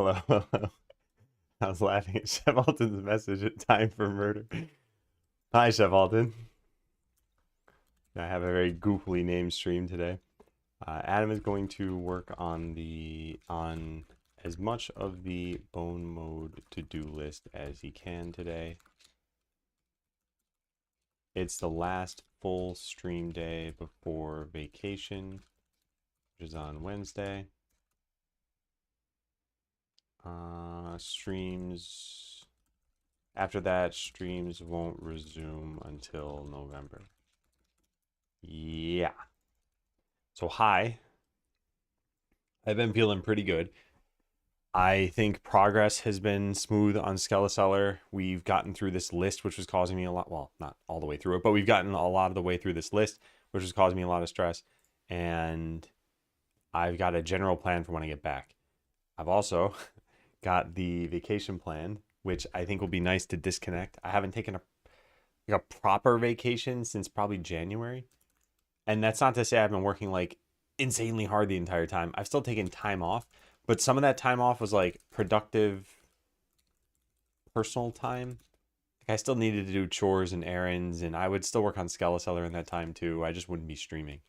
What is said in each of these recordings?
Hello. I was laughing at Chef Alton's message at Time for Murder. Hi, Chef Alton. I have a very goofily named stream today. Adam is going to work on as much of the bone mode to-do list as he can today. It's the last full stream day before vacation, which is on Wednesday. Streams after that, streams won't resume until November. Yeah. So hi. I've been feeling pretty good. I think progress has been smooth on Skeleseller. We've gotten through this list, which was causing me a lot. Well, not all the way through it, but we've gotten a lot of the way through this list, which was causing me a lot of stress. And I've got a general plan for when I get back. I've also got the vacation plan, which I think will be nice to disconnect. I haven't taken a proper vacation since probably January. And that's not to say I've been working like insanely hard the entire time. I've still taken time off, but some of that time off was like productive personal time. Like I still needed to do chores and errands, and I would still work on Skeleseller in that time too. I just wouldn't be streaming.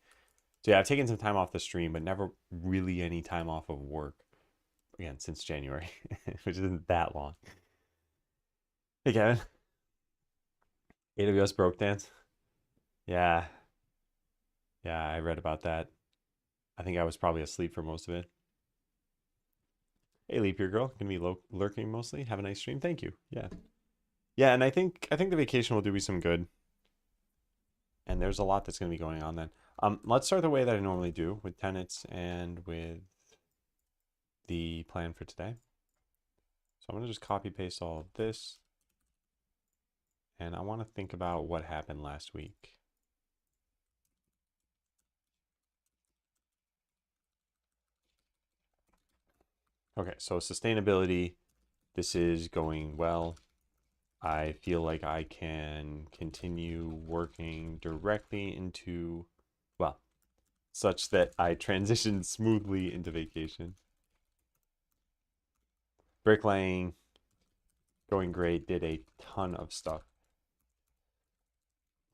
So yeah, I've taken some time off the stream, but never really any time off of work. Again, since January, which isn't that long. Hey, Kevin. AWS broke dance. Yeah. Yeah, I read about that. I think I was probably asleep for most of it. Hey, Leap Year Girl. Gonna be lurking mostly. Have a nice stream. Thank you. Yeah. Yeah, and I think the vacation will do me some good. And there's a lot that's gonna be going on then. Let's start the way that I normally do, with tenets and with the plan for today. So I'm gonna just copy paste all of this. And I want to think about what happened last week. Okay, so sustainability, this is going well. I feel like I can continue working directly into, well, such that I transition smoothly into vacation. Bricklaying, going great, did a ton of stuff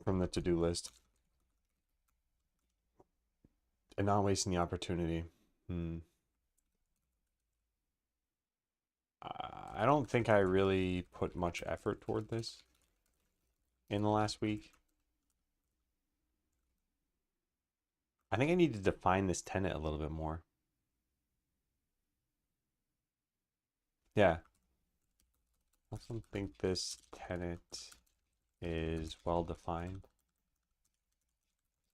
from the to-do list. And not wasting the opportunity. I don't think I really put much effort toward this in the last week. I think I need to define this tenet a little bit more. Yeah. I also think this tenet is well defined.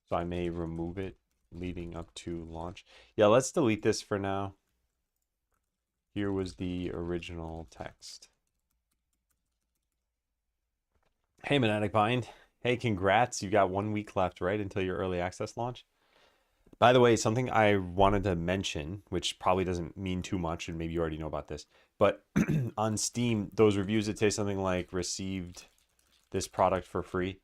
So I may remove it leading up to launch. Yeah, let's delete this for now. Here was the original text. Hey, Monetic Bind. Hey, congrats. You got 1 week left, right, until your early access launch. By the way, something I wanted to mention, which probably doesn't mean too much, and maybe you already know about this, but on Steam, those reviews that say something like received this product for free,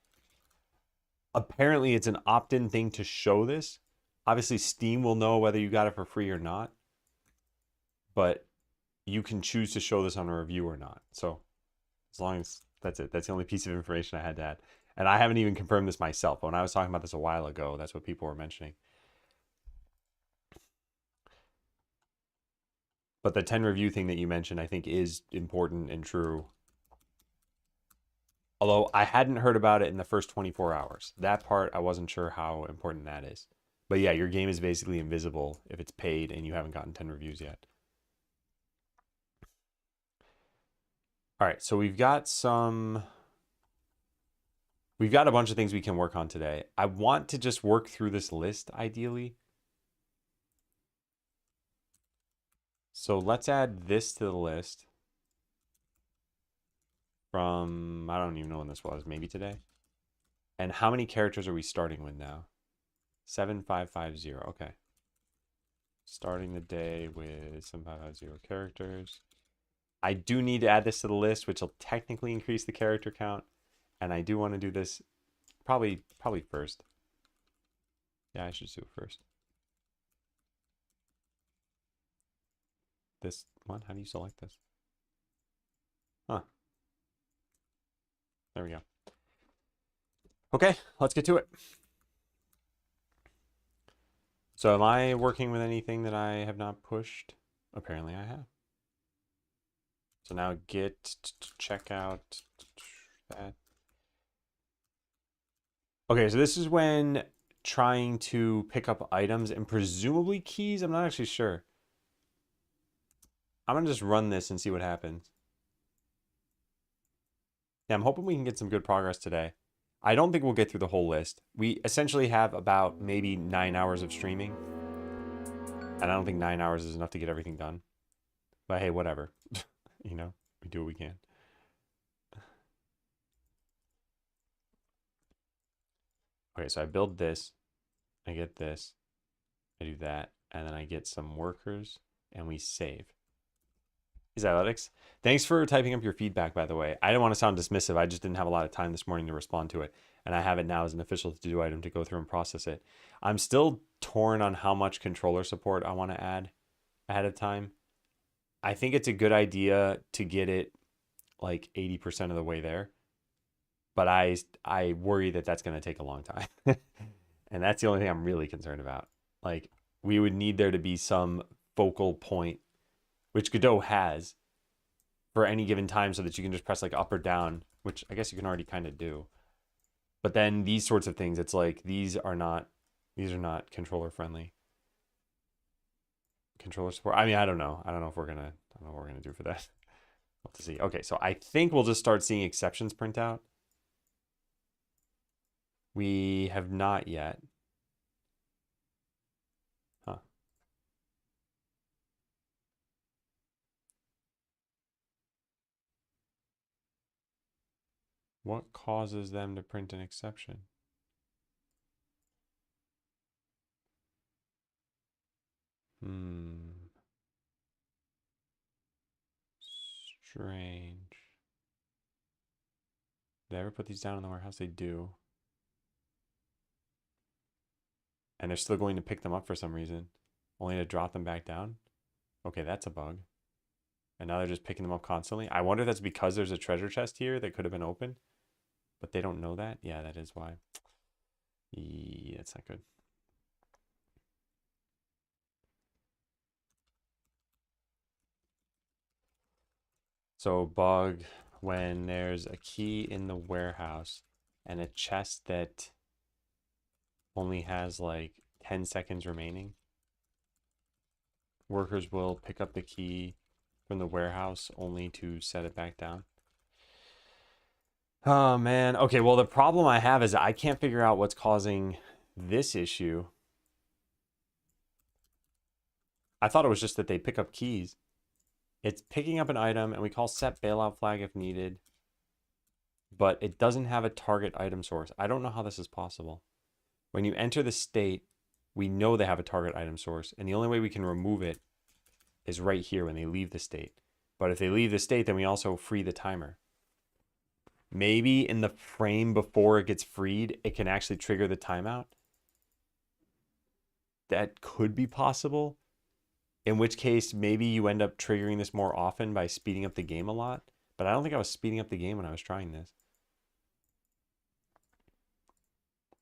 apparently it's an opt-in thing to show this. Obviously, Steam will know whether you got it for free or not, but you can choose to show this on a review or not. So as long as that's it, that's the only piece of information I had to add. And I haven't even confirmed this myself. But when I was talking about this a while ago, that's what people were mentioning. But the 10 review thing that you mentioned, I think is important and true. Although I hadn't heard about it in the first 24 hours. That part, I wasn't sure how important that is. But yeah, your game is basically invisible if it's paid and you haven't gotten 10 reviews yet. All right, so we've got a bunch of things we can work on today. I want to just work through this list, ideally. So let's add this to the list from, I don't even know when this was, maybe today. And how many characters are we starting with now? 7550, okay. Starting the day with 7550 characters. I do need to add this to the list, which will technically increase the character count. And I do want to do this probably first. Yeah, I should do it first. This What? How do you select this? Huh. There we go. Okay, let's get to it. So am I working with anything that I have not pushed? Apparently I have. So now git check out that. Okay, so this is when trying to pick up items and presumably keys. I'm not actually sure. I'm gonna just run this and see what happens. Yeah, I'm hoping we can get some good progress today. I don't think we'll get through the whole list. We essentially have about maybe 9 hours of streaming. And I don't think 9 hours is enough to get everything done. But hey, whatever. You know, we do what we can. Okay, so I build this. I get this. I do that. And then I get some workers. And we save. Is Athletics? Thanks for typing up your feedback, by the way. I didn't want to sound dismissive. I just didn't have a lot of time this morning to respond to it. And I have it now as an official to-do item to go through and process it. I'm still torn on how much controller support I want to add ahead of time. I think it's a good idea to get it like 80% of the way there. But I worry that that's going to take a long time. And that's the only thing I'm really concerned about. Like, we would need there to be some focal point, which Godot has, for any given time so that you can just press like up or down, which I guess you can already kind of do. But then these sorts of things, it's like these are not controller friendly. Controller support. I mean, I don't know. I don't know what we're gonna do for that. We'll have to see. Okay, so I think we'll just start seeing exceptions print out. We have not yet. Huh. What causes them to print an exception? Strange. Did I ever put these down in the warehouse? They do. And they're still going to pick them up for some reason, only to drop them back down. Okay, that's a bug. And now they're just picking them up constantly. I wonder if that's because there's a treasure chest here that could have been open, but they don't know that. Yeah, that is why. Yeah, that's not good. So bug when there's a key in the warehouse and a chest that only has like 10 seconds remaining. Workers will pick up the key from the warehouse only to set it back down. Oh man. Okay, well the problem I have is I can't figure out what's causing this issue. I thought it was just that they pick up keys. It's picking up an item and we call set bailout flag if needed, but it doesn't have a target item source. I don't know how this is possible. When you enter the state, we know they have a target item source, and the only way we can remove it is right here when they leave the state. But if they leave the state, then we also free the timer. Maybe in the frame before it gets freed, it can actually trigger the timeout. That could be possible. In which case, maybe you end up triggering this more often by speeding up the game a lot. But I don't think I was speeding up the game when I was trying this.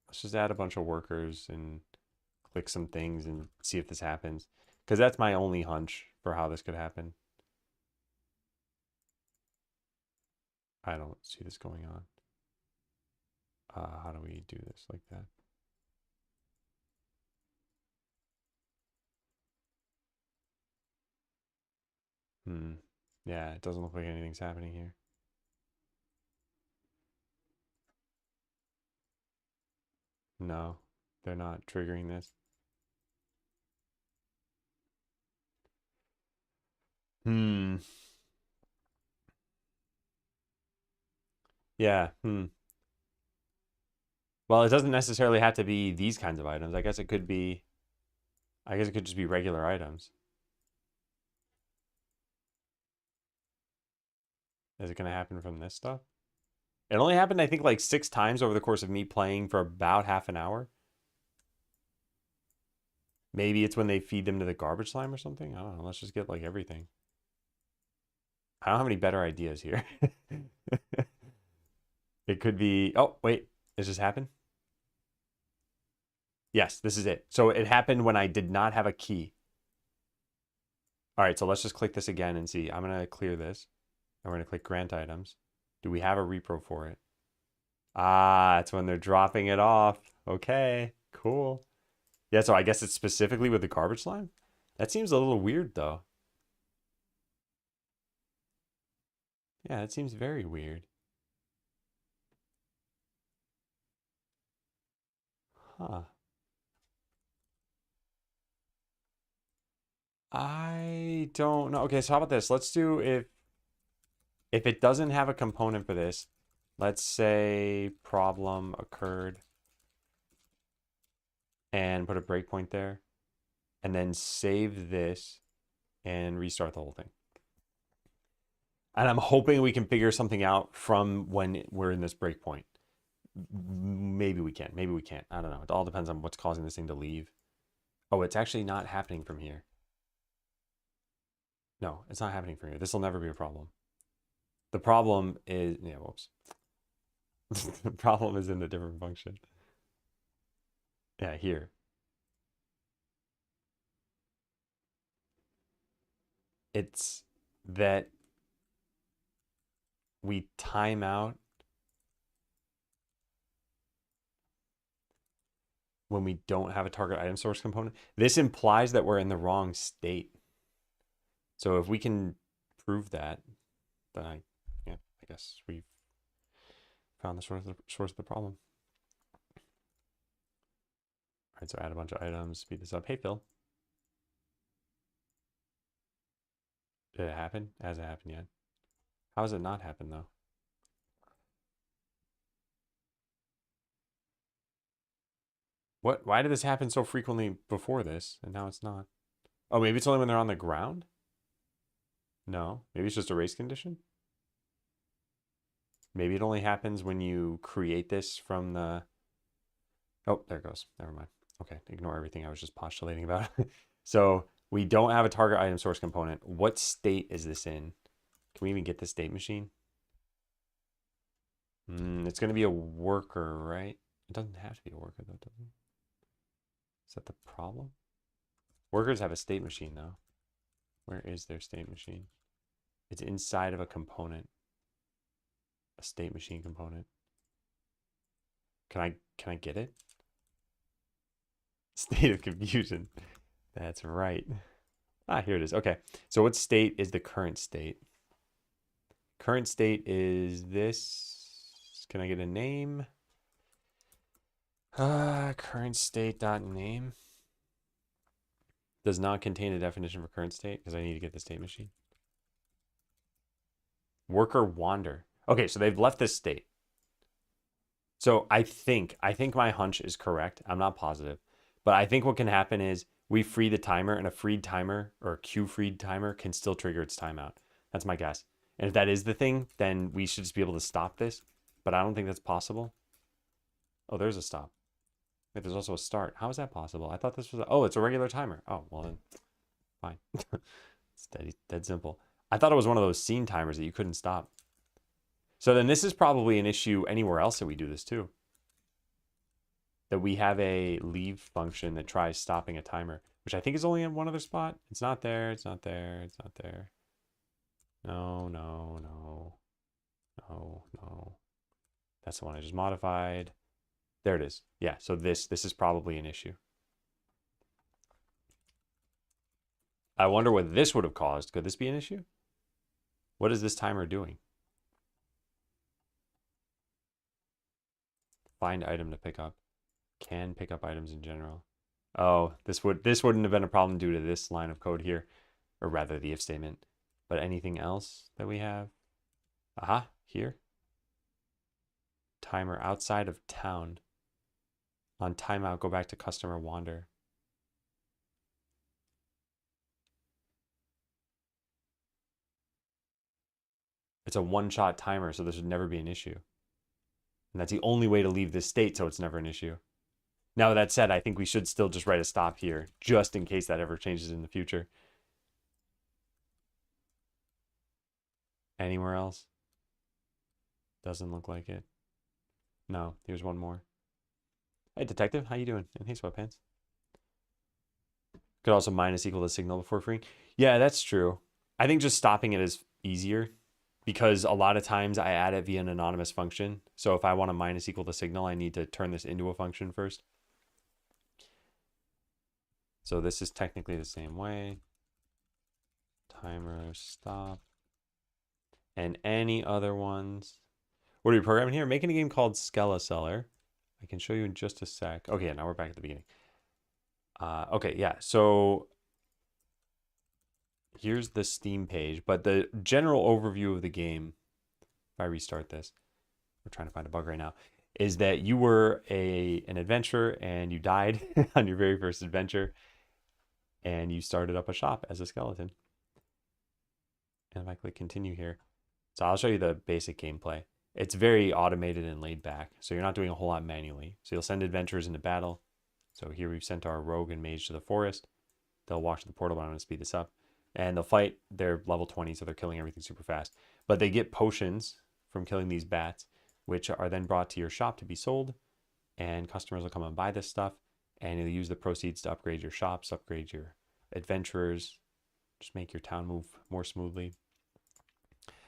Let's just add a bunch of workers and click some things and see if this happens. Because that's my only hunch for how this could happen. I don't see this going on. How do we do this like that? Yeah, it doesn't look like anything's happening here. No, they're not triggering this. Yeah, Well, it doesn't necessarily have to be these kinds of items. I guess it could just be regular items. Is it going to happen from this stuff? It only happened, I think, like 6 times over the course of me playing for about half an hour. Maybe it's when they feed them to the garbage slime or something. I don't know. Let's just get like everything. I don't have any better ideas here. It could be, oh, wait, does this happen? Yes, this is it. So it happened when I did not have a key. All right, so let's just click this again and see. I'm going to clear this. And we're going to click grant items. Do we have a repro for it? Ah, it's when they're dropping it off. Okay, cool. Yeah, so I guess it's specifically with the garbage slime? That seems a little weird, though. Yeah, that seems very weird. Huh. I don't know. Okay, so how about this? Let's do if it doesn't have a component for this, let's say problem occurred and put a breakpoint there and then save this and restart the whole thing. And I'm hoping we can figure something out from when we're in this breakpoint. Maybe we can, maybe we can't. I don't know. It all depends on what's causing this thing to leave. Oh, it's actually not happening from here. No, it's not happening from here. This will never be a problem. The problem is, yeah, whoops. The problem is in a different function. Yeah, here. It's that we time out when we don't have a target item source component. This implies that we're in the wrong state. So if we can prove that, then I guess we've found the source of the problem. All right, so add a bunch of items, speed this up. Hey, Phil. Did it happen? Hasn't happened yet. How has it not happened, though? What? Why did this happen so frequently before this, and now it's not? Oh, maybe it's only when they're on the ground? No. Maybe it's just a race condition? Maybe it only happens when you create this from the... Oh, there it goes. Never mind. Okay, ignore everything I was just postulating about. So we don't have a target item source component. What state is this in? Can we even get the state machine? It's going to be a worker, right? It doesn't have to be a worker, though, does it? Is that the problem? Workers have a state machine, though. Where is their state machine? It's inside of a component. A state machine component. Can I get it? State of confusion. That's right. Ah, here it is. Okay. So what state is the current state? Current state is this. Can I get a name? Current state dot name does not contain a definition for current state because I need to get the state machine. Worker wander. Okay, so they've left this state. So I think my hunch is correct. I'm not positive, but I think what can happen is we free the timer, and a freed timer or a queue freed timer can still trigger its timeout. That's my guess. And if that is the thing, then we should just be able to stop this. But I don't think that's possible. Oh, there's a stop. Wait, there's also a start. How is that possible? I thought this was oh, it's a regular timer. Oh, well then, fine. It's dead simple. I thought it was one of those scene timers that you couldn't stop. So then this is probably an issue anywhere else that we do this too. That we have a leave function that tries stopping a timer, which I think is only in one other spot. It's not there. It's not there. It's not there. No, no, no. No, no. That's the one I just modified. There it is. Yeah, so this is probably an issue. I wonder what this would have caused. Could this be an issue? What is this timer doing? Find item to pick up. Can pick up items in general. Oh, this wouldn't have been a problem due to this line of code here, or rather the if statement. But anything else that we have? Aha, here. Timer outside of town. On timeout, go back to customer wander. It's a one-shot timer, so this would never be an issue. And that's the only way to leave this state, so it's never an issue. Now, that said, I think we should still just write a stop here, just in case that ever changes in the future. Anywhere else? Doesn't look like it. No, here's one more. Hey, detective, how you doing? And hey, sweatpants. Could also minus equal the signal before freeing. Yeah, that's true. I think just stopping it is easier because a lot of times I add it via an anonymous function. So if I want to minus equal the signal, I need to turn this into a function first. So this is technically the same way. Timer stop. And any other ones. What are we programming here? Making a game called Skeleseller. I can show you in just a sec. Okay, yeah, now we're back at the beginning. Okay, yeah, so here's the Steam page, but the general overview of the game, if I restart this, we're trying to find a bug right now, is that you were an adventurer and you died on your very first adventure and you started up a shop as a skeleton. And if I click continue here, so I'll show you the basic gameplay. It's very automated and laid back, so you're not doing a whole lot manually. So you'll send adventurers into battle. So here we've sent our rogue and mage to the forest. They'll walk to the portal, but I'm going to speed this up. And they'll fight. They're level 20, so they're killing everything super fast. But they get potions from killing these bats, which are then brought to your shop to be sold. And customers will come and buy this stuff. And you'll use the proceeds to upgrade your shops, upgrade your adventurers, just make your town move more smoothly.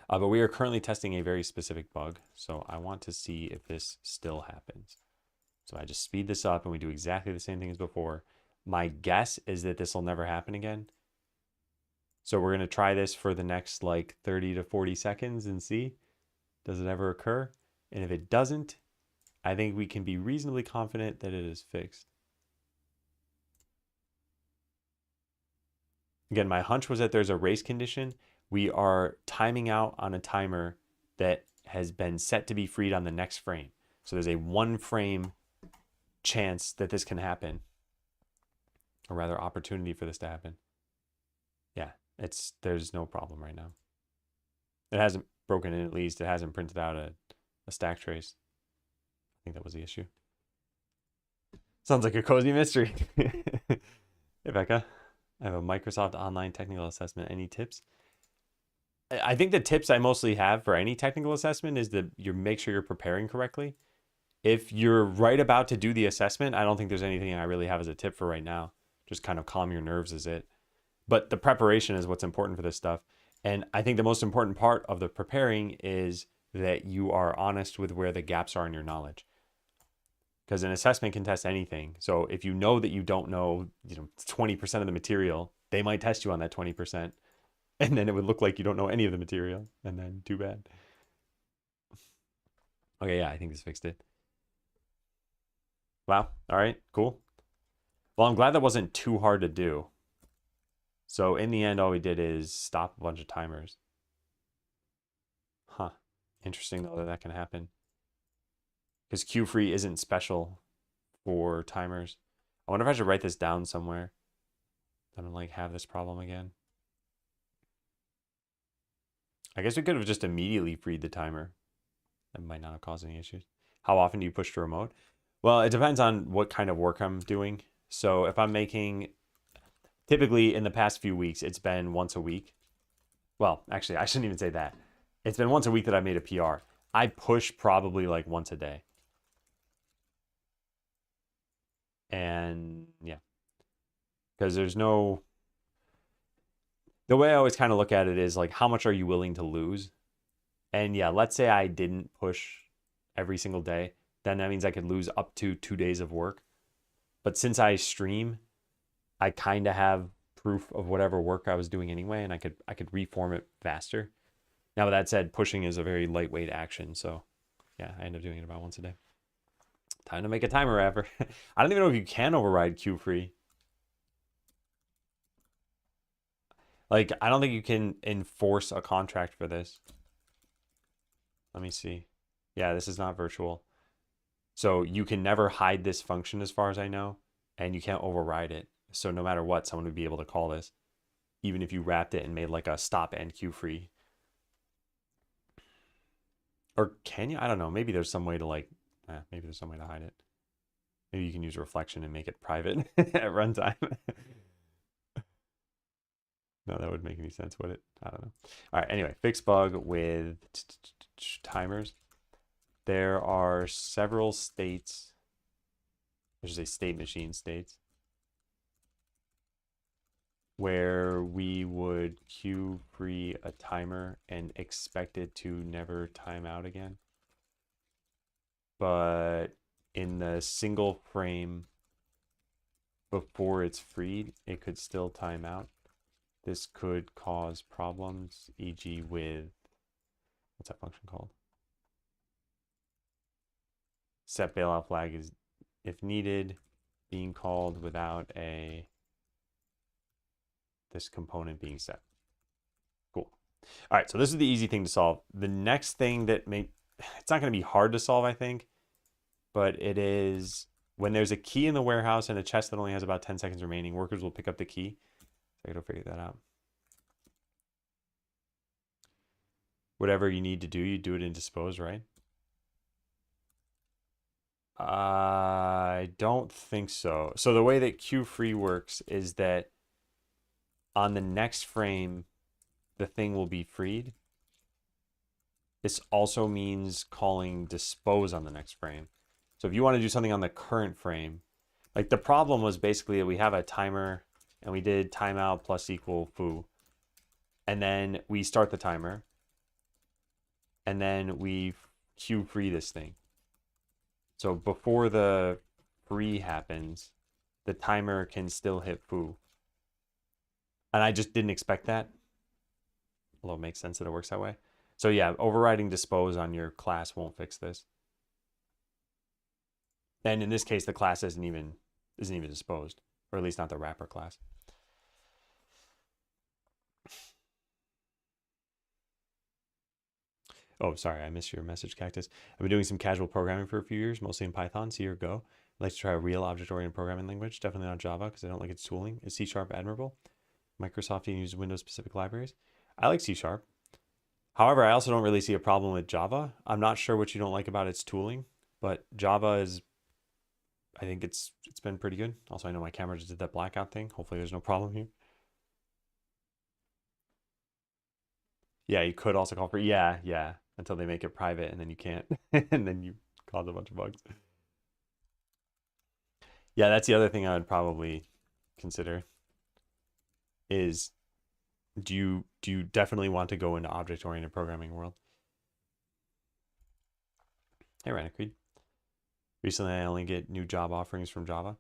But we are currently testing a very specific bug, so I want to see if this still happens. So I just speed this up and we do exactly the same thing as before. My guess is that this will never happen again. So we're going to try this for the next like 30 to 40 seconds and see, does it ever occur? And if it doesn't, I think we can be reasonably confident that it is fixed. Again, my hunch was that there's a race condition. We are timing out on a timer that has been set to be freed on the next frame. So there's a 1 frame chance that this can happen, or rather opportunity for this to happen. Yeah, there's no problem right now. It hasn't broken in, at least. It hasn't printed out a stack trace. I think that was the issue. Sounds like a cozy mystery. Hey, Becca. I have a Microsoft Online Technical Assessment. Any tips? I think the tips I mostly have for any technical assessment is that you make sure you're preparing correctly. If you're right about to do the assessment, I don't think there's anything I really have as a tip for right now. Just kind of calm your nerves is it. But the preparation is what's important for this stuff. And I think the most important part of the preparing is that you are honest with where the gaps are in your knowledge. Because an assessment can test anything. So if you know that you don't know, 20% of the material, they might test you on that 20%. And then it would look like you don't know any of the material. And then too bad. Okay, yeah, I think this fixed it. Wow. All right, cool. Well, I'm glad that wasn't too hard to do. So in the end, all we did is stop a bunch of timers. Huh. Interesting, though, that can happen. Because Q-free isn't special for timers. I wonder if I should write this down somewhere. I don't like have this problem again. I guess we could have just immediately freed the timer. That might not have caused any issues. How often do you push to remote? Well, it depends on what kind of work I'm doing. So if I'm making, typically in the past few weeks, it's been once a week. Well, actually, I shouldn't even say that. It's been once a week that I made a PR. I push probably like once a day. And yeah, because there's no, the way I always kind of look at it is like, how much are you willing to lose? And yeah, let's say I didn't push every single day, then that means I could lose up to 2 days of work. But since I stream, I kind of have proof of whatever work I was doing anyway, and I could reform it faster. Now, with that said, pushing is a very lightweight action, so yeah, I end up doing it about once a day. Time to make a timer wrapper. I don't even know if you can override Q-free. Like, I don't think you can enforce a contract for this. Let me see. Yeah, this is not virtual. So you can never hide this function as far as I know, and you can't override it. So no matter what, someone would be able to call this, even if you wrapped it and made like a stop and Q-free. Or can you? I don't know. Maybe there's some way to like, maybe there's some way to hide it. Maybe you can use reflection and make it private at runtime. No, that wouldn't make any sense, would it? I don't know. All right, anyway, fix bug with timers. There are several states, there's a state machine states, where we would queue free a timer and expect it to never time out again. But in the single frame before it's freed, it could still time out. This could cause problems, e.g. with, what's that function called? Set bailout flag is, if needed, being called without this component being set. Cool. All right, so this is the easy thing to solve. The next thing that it's not going to be hard to solve, I think, but it is when there's a key in the warehouse and a chest that only has about 10 seconds remaining, workers will pick up the key. So I got to figure that out. Whatever you need to do, you do it in dispose, right? I don't think so. So the way that queue free works is that on the next frame, the thing will be freed. This also means calling dispose on the next frame. So if you want to do something on the current frame, like the problem was basically that we have a timer and we did timeout plus equal foo. And then we start the timer and then we queue free this thing. So before the free happens, the timer can still hit foo. And I just didn't expect that. Although it makes sense that it works that way. So yeah, overriding dispose on your class won't fix this. And in this case, the class isn't even disposed, or at least not the wrapper class. Oh, sorry, I missed your message, Cactus. I've been doing some casual programming for a few years, mostly in Python, C or Go. I'd like to try a real object-oriented programming language, definitely not Java because I don't like its tooling. Is C# admirable? Microsoft even uses Windows-specific libraries. I like C#. However, I also don't really see a problem with Java. I'm not sure what you don't like about its tooling, but Java is, I think it's been pretty good. Also, I know my camera just did that blackout thing. Hopefully there's no problem here. Yeah, you could also call for, yeah, until they make it private and then you can't, and then you cause a bunch of bugs. Yeah, that's the other thing I would probably consider is do you definitely want to go into object-oriented programming world? Hey, Ranacreed. Recently, I only get new job offerings from Java.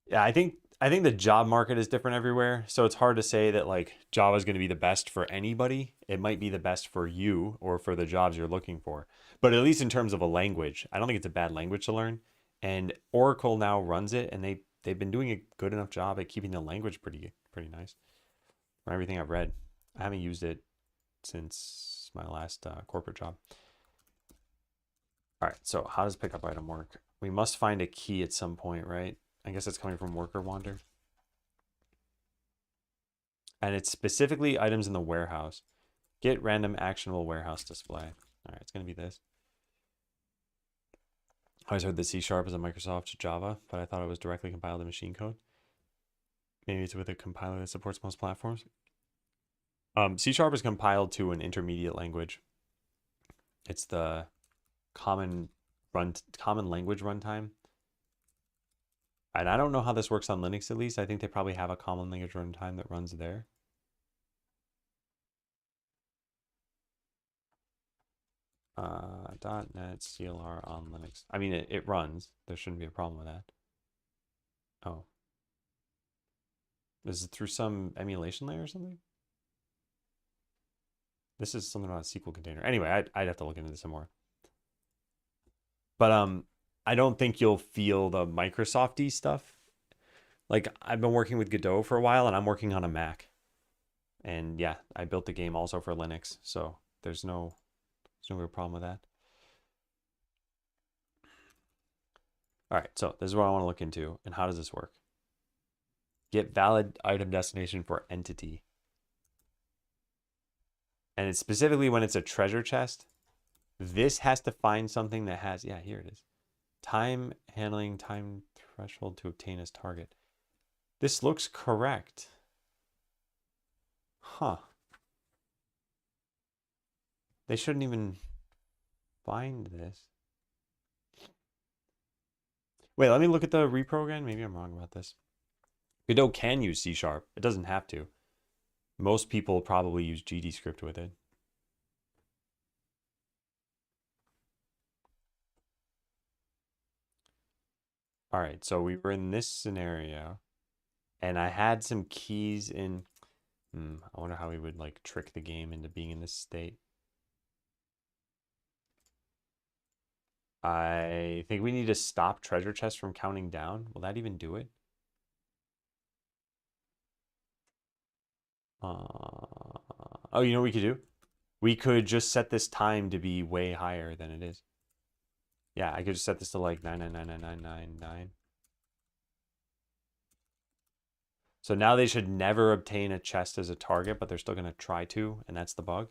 Yeah, I think the job market is different everywhere, so it's hard to say that like Java is going to be the best for anybody. It might be the best for you or for the jobs you're looking for. But at least in terms of a language, I don't think it's a bad language to learn. And Oracle now runs it, and they've been doing a good enough job at keeping the language pretty nice. From everything I've read, I haven't used it since my last corporate job. All right, so how does pickup item work? We must find a key at some point, right? I guess it's coming from worker wander. And it's specifically items in the warehouse. Get random actionable warehouse display. All right, it's going to be this. I always heard that C# is a Microsoft Java, but I thought it was directly compiled to machine code. Maybe it's with a compiler that supports most platforms. C# is compiled to an intermediate language. It's the common language runtime. And I don't know how this works on Linux, at least. I think they probably have a common language runtime that runs there. .NET CLR on Linux. I mean, it runs. There shouldn't be a problem with that. Oh. Is it through some emulation layer or something? This is something about a SQL container. Anyway, I'd have to look into this some more. But I don't think you'll feel the Microsoft-y stuff. Like, I've been working with Godot for a while, and I'm working on a Mac. And yeah, I built the game also for Linux, so there's no real problem with that. All right, so this is what I want to look into. And how does this work? Get valid item destination for entity. And it's specifically when it's a treasure chest, this has to find something that has, yeah, here it is. Time handling, time threshold to obtain as target. This looks correct. Huh. They shouldn't even find this. Wait, let me look at the repro again. Maybe I'm wrong about this. Godot can use C#. It doesn't have to. Most people probably use GDScript with it. All right, so we were in this scenario, and I had some keys in. I wonder how we would like trick the game into being in this state. I think we need to stop treasure chests from counting down. Will that even do it? Oh, you know what we could do? We could just set this time to be way higher than it is. Yeah, I could just set this to like 9999999. So now they should never obtain a chest as a target, but they're still going to try to, and that's the bug.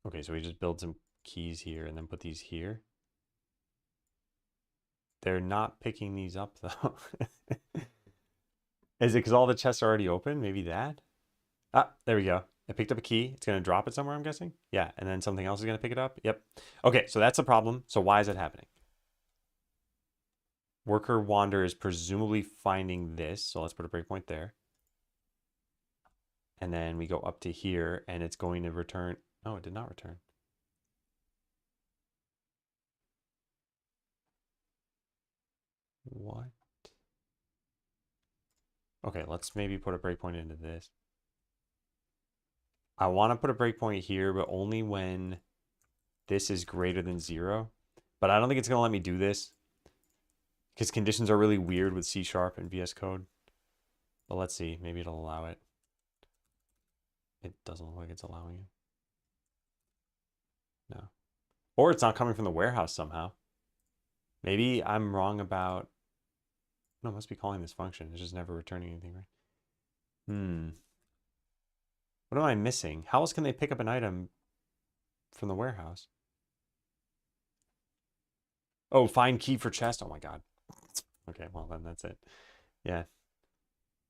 Okay, so we just build some keys here and then put these here. They're not picking these up, though. Is it because all the chests are already open? Maybe that? Ah, there we go. I picked up a key. It's going to drop it somewhere, I'm guessing. Yeah, and then something else is going to pick it up. Yep. Okay, so that's a problem. So why is it happening? Worker Wander is presumably finding this. So let's put a breakpoint there. And then we go up to here, and it's going to return. Oh, it did not return. What? Okay, let's maybe put a breakpoint into this. I want to put a breakpoint here, but only when this is greater than 0. But I don't think it's going to let me do this because conditions are really weird with C# and VS Code. But let's see. Maybe it'll allow it. It doesn't look like it's allowing it. No. Or it's not coming from the warehouse somehow. Maybe I'm wrong about... No, it must be calling this function. It's just never returning anything, right? What am I missing? How else can they pick up an item from the warehouse? Oh, find key for chest. Oh my god. Okay, well then that's it. Yeah.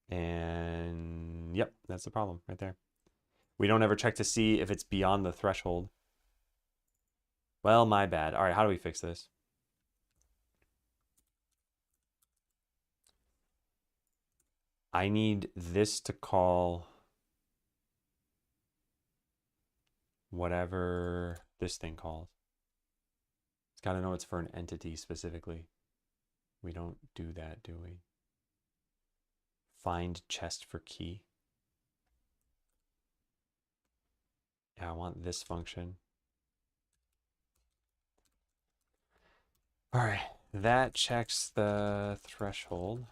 And yep, that's the problem right there. We don't ever check to see if it's beyond the threshold. Well, my bad. All right, how do we fix this? I need this to call whatever this thing calls. It's got to know it's for an entity specifically. We don't do that, do we? Find chest for key. Yeah, I want this function. All right, that checks the threshold.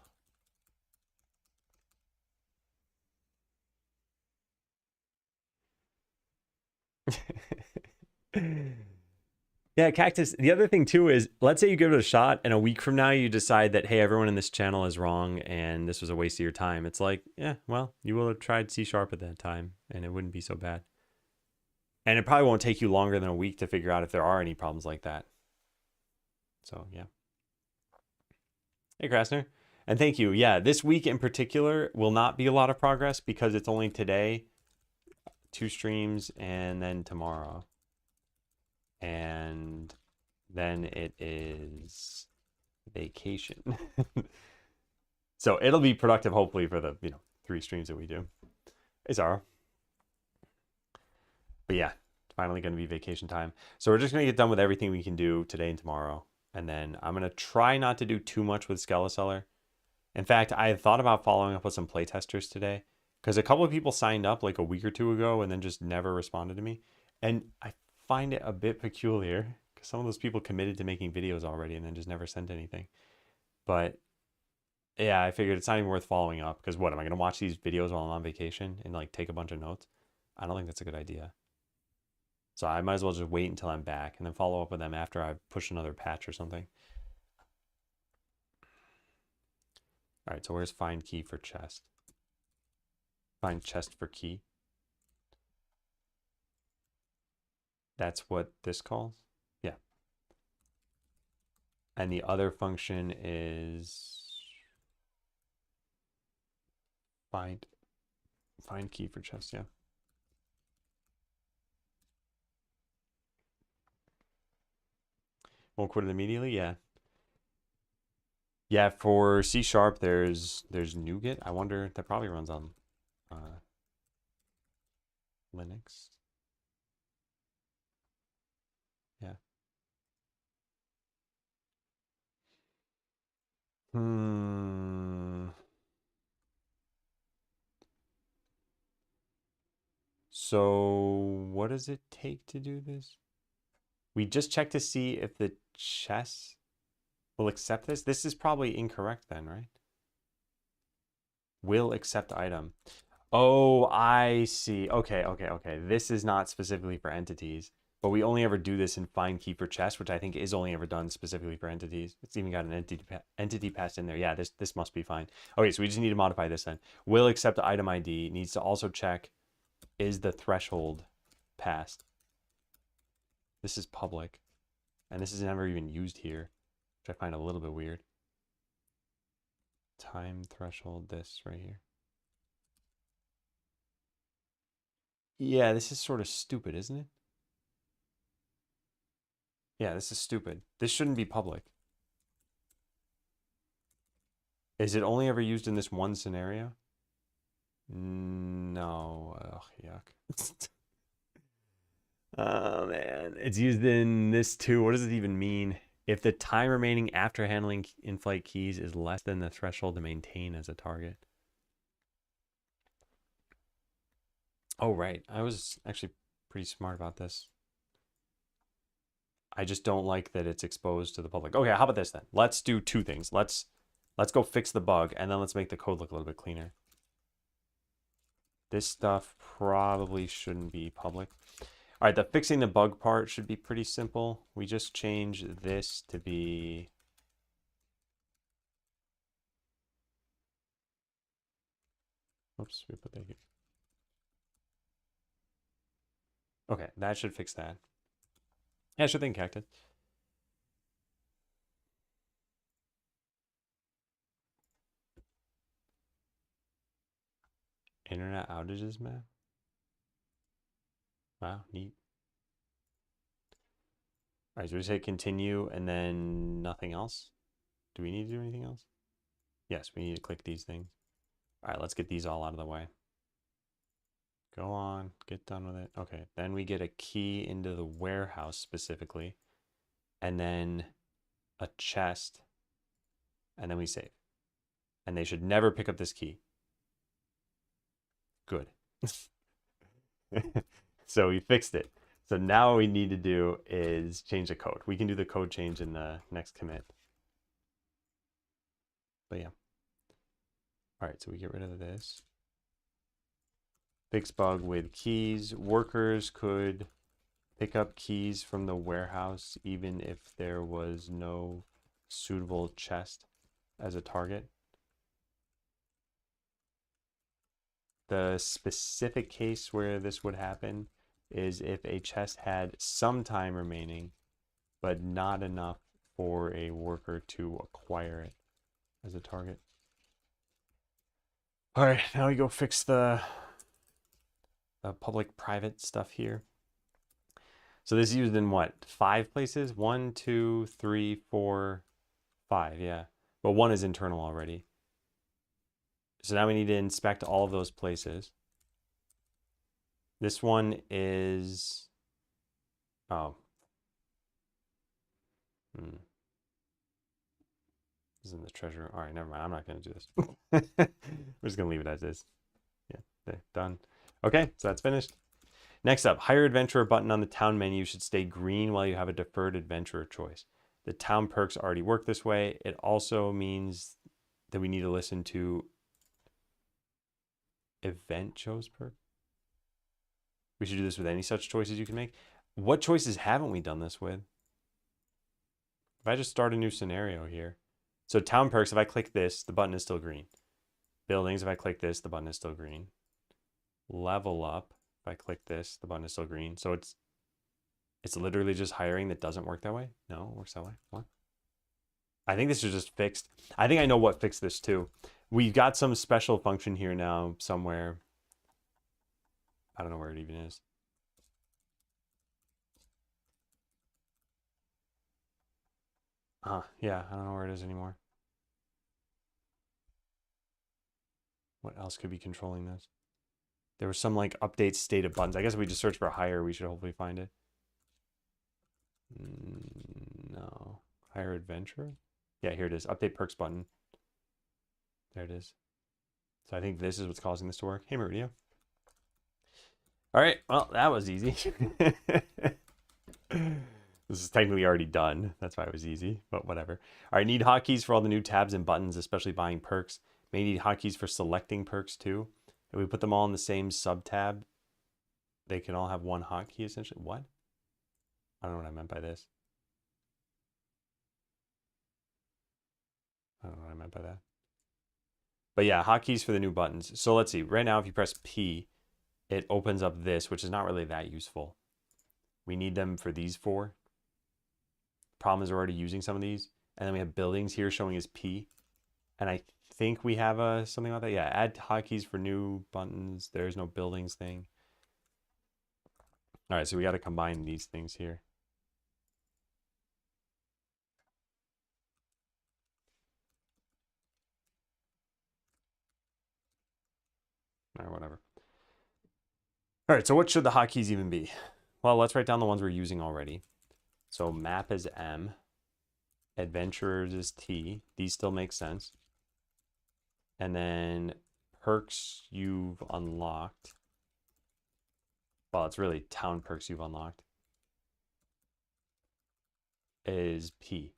Yeah, Cactus. The other thing too is, let's say you give it a shot and a week from now you decide that, hey, everyone in this channel is wrong and this was a waste of your time. It's like, yeah, well, you will have tried C# at that time and it wouldn't be so bad. And it probably won't take you longer than a week to figure out if there are any problems like that. So, yeah. Hey, Krasner. And thank you. Yeah, this week in particular will not be a lot of progress because it's only today, 2 streams, and then tomorrow. And then it is vacation. So it'll be productive, hopefully, for the 3 streams that we do. Hey, Zara. But yeah, it's finally going to be vacation time. So we're just going to get done with everything we can do today and tomorrow. And then I'm going to try not to do too much with Skeleseller. In fact, I thought about following up with some playtesters today because a couple of people signed up like a week or 2 ago and then just never responded to me. And I find it a bit peculiar because some of those people committed to making videos already and then just never sent anything. But yeah, I figured it's not even worth following up because what, am I going to watch these videos while I'm on vacation and like take a bunch of notes? I don't think that's a good idea. So I might as well just wait until I'm back and then follow up with them after I push another patch or something. All right, so where's find key for chest? Find chest for key. That's what this calls? Yeah. And the other function is find key for chest, yeah. Won't quit it immediately, yeah. Yeah, for C sharp, there's NuGet. I wonder, that probably runs on Linux. Yeah. So what does it take to do this? We just check to see if the chest will accept this. This is probably incorrect then, right? Will accept item. Oh, I see. Okay, okay, okay. This is not specifically for entities, but we only ever do this in find key for chest, which I think is only ever done specifically for entities. It's even got an entity passed in there. Yeah, this must be fine. Okay, so we just need to modify this then. Will accept item ID needs to also check, is the threshold passed? This is public, and this is never even used here, which I find a little bit weird. Time threshold, this right here. Yeah, this is sort of stupid, isn't it? Yeah, this is stupid. This shouldn't be public. Is it only ever used in this one scenario? No. Ugh, yuck. Oh, man. It's used in this too. What does it even mean? If the time remaining after handling in-flight keys is less than the threshold to maintain as a target. Oh, right. I was actually pretty smart about this. I just don't like that it's exposed to the public. Okay, how about this then? Let's do two things. Let's go fix the bug, and then let's make the code look a little bit cleaner. This stuff probably shouldn't be public. All right, the fixing the bug part should be pretty simple. We just change this to be... Oops, we put that here. Okay, that should fix that. Yeah, sure thing, Cactus. Internet outages map. Wow, neat. All right, so we say continue and then nothing else. Do we need to do anything else? Yes, we need to click these things. All right, let's get these all out of the way. Go on, get done with it. Okay, then we get a key into the warehouse specifically, and then a chest, and then we save. And they should never pick up this key. Good. So we fixed it. So now what we need to do is change the code. We can do the code change in the next commit. But yeah. All right, so we get rid of this. Fix bug with keys. Workers could pick up keys from the warehouse even if there was no suitable chest as a target. The specific case where this would happen is if a chest had some time remaining, but not enough for a worker to acquire it as a target. All right, now we go fix the public-private stuff here. So this is used in what? 5 places? 1, 2, 3, 4, 5, yeah. But 1 is internal already. So now we need to inspect all of those places. This one is, oh. This is in the treasure. All right, never mind. I'm not going to do this. We're just going to leave it as is. Yeah, there, done. Okay, so that's finished. Next up, hire adventurer button on the town menu should stay green while you have a deferred adventurer choice. The town perks already work this way. It also means that we need to listen to event chose perk. We should do this with any such choices you can make. What choices haven't we done this with? If I just start a new scenario here. So town perks, if I click this, the button is still green. Buildings, if I click this, the button is still green. Level up, if I click this, the button is still green. So it's It's literally just hiring that doesn't work that way. No, it works that way. What? I think this is just fixed. I think I know what fixed this too. We've got some special function here now somewhere. I don't know where it even is. Yeah, I don't know where it is anymore. What else could be controlling this? There was some like update state of buttons. I guess if we just search for hire, we should hopefully find it. No. Hire adventure? Yeah, here it is. Update perks button. There it is. So I think this is what's causing this to work. Hey, Meridio. All right. Well, that was easy. This is technically already done. That's why it was easy, but whatever. All right, need hotkeys for all the new tabs and buttons, especially buying perks. May need hotkeys for selecting perks too. If we put them all in the same sub tab, they can all have one hotkey essentially. What? I don't know what I meant by this. I don't know what I meant by that. But yeah, hotkeys for the new buttons. So let's see. Right now, if you press P, it opens up this, which is not really that useful. We need them for these four. Problem is we're already using some of these. And then we have buildings here showing as P. And I think we have something like that. Yeah, add hotkeys for new buttons. There's no buildings thing. All right, so we got to combine these things here. Or whatever. All right, so what should the hotkeys even be? Well, let's write down the ones we're using already. So map is M. Adventurers is T. These still make sense. And then perks you've unlocked. Well, it's really town perks you've unlocked. Is P.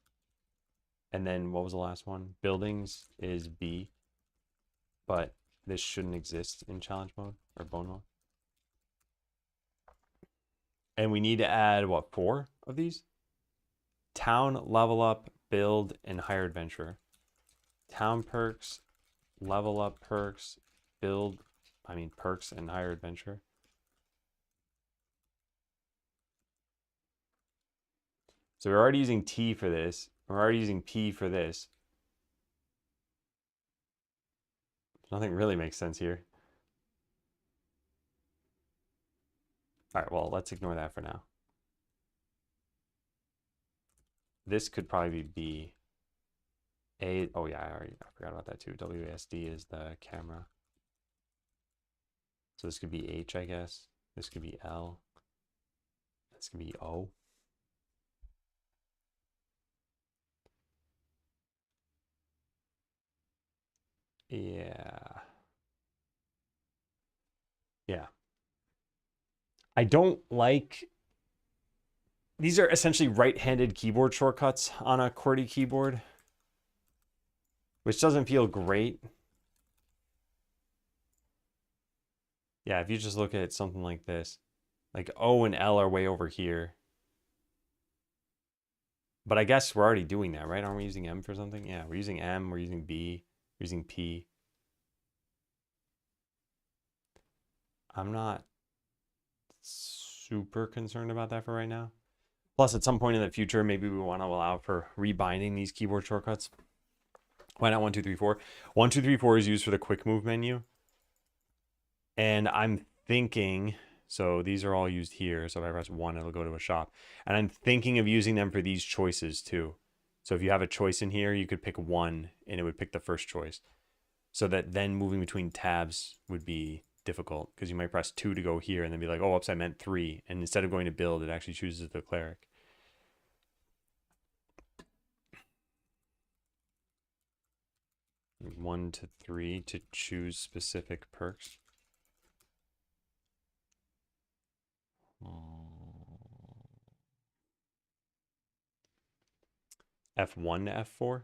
And then what was the last one? Buildings is B. But this shouldn't exist in challenge mode or bone mode. And we need to add, what, 4 of these? Town, level up, build, and hire adventure. Town perks, level up perks, perks and hire adventure. So we're already using T for this. We're already using P for this. Nothing really makes sense here. All right, well, let's ignore that for now. This could probably be B. A, oh yeah, I forgot about that too. WASD is the camera. So this could be H, I guess. This could be L. This could be O. Yeah. Yeah. I don't like... These are essentially right-handed keyboard shortcuts on a QWERTY keyboard, which doesn't feel great. Yeah, if you just look at something like this, like O and L are way over here. But I guess we're already doing that, right? Aren't we using M for something? Yeah, we're using M, we're using B, we're using P. I'm not super concerned about that for right now. Plus, at some point in the future, maybe we want to allow for rebinding these keyboard shortcuts. Why not 1, 2, 3, 4? 1, 2, 3, 4 is used for the quick move menu. And I'm thinking, so these are all used here. So if I press 1, it'll go to a shop. And I'm thinking of using them for these choices too. So if you have a choice in here, you could pick 1 and it would pick the first choice. So that then moving between tabs would be difficult because you might press 2 to go here and then be like, oh, oops, I meant 3. And instead of going to build, it actually chooses the cleric. One to 3 to choose specific perks. F1 to F4.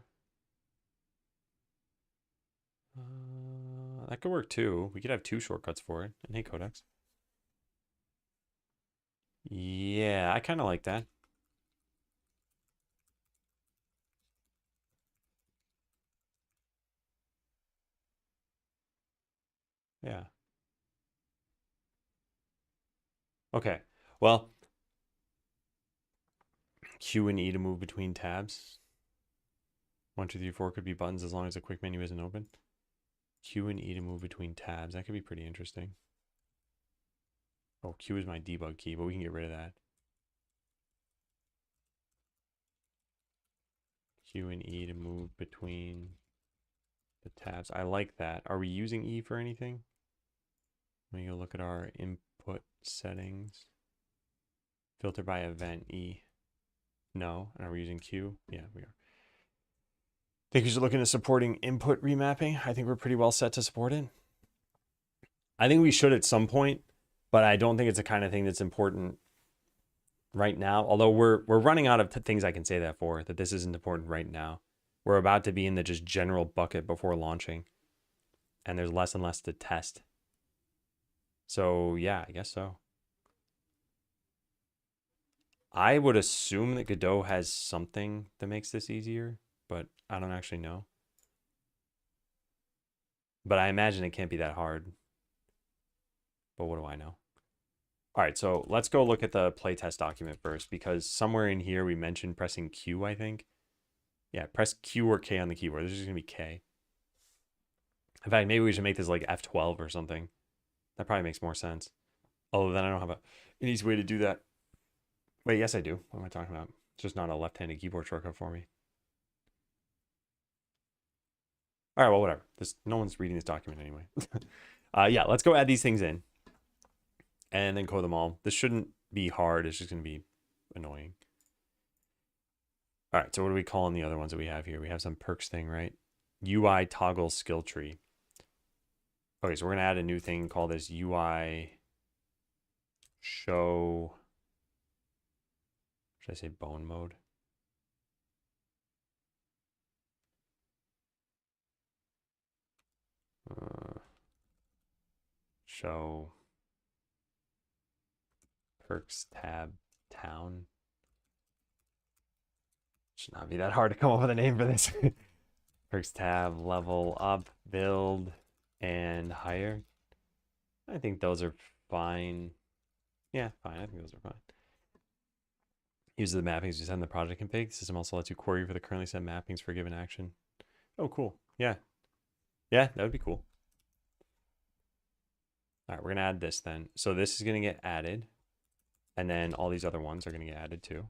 That could work too. We could have 2 shortcuts for it. And hey, Codex. Yeah, I kind of like that. Yeah. Okay. Well, Q and E to move between tabs. 1, 2, 3, 4 could be buttons as long as the quick menu isn't open. Q and E to move between tabs. That could be pretty interesting. Oh, Q is my debug key, but we can get rid of that. Q and E to move between the tabs. I like that. Are we using E for anything? Let me go look at our input settings. Filter by event, E. No. And are we using Q? Yeah, we are. Think we should look into supporting input remapping. I think we're pretty well set to support it. I think we should at some point, but I don't think it's the kind of thing that's important right now. Although we're running out of things I can say that for, that this isn't important right now. We're about to be in the just general bucket before launching. And there's less and less to test. So yeah, I guess so. I would assume that Godot has something that makes this easier, but I don't actually know. But I imagine it can't be that hard. But what do I know? All right, so let's go look at the playtest document first, because somewhere in here we mentioned pressing Q, I think. Yeah, press Q or K on the keyboard. This is going to be K. In fact, maybe we should make this like F12 or something. That probably makes more sense. Although then I don't have an easy way to do that. Wait, yes I do. What am I talking about? It's just not a left-handed keyboard shortcut for me. All right, well, whatever. No one's reading this document anyway. Yeah, let's go add these things in. And then code them all. This shouldn't be hard. It's just going to be annoying. All right, so what are we calling the other ones that we have here? We have some perks thing, right? UI toggle skill tree. Okay, so we're going to add a new thing called this UI show. Should I say bone mode? Show perks tab town. Should not be that hard to come up with a name for this. Perks tab, level up, build, and hire. I think those are fine. Yeah, fine. I think those are fine. Use the mappings to send the project config. The system also lets you query for the currently set mappings for a given action. Oh, cool. Yeah. Yeah, that would be cool. All right, we're going to add this then. So this is going to get added. And then all these other ones are going to get added too.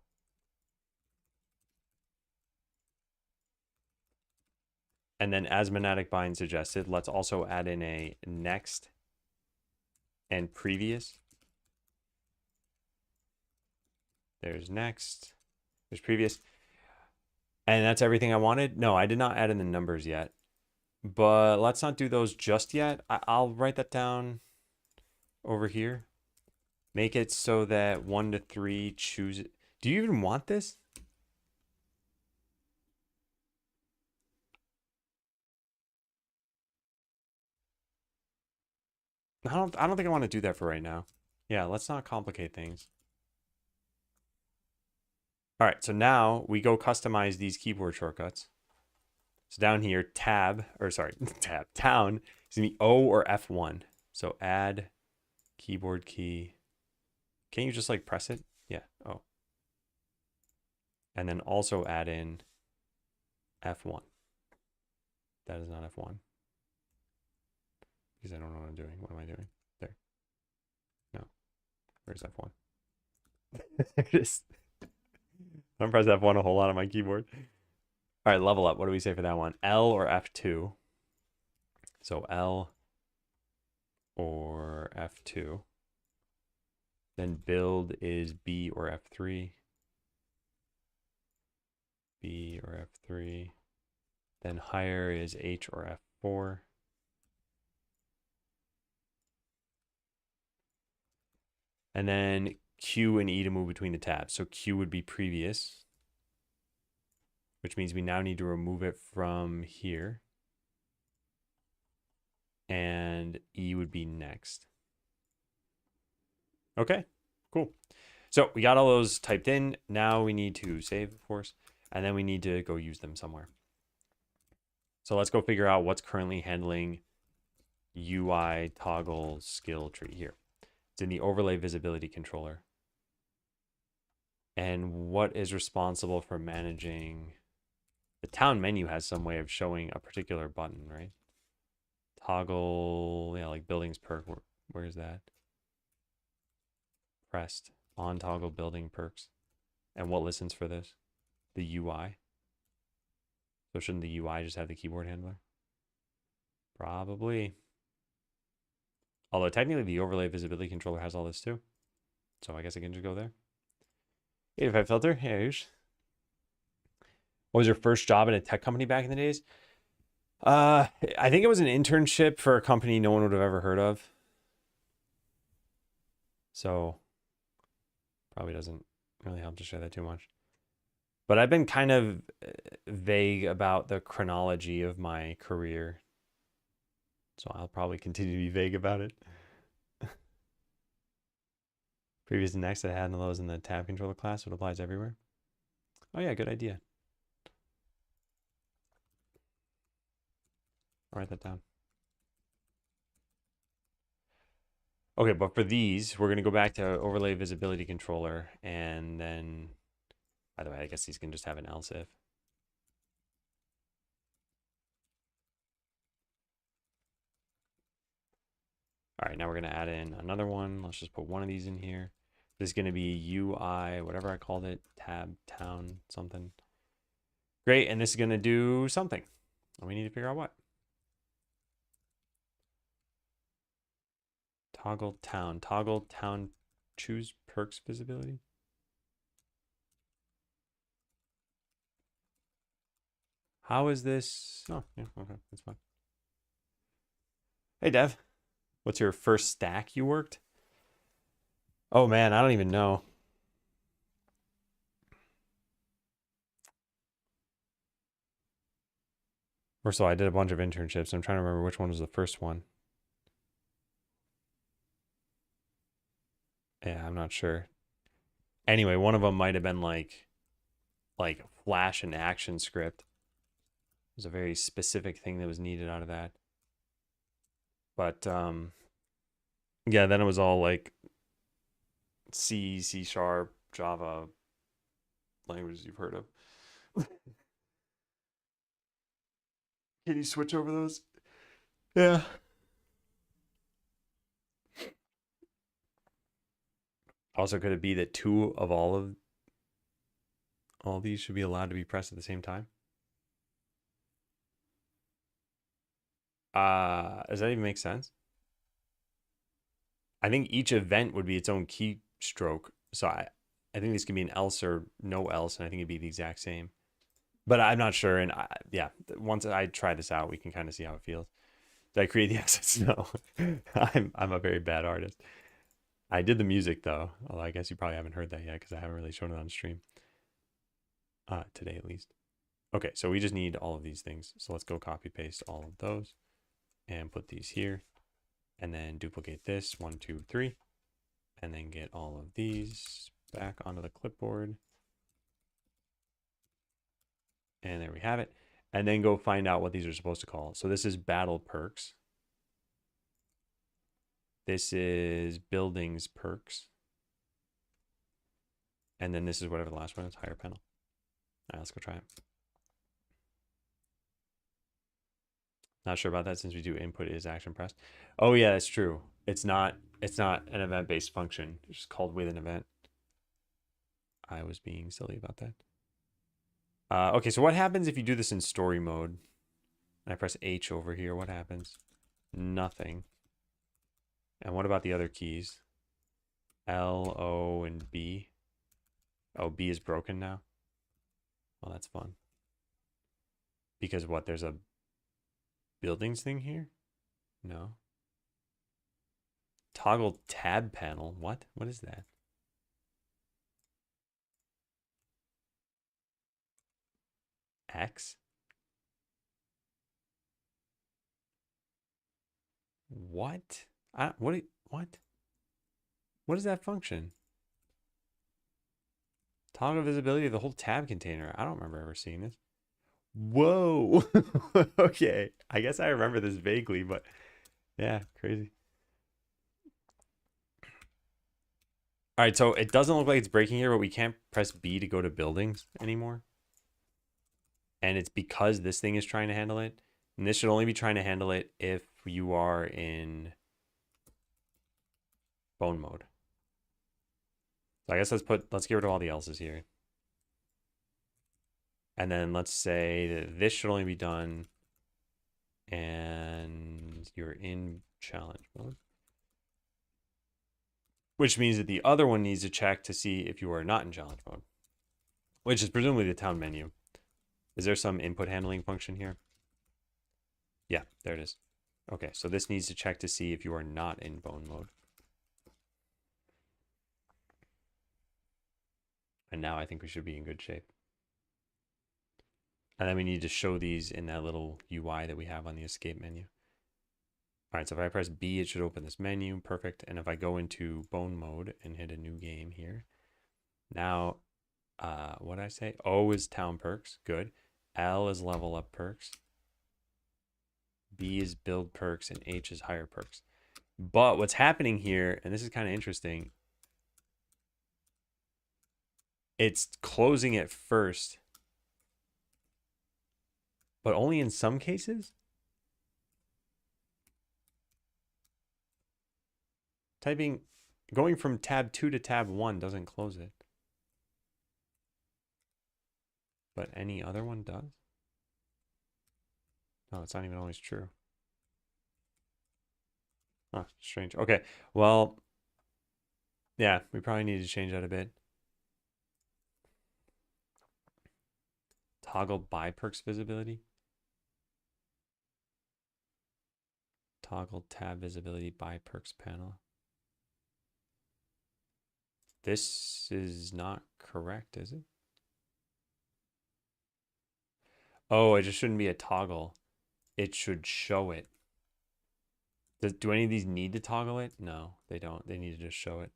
And then as Monadic Bind suggested, let's also add in a next and previous. There's next. There's previous. And that's everything I wanted. No, I did not add in the numbers yet. But let's not do those just yet. I'll write that down over here. Make it so that 1 to 3 choose it. Do you even want this? I don't think I want to do that for right now. Yeah, let's not complicate things. All right, so now we go customize these keyboard shortcuts. So down here, town is gonna be O or F1. So add keyboard key. Can't you just like press it? Yeah, O. And then also add in F1. That is not F1. Because I don't know what I'm doing. What am I doing? There. No. Where's F1? There it is. I don't press F1 a whole lot on my keyboard. All right, level up. What do we say for that one? L or F2? So L or F2. Then build is B or F3. B or F3. Then hire is H or F4. And then Q and E to move between the tabs. So Q would be previous, which means we now need to remove it from here. And E would be next. Okay, cool. So we got all those typed in. Now we need to save, of course, and then we need to go use them somewhere. So let's go figure out what's currently handling UI toggle skill tree here. It's in the overlay visibility controller. And what is responsible for managing? The town menu has some way of showing a particular button, right? Toggle, yeah, like buildings perk. Where is that? Pressed on toggle building perks. And what listens for this? The UI. So shouldn't the UI just have the keyboard handler? Probably. Although technically the overlay visibility controller has all this too. So I guess I can just go there. 85 filter, yeah. What was your first job in a tech company back in the days? I think it was an internship for a company no one would have ever heard of. So probably doesn't really help to share that too much. But I've been kind of vague about the chronology of my career. So I'll probably continue to be vague about it. Previous and next, I had one of those in the tab controller class, so it applies everywhere. Oh yeah, good idea. I'll write that down. Okay, but for these, we're going to go back to overlay visibility controller, and then, by the way, I guess these can just have an else if. All right, now we're going to add in another one. Let's just put one of these in here. This is going to be UI, whatever I called it, tab, town, something. Great, and this is going to do something. And we need to figure out what. Toggle town, choose perks visibility. How is this? Oh, yeah, okay, that's fine. Hey, Dev. What's your first stack you worked? Oh, man, I don't even know. First of all, I did a bunch of internships. I'm trying to remember which one was the first one. Yeah, I'm not sure. Anyway, one of them might have been like Flash and action script. It was a very specific thing that was needed out of that. But yeah, then it was all like C, C sharp, Java languages you've heard of. Can you switch over those? Yeah. Also, could it be that two of all these should be allowed to be pressed at the same time? Does that even make sense? I think each event would be its own keystroke. So I think this could be an else or no else, and I think it'd be the exact same. But I'm not sure. And yeah, once I try this out, we can kind of see how it feels. Did I create the assets? No. I'm a very bad artist. I did the music though. Although I guess you probably haven't heard that yet because I haven't really shown it on stream. Today at least. Okay, so we just need all of these things. So let's go copy paste all of those and put these here. And then duplicate this, 1, 2, 3. And then get all of these back onto the clipboard. And there we have it. And then go find out what these are supposed to call. So this is battle perks. This is buildings perks. And then this is whatever the last one is, higher panel. All right, let's go try it. Not sure about that since we do input is action press. Oh yeah, that's true. It's not an event-based function. It's just called with an event. I was being silly about that. Okay, so what happens if you do this in story mode? And I press H over here, what happens? Nothing. And what about the other keys? L, O, and B. Oh, B is broken now? Well, that's fun. Because what, there's a buildings thing here? No. Toggle tab panel. What? What is that? X? What? What? What is that function? Toggle visibility of the whole tab container. I don't remember ever seeing this. Whoa. Okay. I guess I remember this vaguely, but yeah, crazy. All right, so it doesn't look like it's breaking here, but we can't press B to go to buildings anymore. And it's because this thing is trying to handle it. And this should only be trying to handle it if you are in bone mode. So I guess let's get rid of all the else's here. And then let's say that this should only be done and you're in challenge mode. Which means that the other one needs to check to see if you are not in challenge mode. Which is presumably the town menu. Is there some input handling function here? Yeah, there it is. Okay, so this needs to check to see if you are not in bone mode. And now I think we should be in good shape. And then we need to show these in that little UI that we have on the escape menu. All right, so if I press B, it should open this menu. Perfect. And if I go into bone mode and hit a new game here, now, what did I say? O is town perks. Good. L is level up perks. B is build perks, and H is higher perks. But what's happening here, and this is kind of interesting, it's closing it first, but only in some cases. Going from tab 2 to tab 1 doesn't close it. But any other one does? No, it's not even always true. Oh, strange. Okay, well, yeah, we probably need to change that a bit. Toggle buy perks visibility. Toggle tab visibility buy perks panel. This is not correct, is it? Oh, it just shouldn't be a toggle. It should show it. Do any of these need to toggle it? No, they don't. They need to just show it.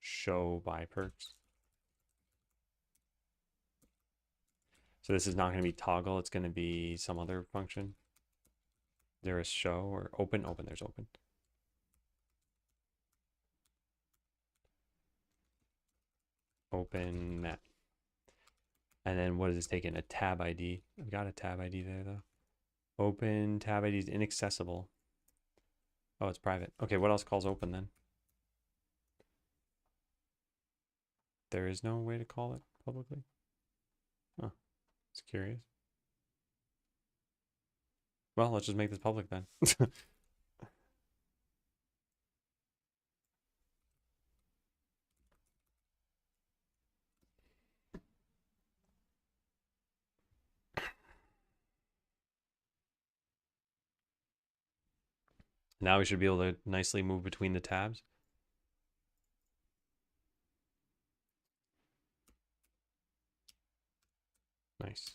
Show buy perks. So this is not going to be toggle. It's going to be some other function. There is show or open. Open. There's open. Open map. And then what is this taking? A tab ID. I've got a tab ID there though. Open tab ID is inaccessible. Oh, it's private. Okay, what else calls open then? There is no way to call it publicly? Oh, it's curious. Well, let's just make this public then. Now we should be able to nicely move between the tabs. Nice.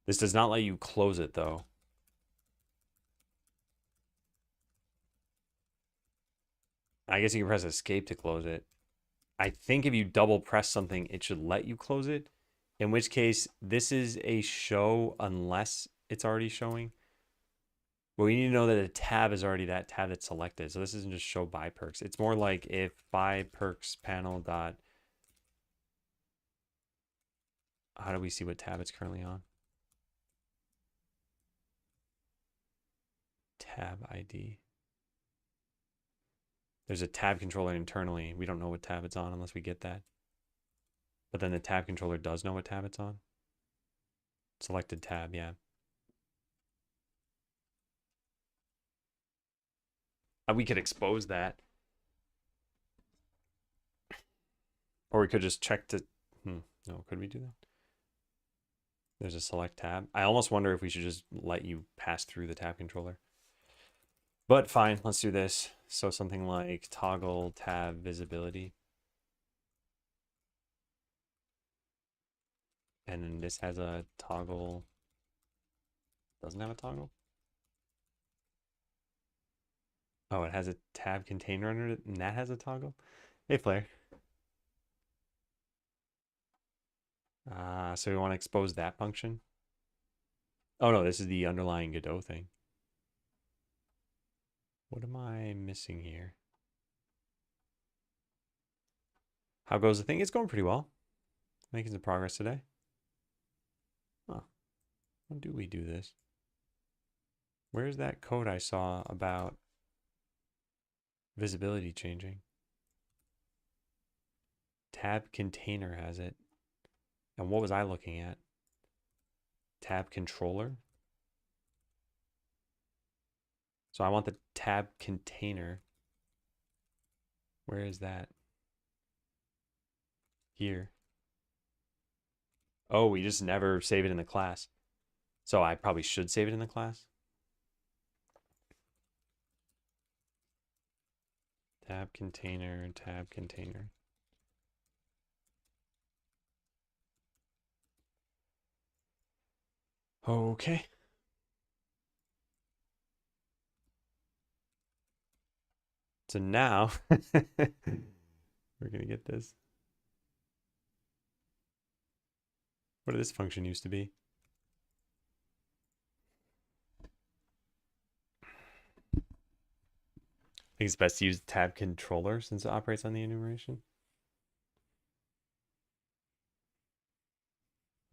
This does not let you close it though. I guess you can press escape to close it. I think if you double press something, it should let you close it. In which case, this is a show unless it's already showing. But we need to know that a tab is already that tab that's selected. So this isn't just show buy perks. It's more like if buy perks panel dot. How do we see what tab it's currently on? Tab ID. There's a tab controller internally. We don't know what tab it's on unless we get that. But then the tab controller does know what tab it's on. Selected tab, yeah. We could expose that. Or we could just check to... No, could we do that? There's a select tab. I almost wonder if we should just let you pass through the tab controller. But fine, let's do this. So something like toggle tab visibility. And then this has a toggle. Doesn't have a toggle? Oh, it has a tab container under it, and that has a toggle? Hey, Flare. So we want to expose that function. Oh no, this is the underlying Godot thing. What am I missing here? How goes the thing? It's going pretty well. Making some progress today. Huh. How do we do this? Where's that code I saw about visibility changing? Tab container has it. And what was I looking at? Tab controller? So I want the tab container. Where is that? Here. Oh, we just never save it in the class. So I probably should save it in the class. Tab container, tab container. Okay. So now we're going to get this. What did this function used to be? I think it's best to use the tab controller since it operates on the enumeration.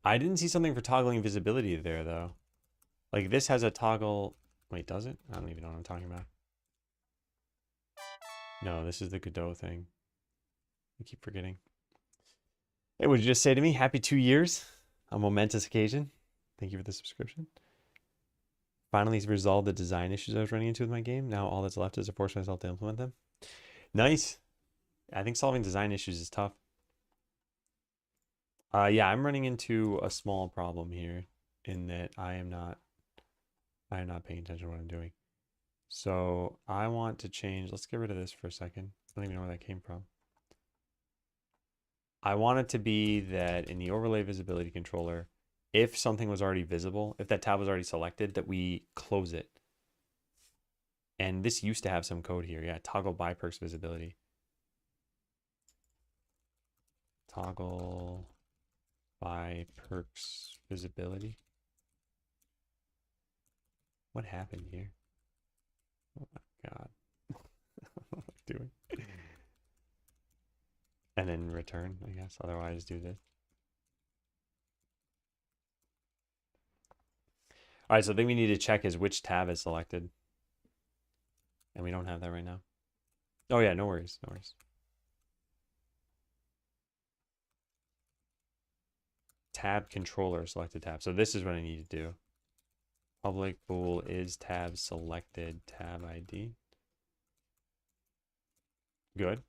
I didn't see something for toggling visibility there, though. Like, this has a toggle... Wait, does it? I don't even know what I'm talking about. No, this is the Godot thing. I keep forgetting. Hey, would you just say to me, happy 2 years? A momentous occasion. Thank you for the subscription. Finally resolved the design issues I was running into with my game. Now all that's left is to force myself to implement them. Nice. I think solving design issues is tough. Yeah, I'm running into a small problem here in that I am not paying attention to what I'm doing. So I want to change, let's get rid of this for a second. I don't even know where that came from. I want it to be that in the overlay visibility controller, if something was already visible, if that tab was already selected, that we close it. And this used to have some code here. Yeah, toggle by perks visibility. Toggle by perks visibility. What happened here? Oh my God. What am I doing? And then return, I guess. Otherwise, do this. All right, so the thing we need to check is which tab is selected. And we don't have that right now. Oh yeah, no worries, no worries. Tab controller, selected tab. So this is what I need to do. Public bool is tab selected tab ID. Good.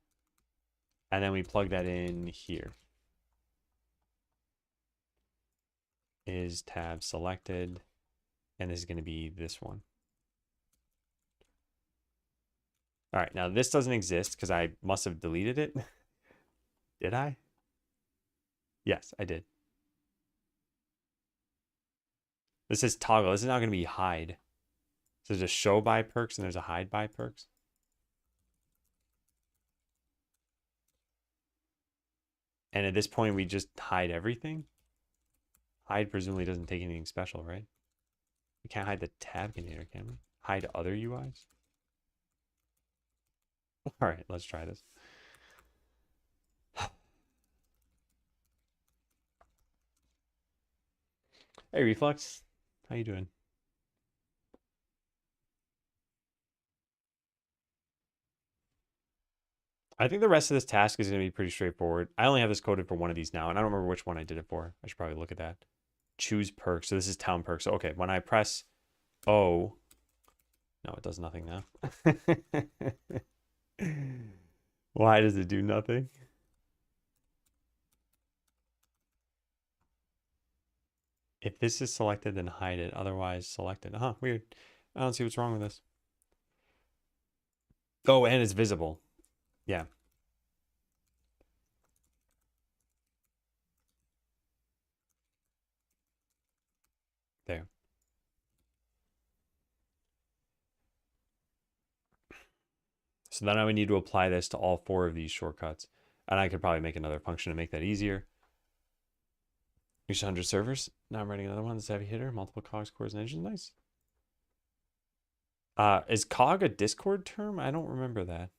And then we plug that in here. Is tab selected. And this is going to be this one. All right, now this doesn't exist because I must have deleted it. Did I? Yes, I did. This is toggle. This is not going to be hide. So there's a show by perks and there's a hide by perks. And at this point, we just hide everything. Hide presumably doesn't take anything special, right? We can't hide the tab container, can we? Hide other UIs? All right, let's try this. Hey, Reflex. How you doing? I think the rest of this task is going to be pretty straightforward. I only have this coded for one of these now, and I don't remember which one I did it for. I should probably look at that. Choose perks. So this is town perks. So, okay, when I press O... No, it does nothing now. Why does it do nothing? If this is selected, then hide it. Otherwise, select it. Huh, weird. I don't see what's wrong with this. Oh, and it's visible. Yeah. There. So then I would need to apply this to all 4 of these shortcuts. And I could probably make another function to make that easier. Reach 100 servers. Now I'm writing another one. This heavy hitter. Multiple cogs, cores, and engines. Nice. Is cog a Discord term? I don't remember that.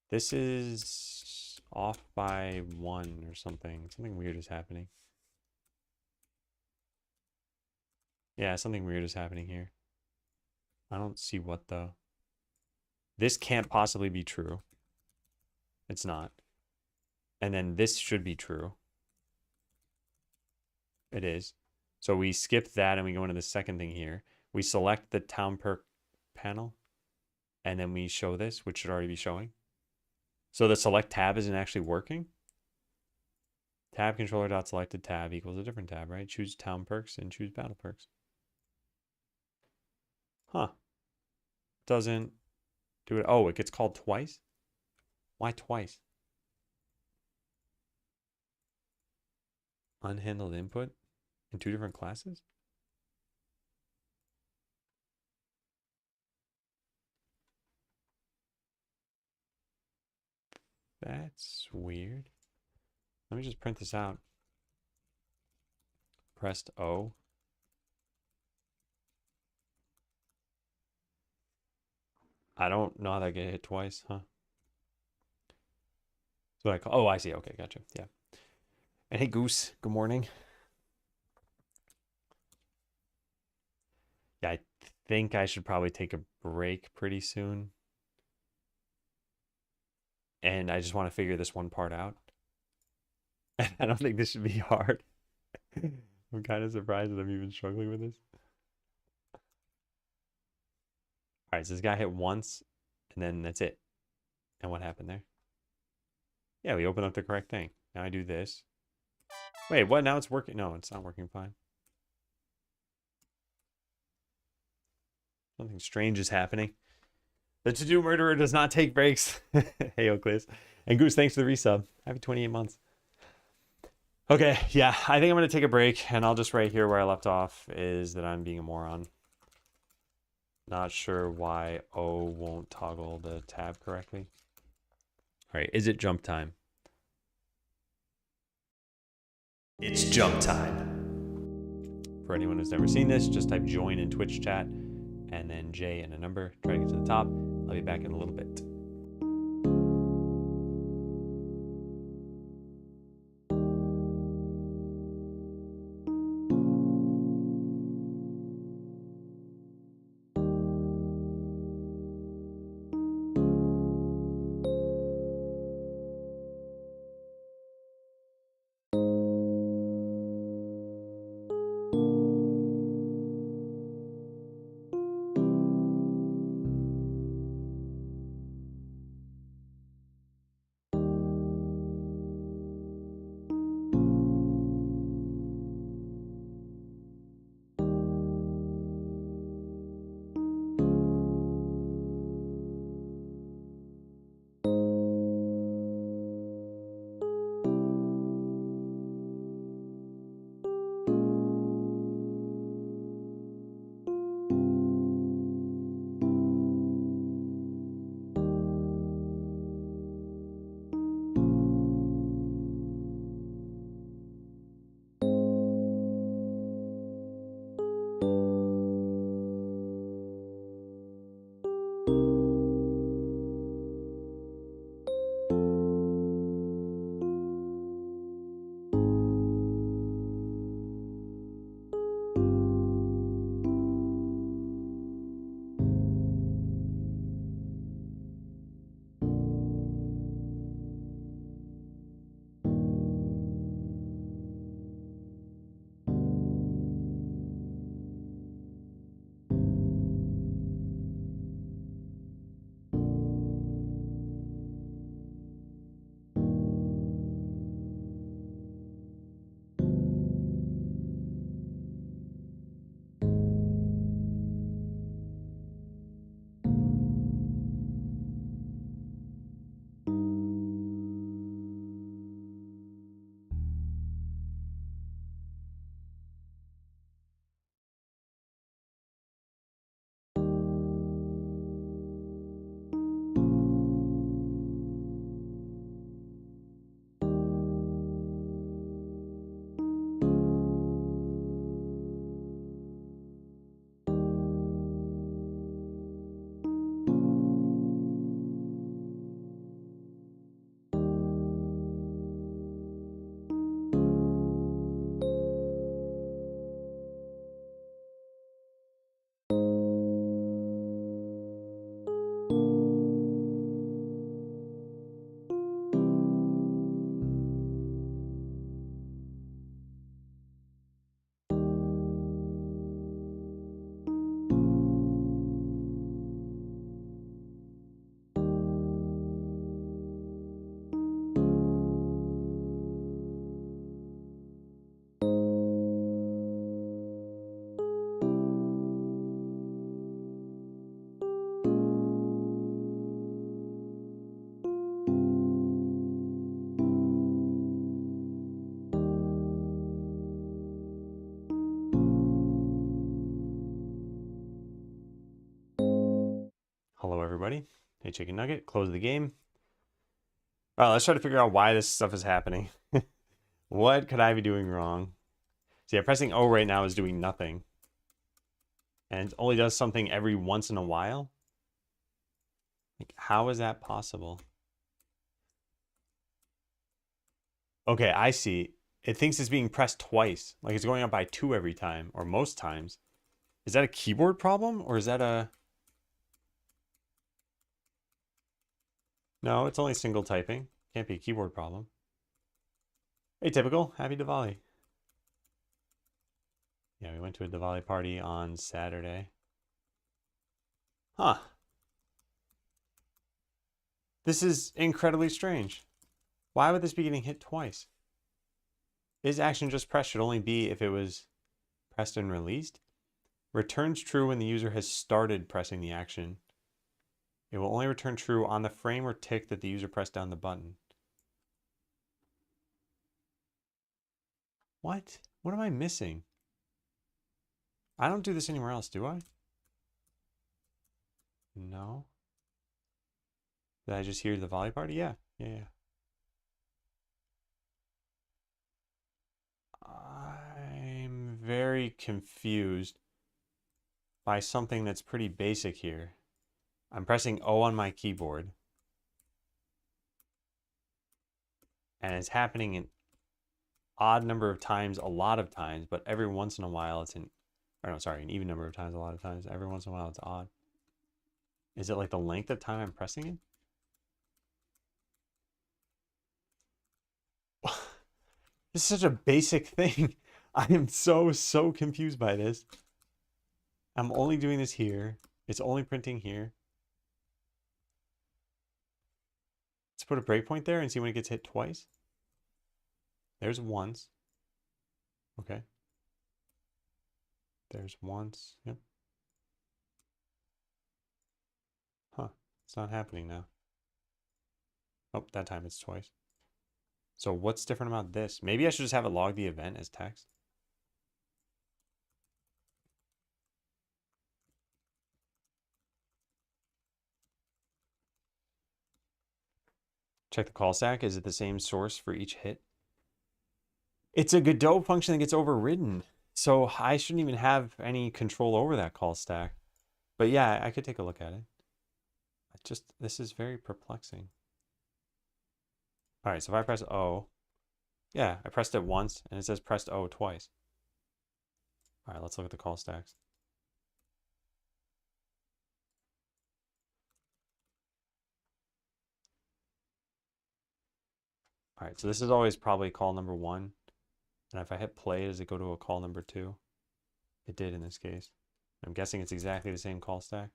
This is off by 1 or something. Something weird is happening. Yeah, something weird is happening here. I don't see what though. This can't possibly be true. It's not. And then this should be true. It is. So we skip that and we go into the second thing here. We select the town perk panel and then we show this, which should already be showing. So the select tab isn't actually working. Tab controller dot selected tab equals a different tab, right? Choose town perks and choose battle perks. Huh. Doesn't do it. Oh, it gets called twice? Why twice? Unhandled input in 2 different classes? That's weird. Let me just print this out. Pressed O. I don't know how that get hit twice, huh? So I call. Oh, I see. Okay, gotcha. Yeah. And hey, Goose. Good morning. Yeah, I think I should probably take a break pretty soon. And I just want to figure this one part out. I don't think this should be hard. I'm kind of surprised that I'm even struggling with this. All right, so this guy hit once, and then that's it. And what happened there? Yeah, we opened up the correct thing. Now I do this. Wait, what? Now it's working? No, it's not working fine. Something strange is happening. The to-do murderer does not take breaks. Hey, Oakleys. And Goose, thanks for the resub. Happy 28 months. Okay, yeah, I think I'm going to take a break, and I'll just write here where I left off is that I'm being a moron. Not sure why O won't toggle the tab correctly. All right, is it jump time? It's jump time. For anyone who's never seen this, just type join in Twitch chat, and then J and a number. Try to get to the top. I'll be back in a little bit. Hello, everybody. Hey, Chicken Nugget. Close the game. All right, let's try to figure out why this stuff is happening. What could I be doing wrong? See, pressing O right now is doing nothing. And it only does something every once in a while? Like, how is that possible? Okay, I see. It thinks it's being pressed twice. Like, it's going up by 2 every time, or most times. Is that a keyboard problem, or is that a... No, it's only single typing. Can't be a keyboard problem. Atypical. Happy Diwali. Yeah, we went to a Diwali party on Saturday. Huh. This is incredibly strange. Why would this be getting hit twice? Is action just pressed should only be if it was pressed and released? Returns true when the user has started pressing the action. It will only return true on the frame or tick that the user pressed down the button. What? What am I missing? I don't do this anywhere else, do I? No. Did I just hear the volley party? Yeah. Yeah. I'm very confused by something that's pretty basic here. I'm pressing O on my keyboard. And it's happening an odd number of times, a lot of times, but every once in a while it's an even number of times, a lot of times. Every once in a while it's odd. Is it like the length of time I'm pressing it? This is such a basic thing. I am so confused by this. I'm only doing this here. It's only printing here. Let's put a breakpoint there and see when it gets hit twice. There's once. Okay. There's once. Yep. Huh. It's not happening now. Oh, that time it's twice. So what's different about this? Maybe I should just have it log the event as text. Check the call stack. Is it the same source for each hit? It's a Godot function that gets overridden. So I shouldn't even have any control over that call stack. But yeah, I could take a look at it. This is very perplexing. All right, so if I press O, yeah, I pressed it once and it says pressed O twice. All right, let's look at the call stacks. All right, so this is always probably call number 1. And if I hit play, does it go to a call number 2? It did in this case. I'm guessing it's exactly the same call stack.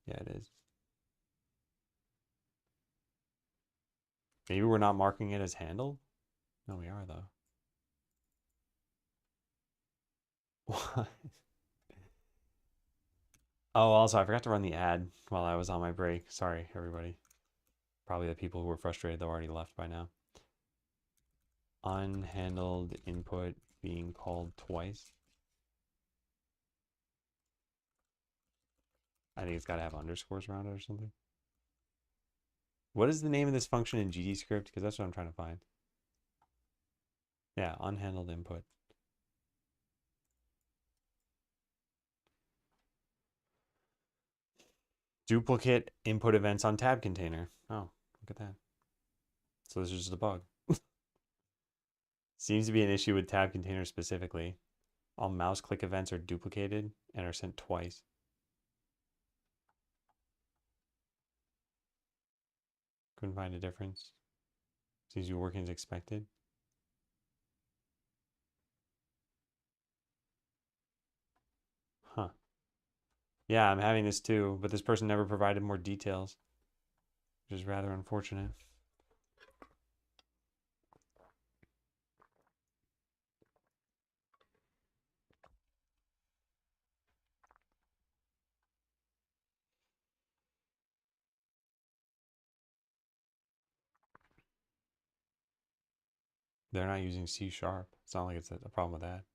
Yeah, it is. Maybe we're not marking it as handled? No, we are though. What? Oh, also, I forgot to run the ad while I was on my break. Sorry, everybody. Probably the people who were frustrated though already left by now. Unhandled input being called twice. I think it's got to have underscores around it or something. What is the name of this function in GDScript? Because that's what I'm trying to find. Yeah, unhandled input. Duplicate input events on tab container. Oh, look at that. So this is just a bug. Seems to be an issue with tab containers specifically. All mouse click events are duplicated and are sent twice. Couldn't find a difference. Seems to be working as expected. Huh. Yeah, I'm having this too, but this person never provided more details, which is rather unfortunate. They're not using C#. It's not like it's a problem with that.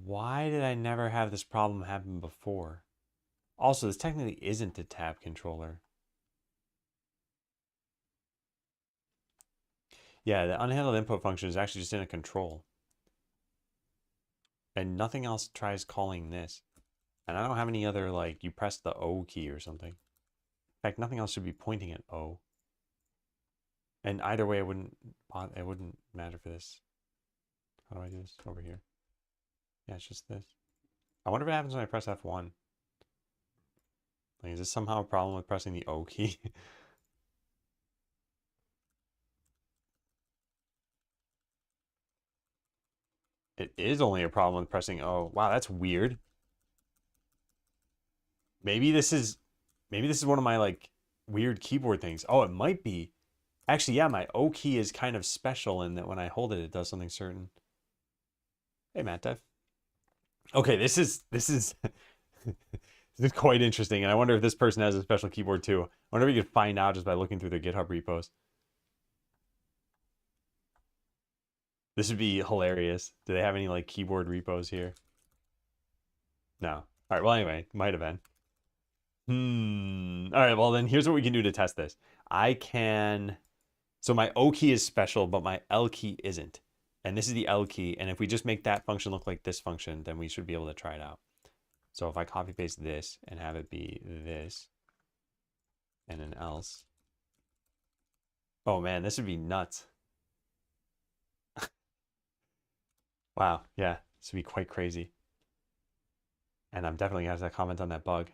Why did I never have this problem happen before? Also, this technically isn't a tab controller. Yeah, the unhandled input function is actually just in a control. And nothing else tries calling this. And I don't have any other, like, you press the O key or something. In fact, nothing else should be pointing at O. And either way, it wouldn't matter for this. How do I do this? Over here. Yeah, it's just this. I wonder what happens when I press F1. Like, is this somehow a problem with pressing the O key? It is only a problem with pressing O. Wow, that's weird. Maybe this is one of my like weird keyboard things. Oh, it might be. Actually, yeah, my O key is kind of special in that when I hold it, it does something certain. Hey, Matt Dev. Okay, this is this is quite interesting, and I wonder if this person has a special keyboard too. I wonder if you could find out just by looking through their GitHub repos. This would be hilarious. Do they have any like keyboard repos here? No. All right. Well, anyway, might have been. All right. Well, then here's what we can do to test this. I can. So my O key is special, but my L key isn't. And this is the L key. And if we just make that function look like this function, then we should be able to try it out. So if I copy paste this and have it be this and an else. Oh man, this would be nuts. Wow. Yeah, this would be quite crazy. And I'm definitely going to have to comment on that bug.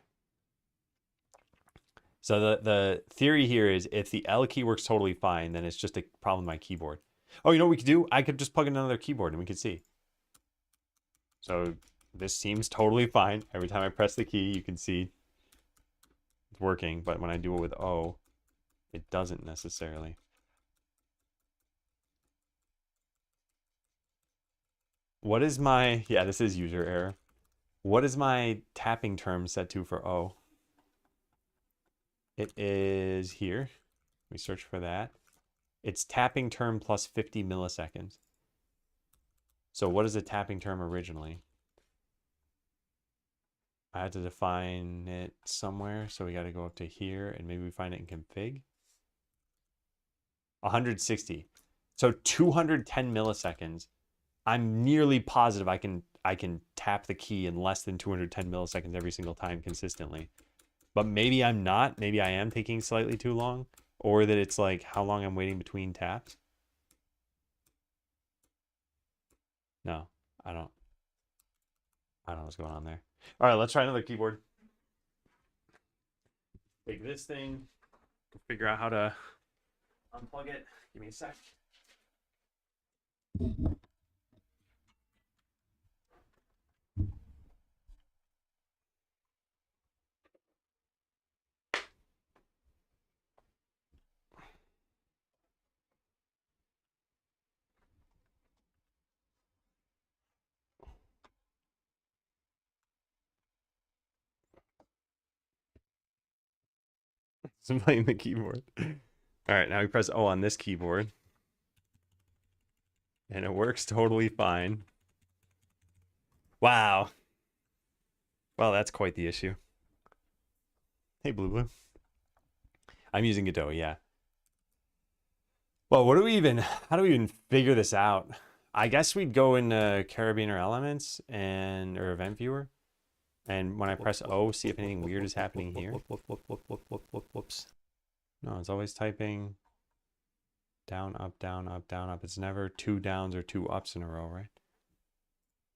So the theory here is if the L key works totally fine, then it's just a problem with my keyboard. Oh, you know what we could do? I could just plug in another keyboard and we could see. So this seems totally fine. Every time I press the key, you can see it's working. But when I do it with O, it doesn't necessarily. What is my... Yeah, this is user error. What is my tapping term set to for O? It is here. We search for that. It's tapping term plus 50 milliseconds. So what is a tapping term originally? I had to define it somewhere, so we got to go up to here and maybe we find it in config. 160. So 210 milliseconds. I'm nearly positive I can tap the key in less than 210 milliseconds every single time consistently. But maybe I'm not. Maybe I am taking slightly too long. Or that it's like how long I'm waiting between taps. No, I don't know what's going on there. All right, let's try another keyboard. Take this thing, figure out how to unplug it. Give me a sec. I'm playing the keyboard. All right, now we press O on this keyboard. And it works totally fine. Wow. Well, that's quite the issue. Hey, Blue Blue. I'm using Godot, yeah. Well, how do we even figure this out? I guess we'd go into Carabiner Elements or Event Viewer. And when I press O, see if anything weird is happening here. Whoops. No, it's always typing down, up, down, up, down, up. It's never two downs or two ups in a row, right?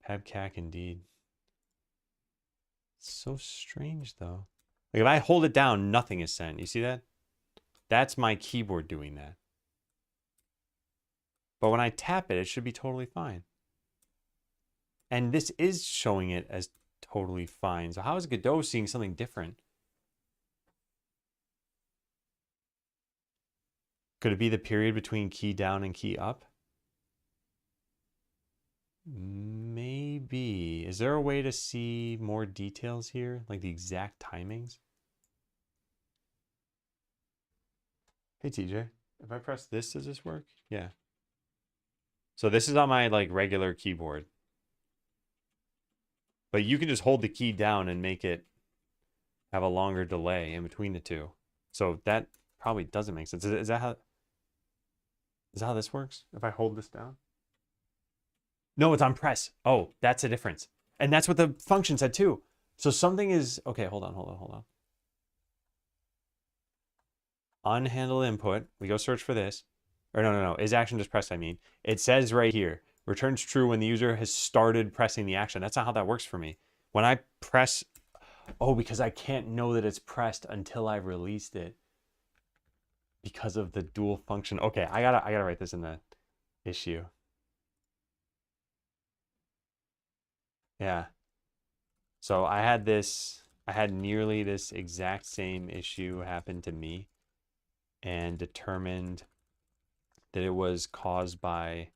Pebcac indeed. It's so strange though. Like if I hold it down, nothing is sent. You see that? That's my keyboard doing that. But when I tap it, it should be totally fine. And this is showing it as totally fine. So how is Godot seeing something different? Could it be the period between key down and key up? Maybe. Is there a way to see more details here? Like the exact timings? Hey, TJ. If I press this, does this work? Yeah. So this is on my like regular keyboard. But you can just hold the key down and make it have a longer delay in between the two. So that probably doesn't make sense. Is that how this works? If I hold this down? No, it's on press. Oh, that's a difference. And that's what the function said too. So something is, okay, hold on. Unhandled input. We go search for this. Or no. Is action just pressed, I mean. It says right here, returns true when the user has started pressing the action. That's not how that works for me. When I press, oh, because I can't know that it's pressed until I've released it because of the dual function. Okay, I gotta write this in the issue. Yeah. So I had nearly this exact same issue happen to me and determined that it was caused by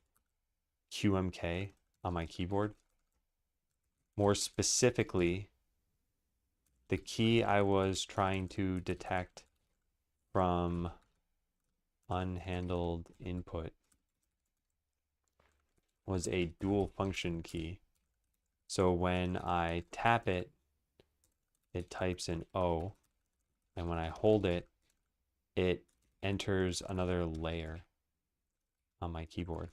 QMK on my keyboard. More specifically, the key I was trying to detect from unhandled input was a dual function key. So when I tap it, it types an O, and when I hold it, it enters another layer on my keyboard.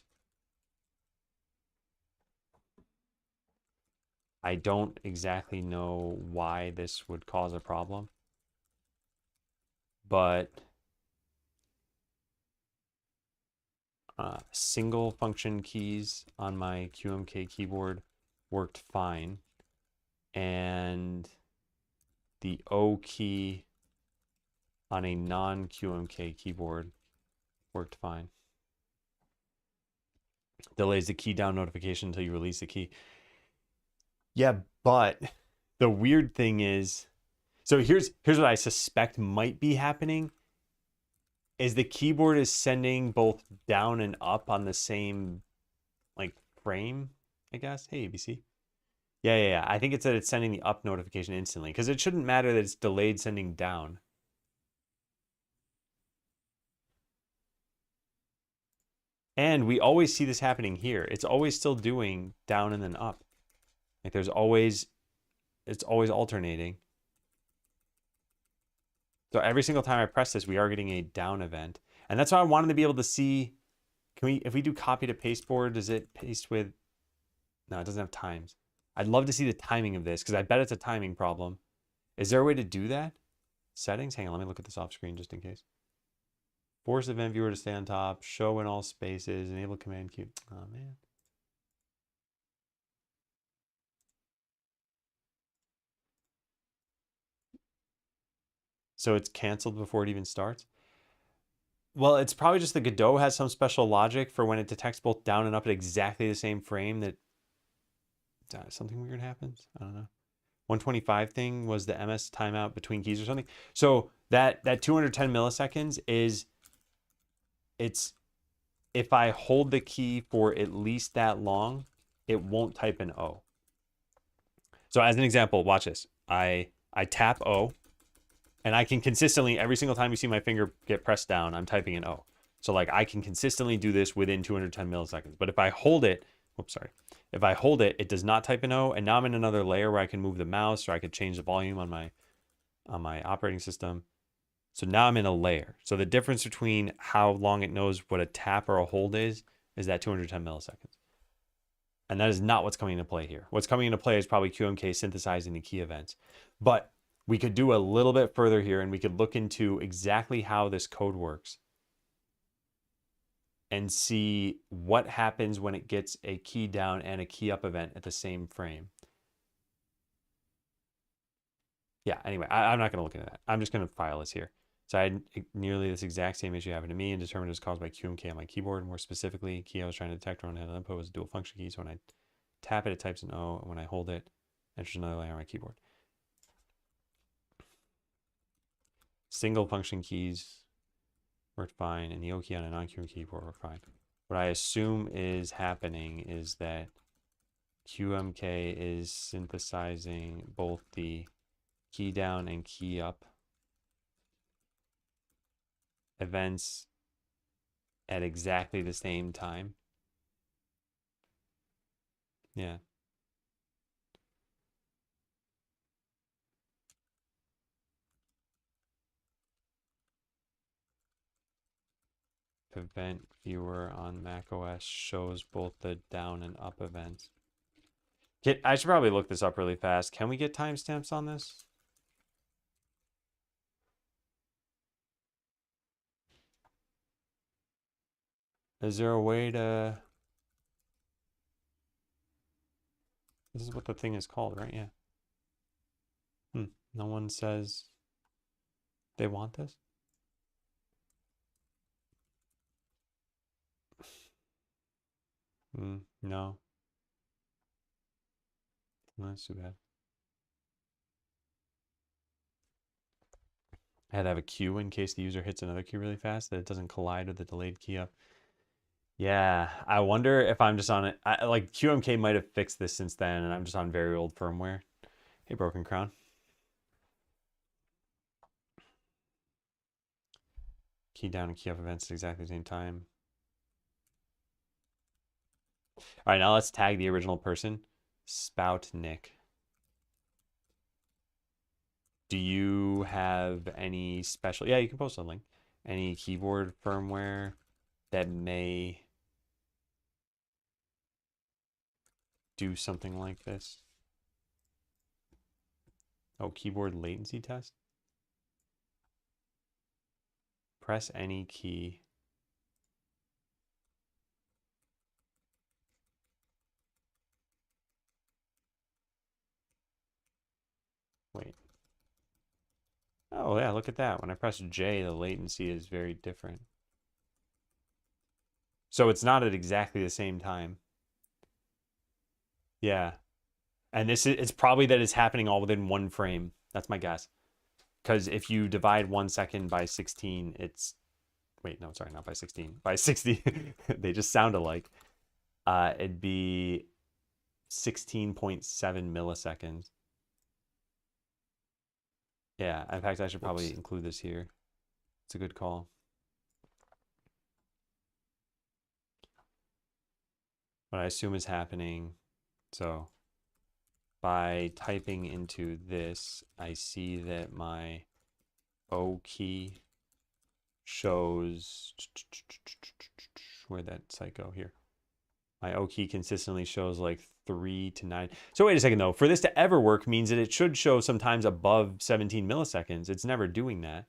I don't exactly know why this would cause a problem, but single function keys on my QMK keyboard worked fine, and the O key on a non-QMK keyboard worked fine. Delays the key down notification until you release the key. Yeah, but the weird thing is, so here's what I suspect might be happening is the keyboard is sending both down and up on the same like frame, I guess. Hey, ABC. Yeah. I think it's that it's sending the up notification instantly because it shouldn't matter that it's delayed sending down. And we always see this happening here. It's always still doing down and then up. Like it's always alternating. So every single time I press this, we are getting a down event. And that's why I wanted to be able to see, if we do copy to pasteboard, does it paste with, no, it doesn't have times. I'd love to see the timing of this because I bet it's a timing problem. Is there a way to do that? Settings? Hang on, let me look at this off screen just in case. Force event viewer to stay on top, show in all spaces, enable command queue. Oh man. So it's canceled before it even starts? Well, it's probably just the Godot has some special logic for when it detects both down and up at exactly the same frame that something weird happens. I don't know. 125 thing was the MS timeout between keys or something. So that 210 milliseconds is, it's, if I hold the key for at least that long, it won't type an O. So as an example, watch this. I tap O, and I can consistently, every single time you see my finger get pressed down, I'm typing an O. So like I can consistently do this within 210 milliseconds. But if I hold it, whoops, sorry. If I hold it, it does not type an O, and now I'm in another layer where I can move the mouse or I could change the volume on my operating system. So now I'm in a layer. So the difference between how long it knows what a tap or a hold is that 210 milliseconds. And that is not what's coming into play here. What's coming into play is probably QMK synthesizing the key events. But we could do a little bit further here and we could look into exactly how this code works and see what happens when it gets a key down and a key up event at the same frame. Yeah, anyway, I'm not going to look into that. I'm just going to file this here. So I had nearly this exact same issue happen to me and determined it was caused by QMK on my keyboard. More specifically, key I was trying to detect on handle input was a dual function key. So when I tap it, it types an O, and when I hold it, enters another layer on my keyboard. Single function keys worked fine, and the O key on a non-QM keyboard worked fine. What I assume is happening is that QMK is synthesizing both the key down and key up events at exactly the same time. Yeah. event viewer on macOS shows both the down and up events. I should probably look this up really fast. Can we get timestamps on this? Is there a way to... This is what the thing is called, right? Yeah. No one says they want this? No. That's too bad. I had to have a queue in case the user hits another queue really fast, that it doesn't collide with the delayed key up. Yeah, I wonder if I'm just on it. Like QMK might have fixed this since then, and I'm just on very old firmware. Hey, Broken Crown. Key down and key up events at exactly the same time. All right, now let's tag the original person, Spout Nick. Do you have any special... Yeah, you can post a link. Any keyboard firmware that may do something like this? Oh, keyboard latency test? Press any key. Wait. Oh, yeah, look at that. When I press J, the latency is very different. So it's not at exactly the same time. Yeah. And it's probably that it's happening all within one frame. That's my guess. Because if you divide 1 second by 16, it's... Wait, no, sorry, not by 16. By 60, they just sound alike. It'd be 16.7 milliseconds. Yeah, in fact, I should probably include this here. It's a good call. What I assume is happening, so by typing into this, I see that my O key shows, where'd that site go? Here. My O key consistently shows like 3 to 9. So wait a second though, for this to ever work means that it should show sometimes above 17 milliseconds. It's never doing that.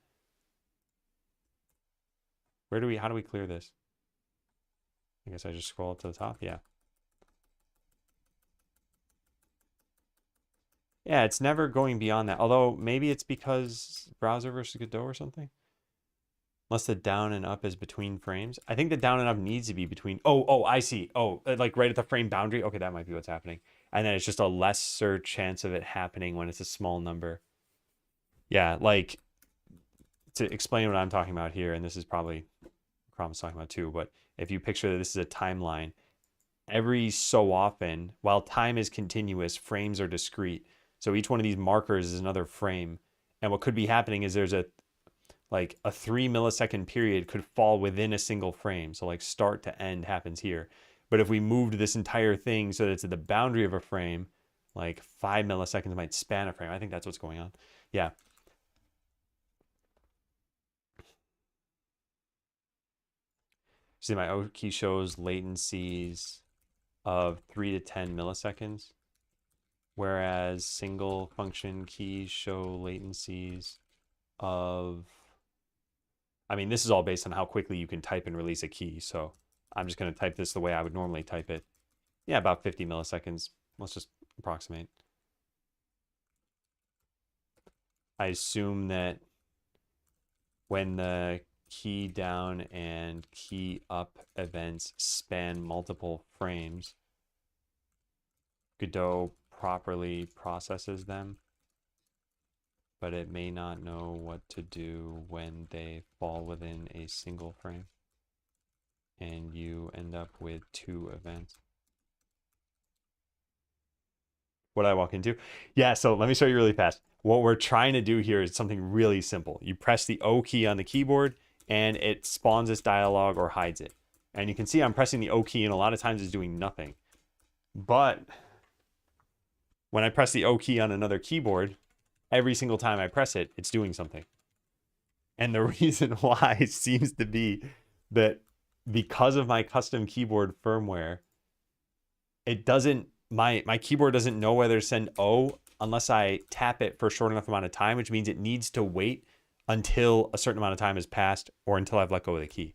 How do we clear this? I guess I just scroll up to the top, yeah. Yeah, it's never going beyond that. Although maybe it's because browser versus Godot or something. Unless the down and up is between frames. I think the down and up needs to be between. Oh, I see. Oh, like right at the frame boundary. Okay, that might be what's happening. And then it's just a lesser chance of it happening when it's a small number. Yeah, like to explain what I'm talking about here, and this is probably Crom's talking about too, but if you picture that this is a timeline, every so often, while time is continuous, frames are discrete. So each one of these markers is another frame. And what could be happening is there's a 3 millisecond period could fall within a single frame. So like start to end happens here. But if we moved this entire thing so that it's at the boundary of a frame, like 5 milliseconds might span a frame. I think that's what's going on. Yeah. See, my O key shows latencies of 3 to 10 milliseconds, whereas single function keys show latencies of... I mean, this is all based on how quickly you can type and release a key. So I'm just going to type this the way I would normally type it. Yeah, about 50 milliseconds. Let's just approximate. I assume that when the key down and key up events span multiple frames, Godot properly processes them, but it may not know what to do when they fall within a single frame. And you end up with 2 events. What did I walk into? Yeah, so let me show you really fast. What we're trying to do here is something really simple. You press the O key on the keyboard, and it spawns this dialog or hides it. And you can see I'm pressing the O key, and a lot of times it's doing nothing. But when I press the O key on another keyboard, every single time I press it, it's doing something. And the reason why seems to be that because of my custom keyboard firmware, it doesn't, my keyboard doesn't know whether to send O unless I tap it for a short enough amount of time, which means it needs to wait until a certain amount of time has passed or until I've let go of the key.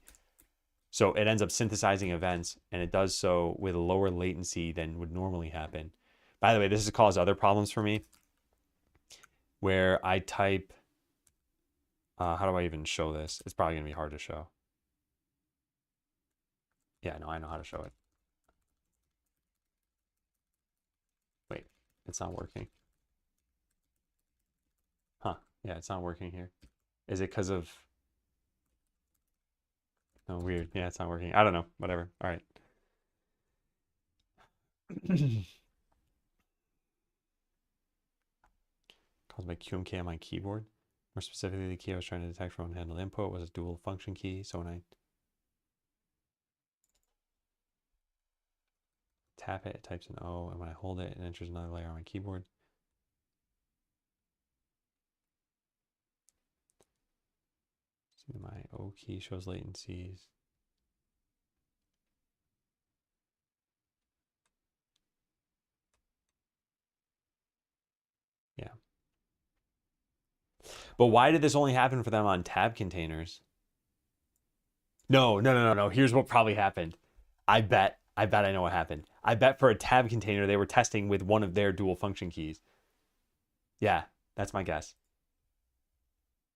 So it ends up synthesizing events, and it does so with a lower latency than would normally happen. By the way, this has caused other problems for me where I type, how do I even show this? It's probably going to be hard to show. Yeah, no, I know how to show it. Wait, it's not working. Huh, yeah, it's not working here. Is it because of... Oh, weird. Yeah, it's not working. I don't know. Whatever. All right. Caused by QMK on my keyboard. More specifically, the key I was trying to detect from handled input was a dual function key. So when I tap it, it types an O, and when I hold it, it enters another layer on my keyboard. See, my O key shows latencies. Yeah. But why did this only happen for them on tab containers? No. Here's what probably happened. I bet I know what happened. I bet for a tab container, they were testing with one of their dual function keys. Yeah, that's my guess.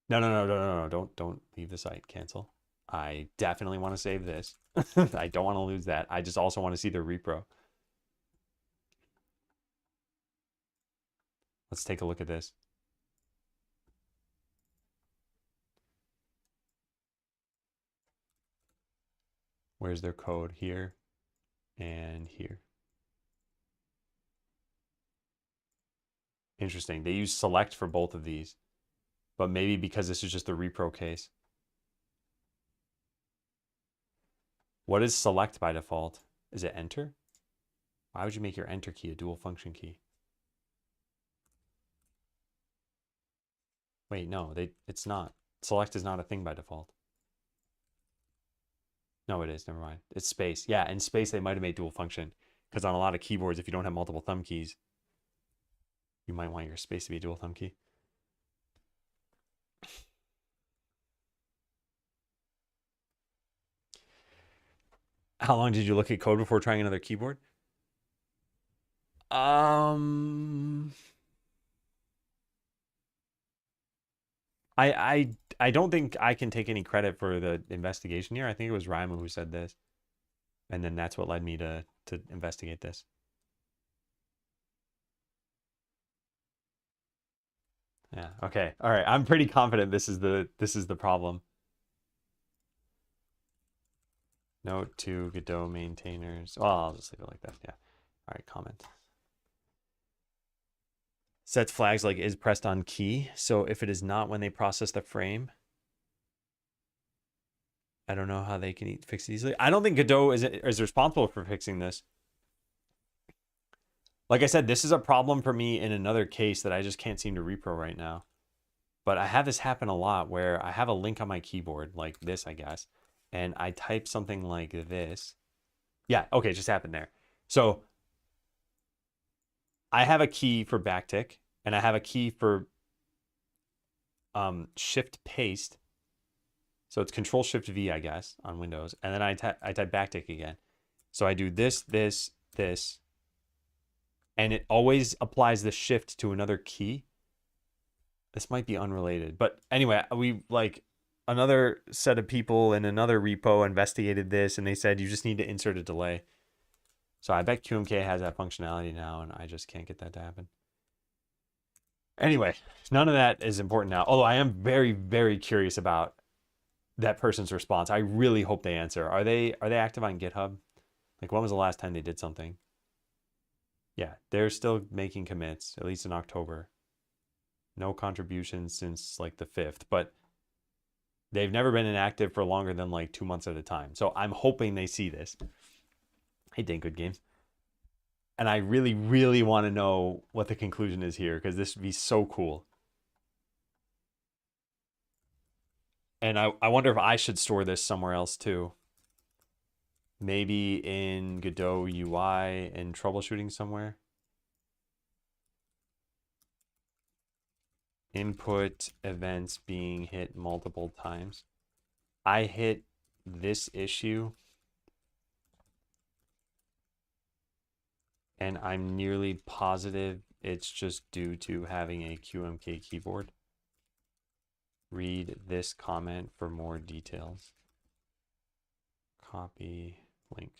No. Don't leave the site. Cancel. I definitely want to save this. I don't want to lose that. I just also want to see their repro. Let's take a look at this. Where's their code? Here and here. Interesting. They use select for both of these, but maybe because this is just the repro case. What is select by default? Is it enter? Why would you make your enter key a dual function key? Wait, no, it's not. Select is not a thing by default. No, it is. Never mind. It's space. Yeah, in space they might have made dual function because on a lot of keyboards, if you don't have multiple thumb keys, you might want your space to be a dual thumb key. How long did you look at code before trying another keyboard? I don't think I can take any credit for the investigation here. I think it was Raimu who said this. And then that's what led me to investigate this. Yeah, okay. All right. I'm pretty confident this is the problem. Note to Godot maintainers. Well, I'll just leave it like that. Yeah. All right, comment. Sets flags like is pressed on key. So if it is not when they process the frame, I don't know how they can fix it easily. I don't think Godot is responsible for fixing this. Like I said, this is a problem for me in another case that I just can't seem to repro right now. But I have this happen a lot where I have a link on my keyboard like this, I guess, and I type something like this. Yeah, okay, it just happened there. So I have a key for backtick, and I have a key for shift paste. So it's Control Shift V, I guess, on Windows, and then I type backtick again. So I do this, and it always applies the shift to another key. This might be unrelated, but anyway, we like another set of people in another repo investigated this, and they said you just need to insert a delay. So I bet QMK has that functionality now, and I just can't get that to happen. Anyway, none of that is important now. Although I am very, very curious about that person's response. I really hope they answer. Are they active on GitHub? Like, when was the last time they did something? Yeah, they're still making commits, at least in October. No contributions since like the 5th, but they've never been inactive for longer than like 2 months at a time. So I'm hoping they see this. Hey, dang, good games. And I really, really want to know what the conclusion is here because this would be so cool. And I wonder if I should store this somewhere else too. Maybe in Godot UI and troubleshooting somewhere. Input events being hit multiple times. I hit this issue and I'm nearly positive it's just due to having a QMK keyboard. Read this comment for more details. Copy link.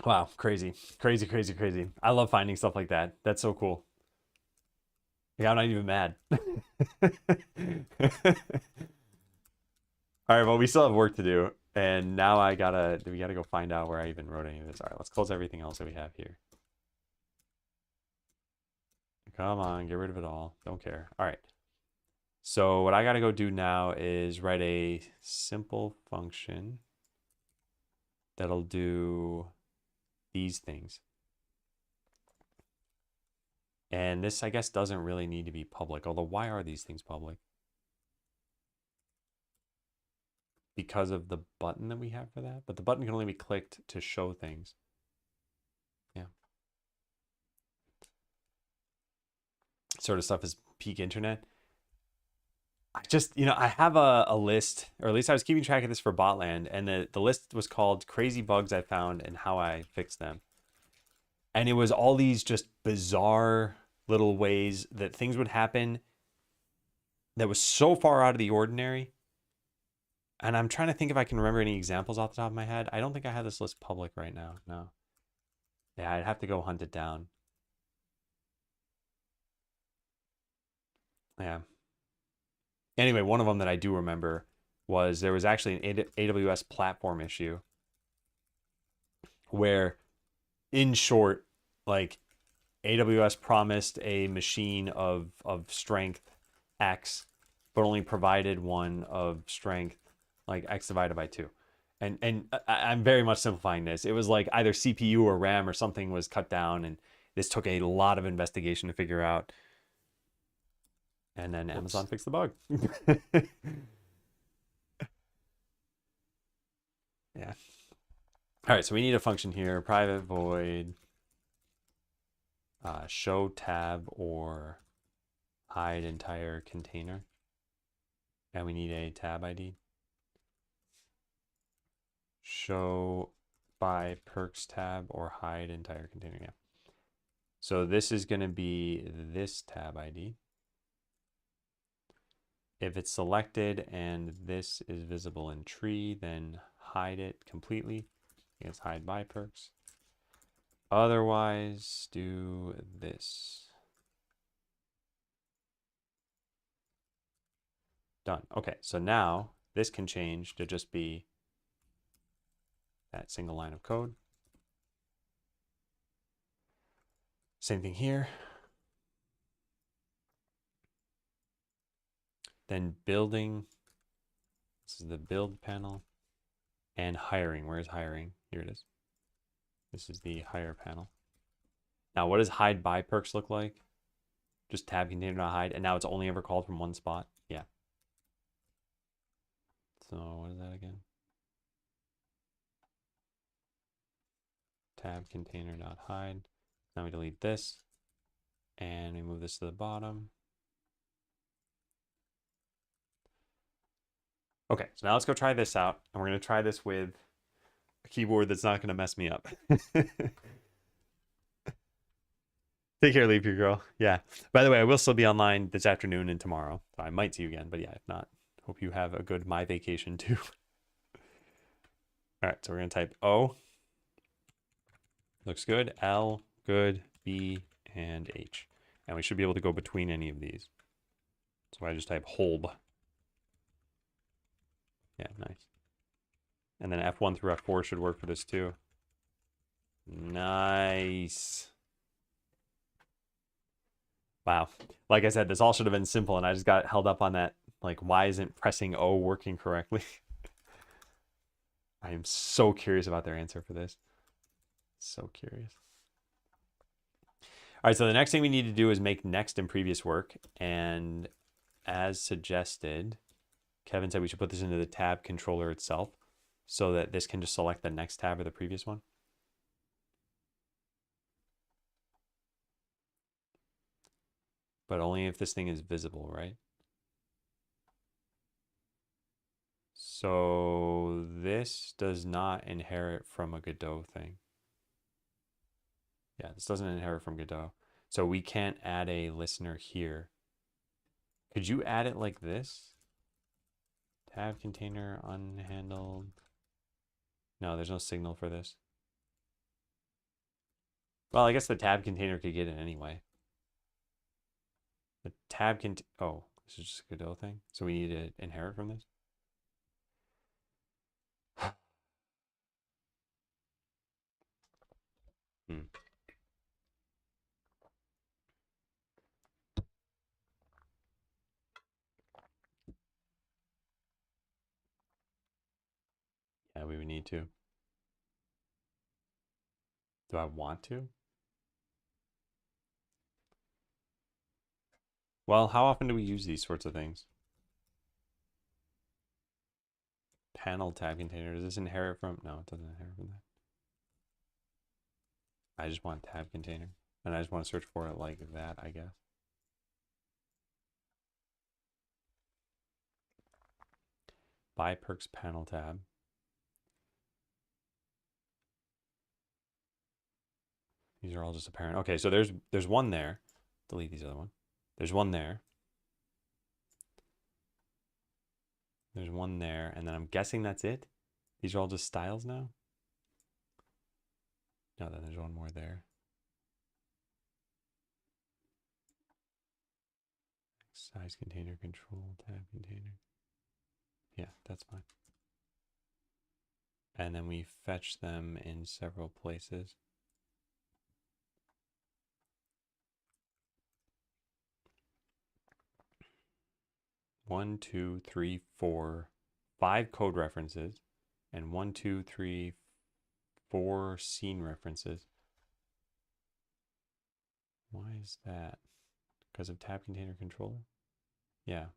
Wow, crazy. Crazy, crazy, crazy. I love finding stuff like that. That's so cool. Yeah, I'm not even mad. All right, well, we still have work to do. And now we gotta go find out where I even wrote any of this. All right, let's close everything else that we have here. Come on, get rid of it all. Don't care. All right. So what I gotta go do now is write a simple function that'll do these things. And this, I guess, doesn't really need to be public. Although, why are these things public? Because of the button that we have for that. But the button can only be clicked to show things. Yeah. Sort of stuff is peak internet. I just, I have a list, or at least I was keeping track of this for Botland, and the list was called Crazy Bugs I Found and How I Fixed Them. And it was all these just bizarre little ways that things would happen that was so far out of the ordinary. And I'm trying to think if I can remember any examples off the top of my head. I don't think I have this list public right now. No. Yeah, I'd have to go hunt it down. Yeah. Anyway, one of them that I do remember was there was actually an AWS platform issue where, in short, like AWS promised a machine of strength X, but only provided one of strength like X divided by 2. And I'm very much simplifying this. It was like either CPU or RAM or something was cut down, and this took a lot of investigation to figure out. And then Amazon fixed the bug. Yeah. All right, so we need a function here, private void show tab or hide entire container. And we need a tab ID. Show by perks tab or hide entire container. Yeah. So this is going to be this tab ID. If it's selected and this is visible in tree, then hide it completely. It's hide by perks. Otherwise, do this. Done. Okay, so now this can change to just be that single line of code. Same thing here. Then building. This is the build panel. And hiring. Where's hiring? Here it is. This is the hire panel. Now, what does hide by perks look like? Just tab container not hide. And now it's only ever called from one spot. Yeah. So what is that again? Tab container not hide. Now we delete this. And we move this to the bottom. Okay, so now let's go try this out. And we're going to try this with a keyboard that's not going to mess me up. Take care, leave your girl. Yeah. By the way, I will still be online this afternoon and tomorrow. So I might see you again, but yeah, if not, hope you have a good my vacation too. All right, so we're going to type O. Looks good. L, good. B, and H. And we should be able to go between any of these. So I just type Holb. Yeah, nice. And then F1 through F4 should work for this too. Nice. Wow. Like I said, this all should have been simple, and I just got held up on that. Like, why isn't pressing O working correctly? I am so curious about their answer for this. So curious. right, so the next thing we need to do is make next and previous work. And as suggested, Kevin said we should put this into the tab controller itself so that this can just select the next tab or the previous one. But only if this thing is visible, right? So this does not inherit from a Godot thing. Yeah, this doesn't inherit from Godot. So we can't add a listener here. Could you add it like this? Tab container unhandled. No, there's no signal for this. Well, I guess the tab container could get it anyway. The tab can. Oh, this is just a Godot thing. So we need to inherit from this. Hmm. Yeah, we would need to. Do I want to? Well, how often do we use these sorts of things? Panel tab container. Does this inherit from? No, it doesn't inherit from that. I just want tab container. And I just want to search for it like that, I guess. Buy perks panel tab. These are all just apparent. Okay, so there's one there. Delete these other one. There's one there. There's one there, and then I'm guessing that's it. These are all just styles now. No, then there's one more there. Size container control tab container. Yeah, that's fine. And then we fetch them in several places. One, two, three, four, 5 code references, and 1, 2, 3, 4 scene references. Why is that? Because of tab container controller? Yeah.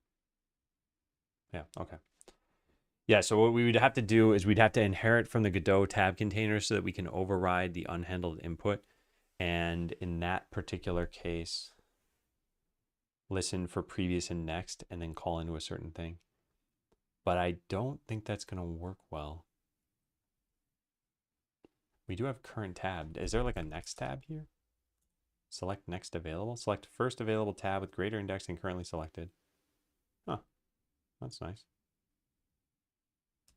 Yeah, okay. Yeah, so what we would have to do is we'd have to inherit from the Godot tab container so that we can override the unhandled input. And in that particular case, listen for previous and next, and then call into a certain thing. But I don't think that's going to work well. We do have current tab. Is there like a next tab here? Select next available. Select first available tab with greater indexing currently selected. Huh, that's nice.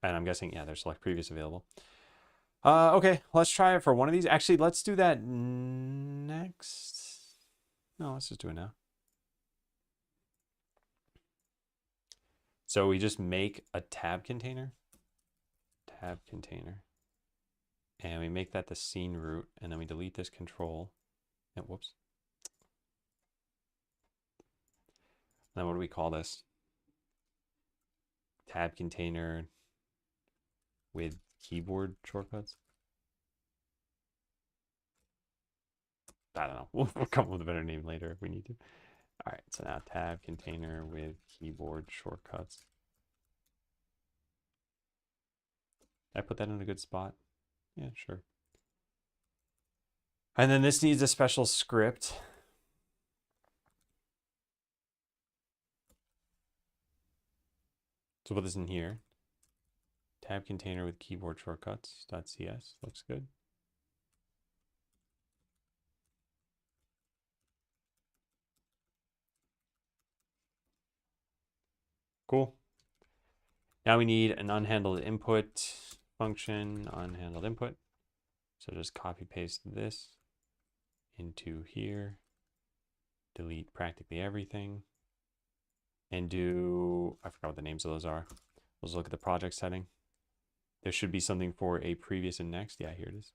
And I'm guessing, yeah, there's select previous available. Okay, let's try it for one of these. Actually, let's do that next. No, let's just do it now. So we just make a tab container. Tab container. And we make that the scene root. And then we delete this control. And whoops. Then what do we call this? Tab container with keyboard shortcuts. I don't know. We'll come up with a better name later if we need to. All right, so now tab container with keyboard shortcuts. Did I put that in a good spot? Yeah, sure. And then this needs a special script. So put this in here. Tab container with keyboard shortcuts.cs. Looks good. Cool. Now we need an unhandled input function, unhandled input. So just copy paste this into here. Delete practically everything. And do, I forgot what the names of those are. Let's look at the project setting. There should be something for a previous and next. Yeah, here it is.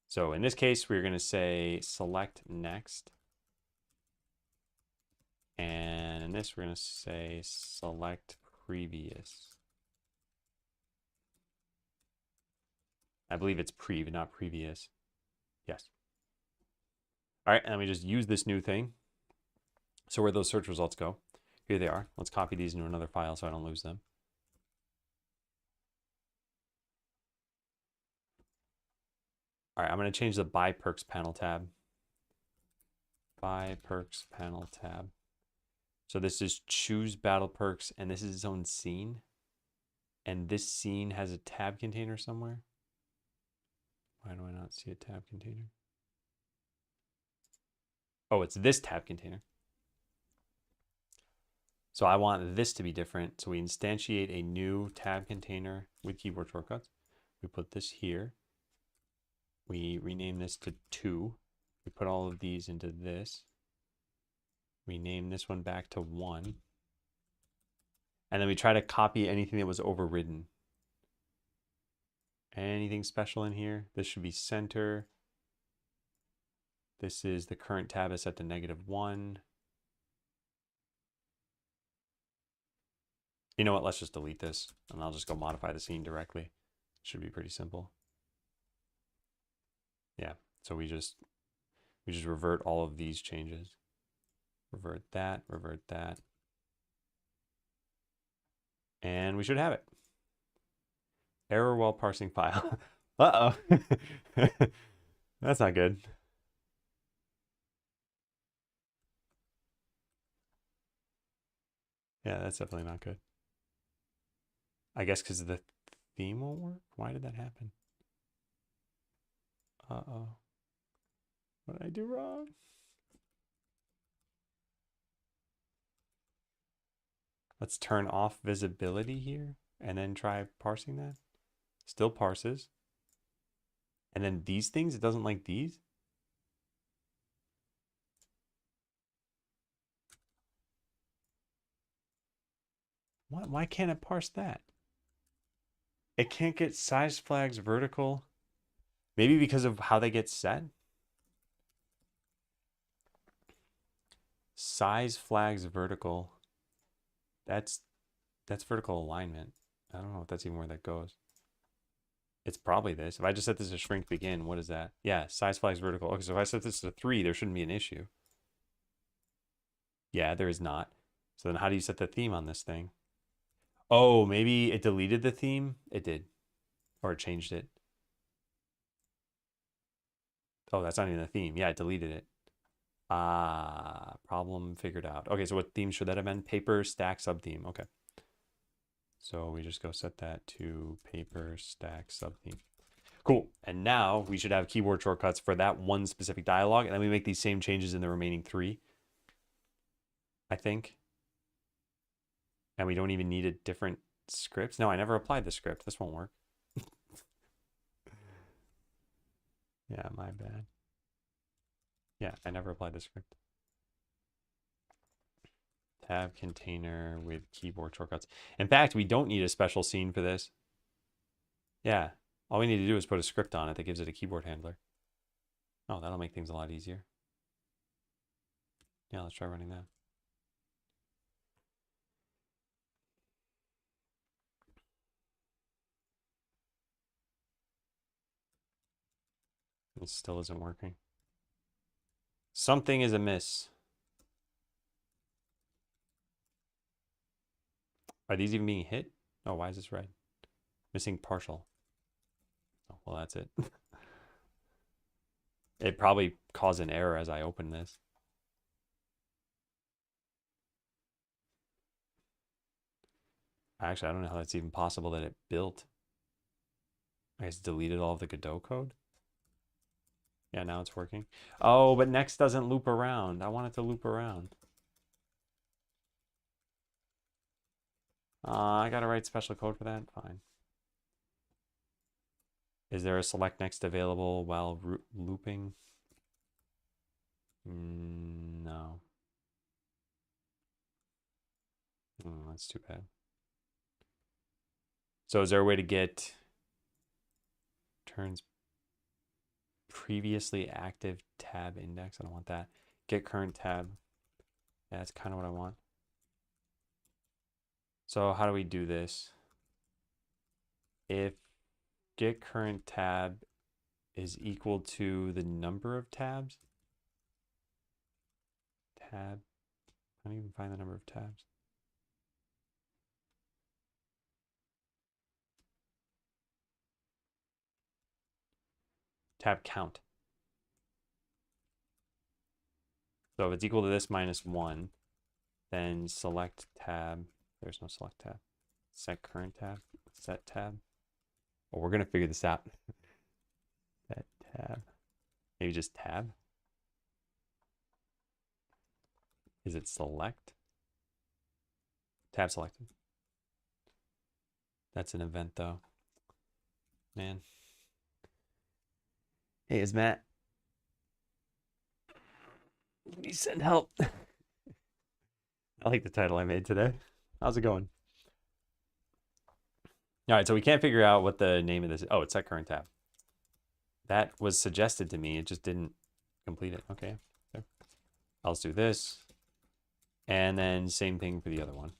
So in this case, we're going to say select next. And in this, we're going to say select previous. I believe it's pre, but not previous. Yes. All right, and we just use this new thing. So where those search results go, here they are. Let's copy these into another file so I don't lose them. All right, I'm going to change the Buy Perks panel tab. Buy Perks panel tab. So this is choose battle perks, and this is its own scene. And this scene has a tab container somewhere. Why do I not see a tab container? Oh, it's this tab container. So I want this to be different. So we instantiate a new tab container with keyboard shortcuts. We put this here. We rename this to 2. We put all of these into this. We name this one back to 1. And then we try to copy anything that was overridden. Anything special in here? This should be center. This is the current tab is set to -1. You know what? Let's just delete this and I'll just go modify the scene directly. Should be pretty simple. Yeah. So we just revert all of these changes. Revert that, and we should have it. Error while parsing file. Uh-oh. That's not good. Yeah, that's definitely not good. I guess because the theme won't work? Why did that happen? Uh-oh. What did I do wrong? Let's turn off visibility here and then try parsing that. Still parses. And then these things, it doesn't like these? Why can't it parse that? It can't get size flags vertical. Maybe because of how they get set? Size flags vertical. That's vertical alignment. I don't know if that's even where that goes. It's probably this. If I just set this to shrink begin, what is that? Yeah, size flags vertical. Okay, so if I set this to 3, there shouldn't be an issue. Yeah, there is not. So then how do you set the theme on this thing? Oh, maybe it deleted the theme? It did. Or it changed it. Oh, that's not even a theme. Yeah, it deleted it. Ah, problem figured out. Okay, so what theme should that have been? Paper stack subtheme. Okay. So we just go set that to paper stack subtheme. Cool. And now we should have keyboard shortcuts for that one specific dialogue. And then we make these same changes in the remaining 3, I think. And we don't even need a different script. No, I never applied the script. This won't work. Yeah, my bad. Yeah, I never applied the script. Tab container with keyboard shortcuts. In fact, we don't need a special scene for this. Yeah, all we need to do is put a script on it that gives it a keyboard handler. Oh, that'll make things a lot easier. Yeah, let's try running that. It still isn't working. Something is amiss. Are these even being hit? Oh, why is this red? Missing partial. Oh, well, that's it. It probably caused an error as I opened this. Actually, I don't know how that's even possible that it built. I guess deleted all of the Godot code. Yeah, now it's working. Oh, but next doesn't loop around. I want it to loop around. I gotta write special code for that? Fine. Is there a select next available while looping? No. That's too bad. So is there a way to get turns previously active tab index? I don't want that. Get current tab. Yeah, that's kind of what I want. So how do we do this? If get current tab is equal to the number of tabs, tab. I don't even find the number of tabs. Tab count. So if it's equal to this minus 1, then select tab. There's no select tab. Set current tab. Set tab. Well, we're going to figure this out. Set tab. Maybe just tab. Is it select? Tab selected. That's an event though. Man. Hey, is Matt? Can you send help? I like the title I made today. How's it going? All right, so we can't figure out what the name of this is. Oh, it's set current tab. That was suggested to me. It just didn't complete it. Okay. So I'll do this. And then same thing for the other one.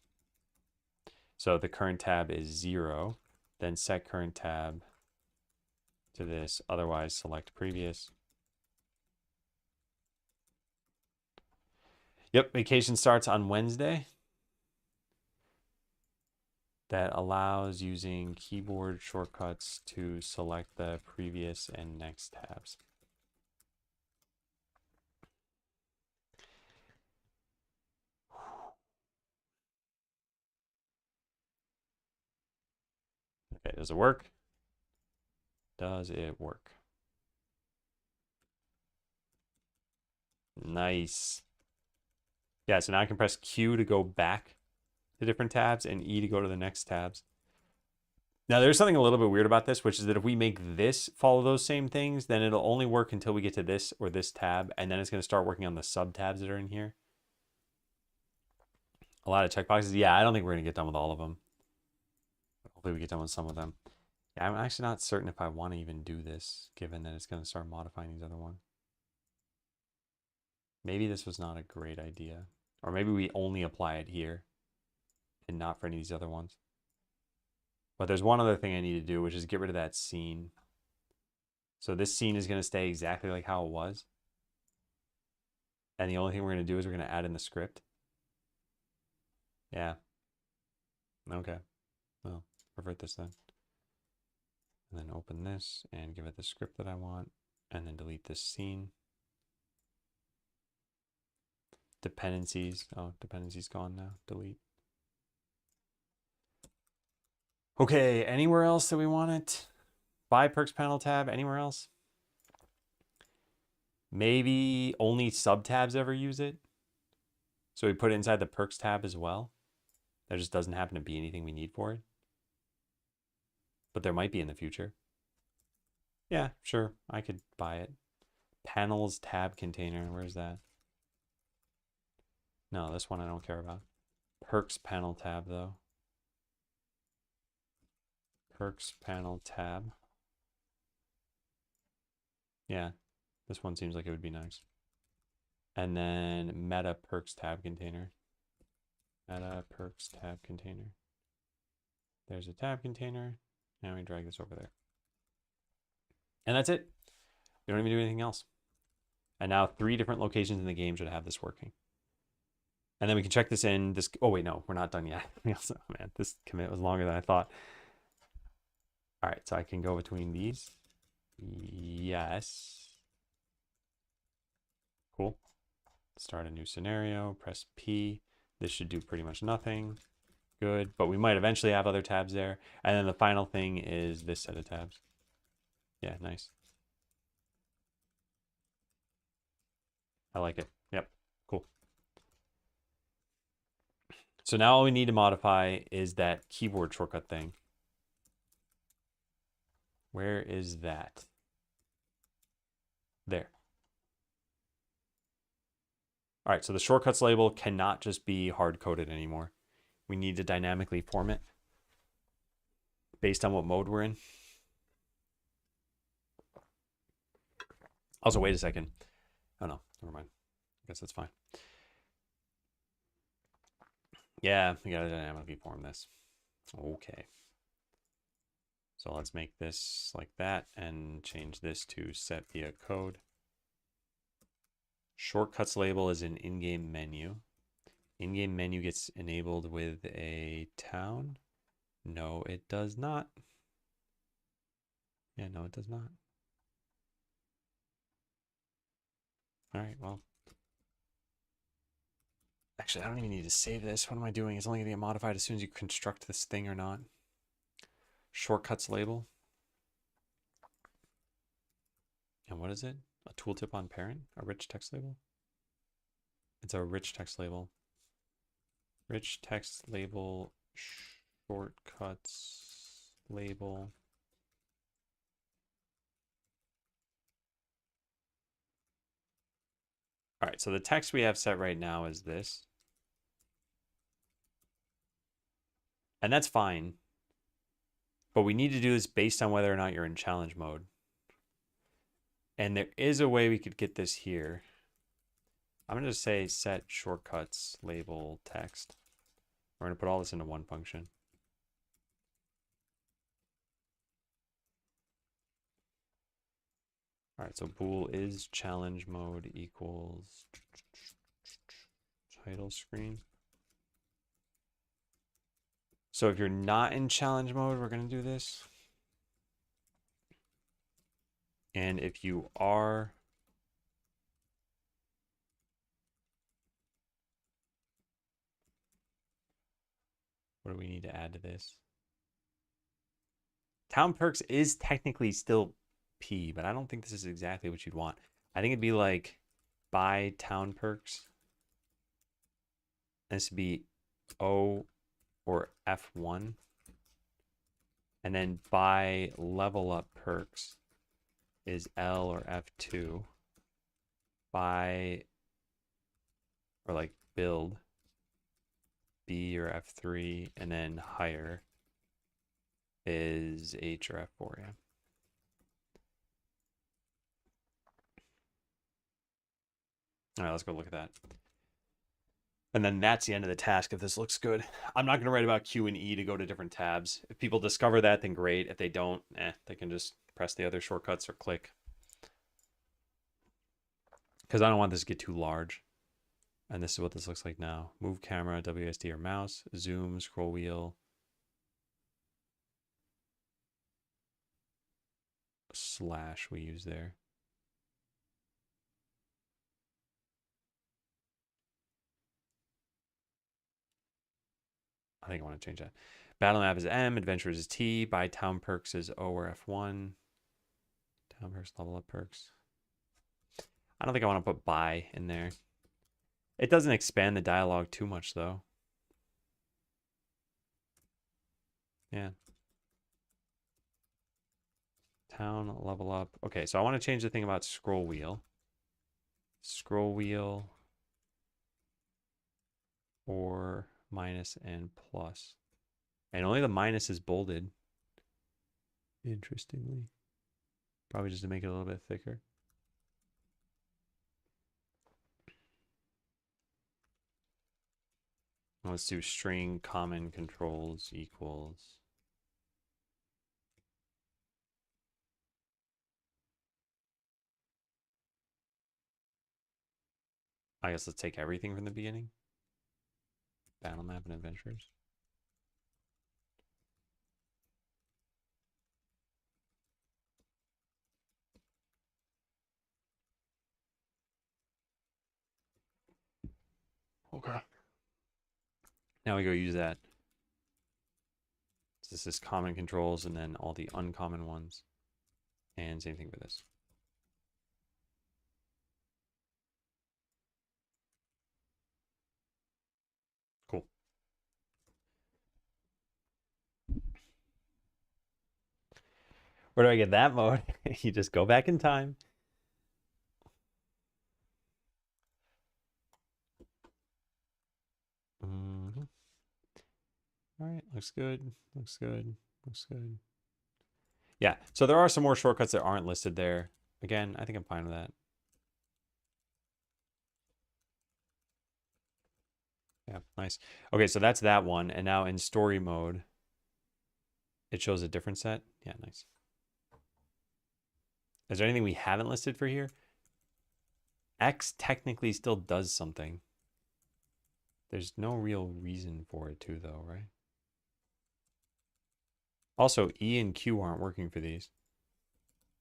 So the current tab is 0. Then set current tab to this. Otherwise, select previous. Yep, vacation starts on Wednesday. That allows using keyboard shortcuts to select the previous and next tabs. Okay, does it work? Does it work? Nice. Yeah, so now I can press Q to go back to different tabs and E to go to the next tabs. Now, there's something a little bit weird about this, which is that if we make this follow those same things, then it'll only work until we get to this or this tab, and then it's going to start working on the sub tabs that are in here. A lot of checkboxes. Yeah, I don't think we're going to get done with all of them. Hopefully we get done with some of them. Yeah, I'm actually not certain if I want to even do this, given that it's going to start modifying these other ones. Maybe this was not a great idea. Or maybe we only apply it here and not for any of these other ones. But there's one other thing I need to do, which is get rid of that scene. So this scene is going to stay exactly like how it was. And the only thing we're going to do is we're going to add in the script. Yeah. Okay. Well, revert this then. And then open this and give it the script that I want. And then delete this scene. Dependencies. Oh, dependencies gone now. Delete. Okay, anywhere else that we want it? Buy perks panel tab, anywhere else? Maybe only sub tabs ever use it. So we put it inside the perks tab as well. There just doesn't happen to be anything we need for it. But there might be in the future. Yeah, sure, I could buy it. Panels tab container, where's that? No, this one I don't care about. Perks panel tab though. Perks panel tab. Yeah, this one seems like it would be nice. And then meta perks tab container. Meta perks tab container. There's a tab container. Now we drag this over there. And that's it. We don't even do anything else. And now 3 different locations in the game should have this working. And then we can check this in. This. Oh, wait, no, we're not done yet. Oh, man, this commit was longer than I thought. All right, so I can go between these. Yes. Cool. Start a new scenario. Press P. This should do pretty much nothing. Good. But we might eventually have other tabs there. And then the final thing is this set of tabs. Yeah, nice. I like it. Yep, cool. So now all we need to modify is that keyboard shortcut thing. Where is that? There. All right, so the shortcuts label cannot just be hard-coded anymore. We need to dynamically form it based on what mode we're in. Also, wait a second. Oh, no, never mind. I guess that's fine. Yeah, we gotta dynamically form this. Okay. So let's make this like that and change this to set via code. Shortcuts label is an in-game menu. In-game menu gets enabled with a town. No, it does not. Yeah, no, it does not. All right, well. Actually, I don't even need to save this. What am I doing? It's only going to get modified as soon as you construct this thing or not. Shortcuts label. And what is it? A tooltip on parent? A rich text label? It's a rich text label. Rich text label, shortcuts label. All right, so the text we have set right now is this. And that's fine. But we need to do this based on whether or not you're in challenge mode. And there is a way we could get this here. I'm going to say set shortcuts label text. We're going to put all this into one function. All right, so bool is challenge mode equals title screen. So if you're not in challenge mode, we're going to do this. And if you are, what do we need to add to this? Town perks is technically still P, but I don't think this is exactly what you'd want. I think it'd be like buy town perks. And this would be O or F1. And then buy level up perks is L or F2. Buy or like build B or F3, and then higher is H or F4, yeah. All right, let's go look at that. And then that's the end of the task if this looks good. I'm not going to write about Q and E to go to different tabs. If people discover that, then great. If they don't, they can just press the other shortcuts or click. Because I don't want this to get too large. And this is what this looks like now. Move camera, WSD or mouse, zoom, scroll wheel, slash we use there. I think I want to change that. Battle map is M, adventures is T, buy town perks is O or F1. Town perks, level up perks. I don't think I want to put buy in there. It doesn't expand the dialogue too much though. Yeah. Town, level up. Okay, so I want to change the thing about scroll wheel. Scroll wheel or minus and plus. And only the minus is bolded. Interestingly. Probably just to make it a little bit thicker. Let's do string common controls equals. I guess let's take everything from the beginning. Battle map and adventures. Okay. Now we go use that. So this is common controls and then all the uncommon ones. And same thing for this. Cool. Where do I get that mode? You just go back in time. All right, looks good. Looks good. Looks good. Yeah, so there are some more shortcuts that aren't listed there. Again, I think I'm fine with that. Yeah, nice. Okay, so that's that one. And now in story mode, it shows a different set. Yeah, nice. Is there anything we haven't listed for here? X technically still does something. There's no real reason for it to, though, right? Also, E and Q aren't working for these.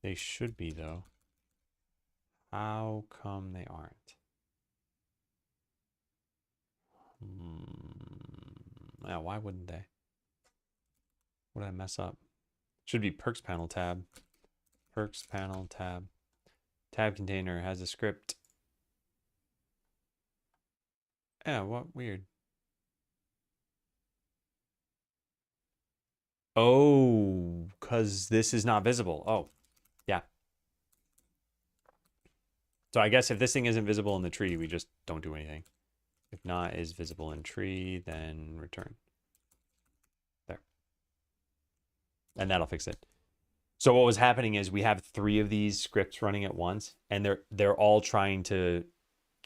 They should be, though. How come they aren't? Yeah, why wouldn't they? What did I mess up? Should be perks panel tab. Perks panel tab. Tab container has a script. Yeah, what? Weird. Oh, because this is not visible. Oh, yeah. So I guess if this thing isn't visible in the tree, we just don't do anything. If not is visible in tree, then return. There. And that'll fix it. So what was happening is we have 3 of these scripts running at once, and they're all trying to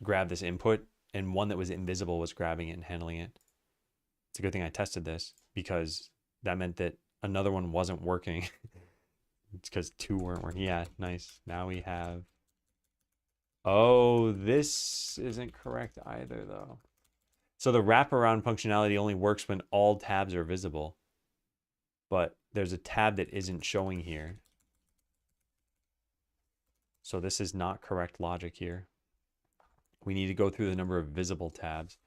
grab this input, and one that was invisible was grabbing it and handling it. It's a good thing I tested this, because that meant that another one wasn't working. It's because 2 weren't working. Yeah, nice. Now we have... Oh, this isn't correct either, though. So the wraparound functionality only works when all tabs are visible. But there's a tab that isn't showing here. So this is not correct logic here. We need to go through the number of visible tabs.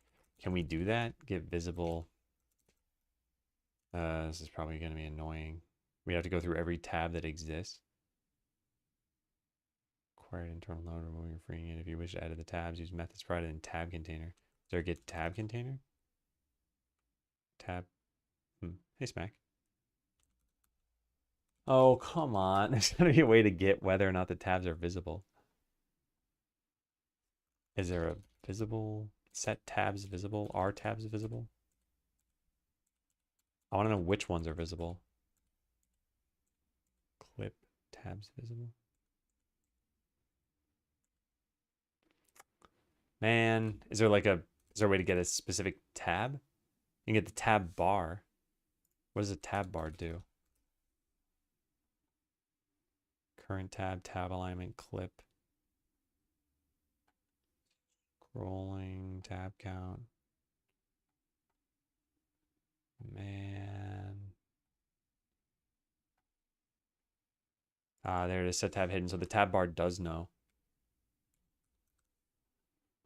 Can we do that? Get visible. This is probably going to be annoying. We have to go through every tab that exists. Required internal node, removing or freeing it. If you wish to edit the tabs, use methods provided in tab container. Is there a get tab container? Tab. Hey, Smack. Oh, come on. There's got to be a way to get whether or not the tabs are visible. Is there a visible set tabs visible? Are tabs visible? I want to know which ones are visible. Clip tabs visible. Man, is there a way to get a specific tab? You can get the tab bar. What does a tab bar do? Current tab, tab alignment, clip. Scrolling, tab count. Man. There it is, set tab hidden. So the tab bar does know.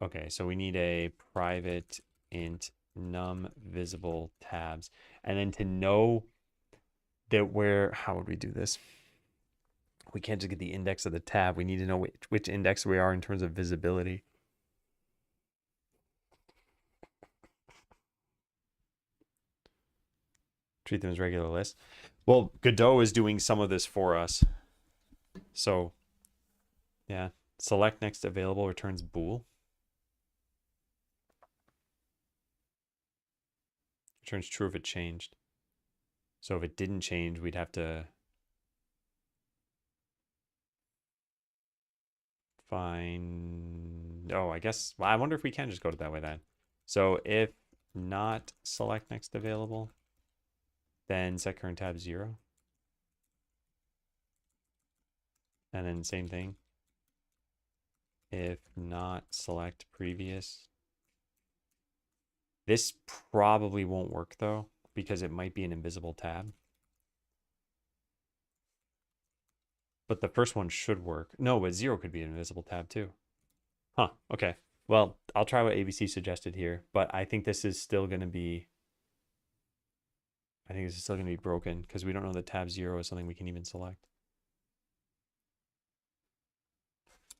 Okay, so we need a private int num visible tabs. And then to know that how would we do this? We can't just get the index of the tab. We need to know which index we are in terms of visibility. Treat them as regular lists. Well, Godot is doing some of this for us. So, yeah. Select next available returns bool. Returns true if it changed. So if it didn't change, we'd have to find... Oh, I guess... Well, I wonder if we can just go to that way then. So if not select next available, then set current tab 0. And then same thing. If not select previous. This probably won't work though, because it might be an invisible tab. But the first one should work. No, but 0 could be an invisible tab too. Huh, okay. Well, I'll try what ABC suggested here, but I think this is still going to be... I think this is still going to be broken because we don't know that tab 0 is something we can even select.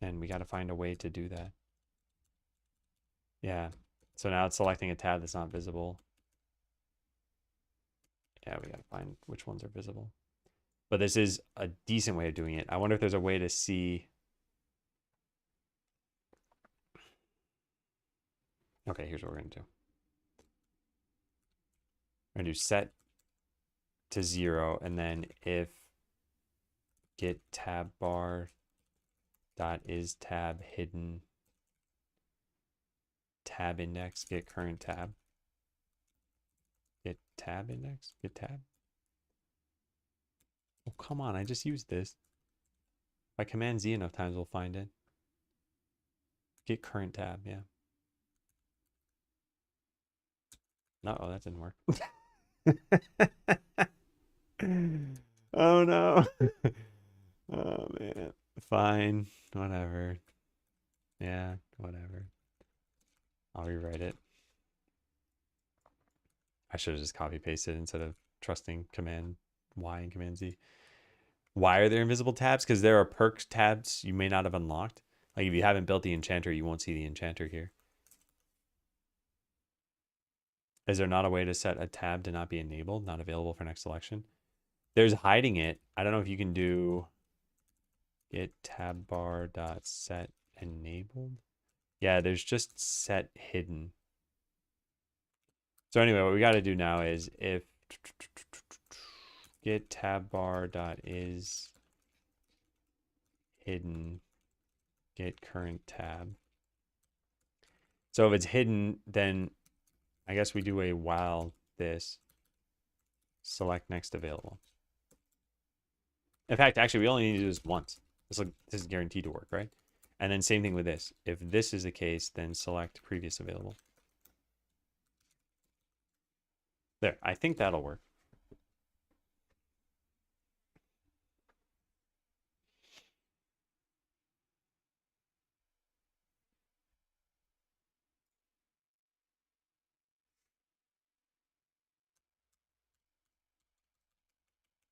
And we got to find a way to do that. Yeah. So now it's selecting a tab that's not visible. Yeah, we got to find which ones are visible. But this is a decent way of doing it. I wonder if there's a way to see... Okay, here's what we're going to do. We're going to do set to 0, and then if get tab bar dot is tab hidden tab index, get current tab, get tab index, get tab. Oh, come on, I just used this. If I command Z enough times, we'll find it. Get current tab, yeah. No, oh, that didn't work. Oh no. Oh man. Fine. Whatever. Yeah, whatever. I'll rewrite it. I should have just copy pasted instead of trusting Command Y and Command Z. Why are there invisible tabs? Because there are perk tabs you may not have unlocked. Like if you haven't built the enchanter, you won't see the enchanter here. Is there not a way to set a tab to not be enabled, not available for next selection? There's hiding it. I don't know if you can do get tab bar dot set enabled. Yeah, there's just set hidden. So anyway, what we got to do now is if get tab bar dot is hidden, get current tab. So if it's hidden, then I guess we do a while this select next available. In fact, actually, we only need to do this once. This is guaranteed to work, right? And then same thing with this. If this is the case, then select previous available. There, I think that'll work.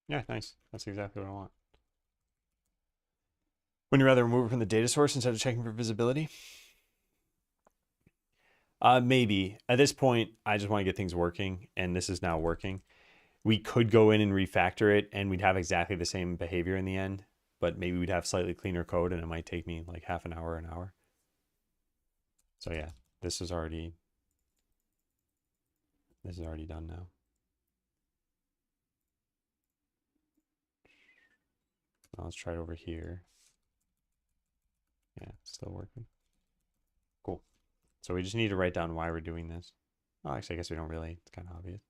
Yeah, nice. That's exactly what I want. Would you rather remove it from the data source instead of checking for visibility? Maybe. At this point, I just want to get things working, and this is now working. We could go in and refactor it, and we'd have exactly the same behavior in the end, but maybe we'd have slightly cleaner code, and it might take me like half an hour, So yeah, this is already done now. Now let's try it over here. Yeah, it's still working. Cool. So we just need to write down why we're doing this. Oh, actually, I guess we don't really. It's kind of obvious.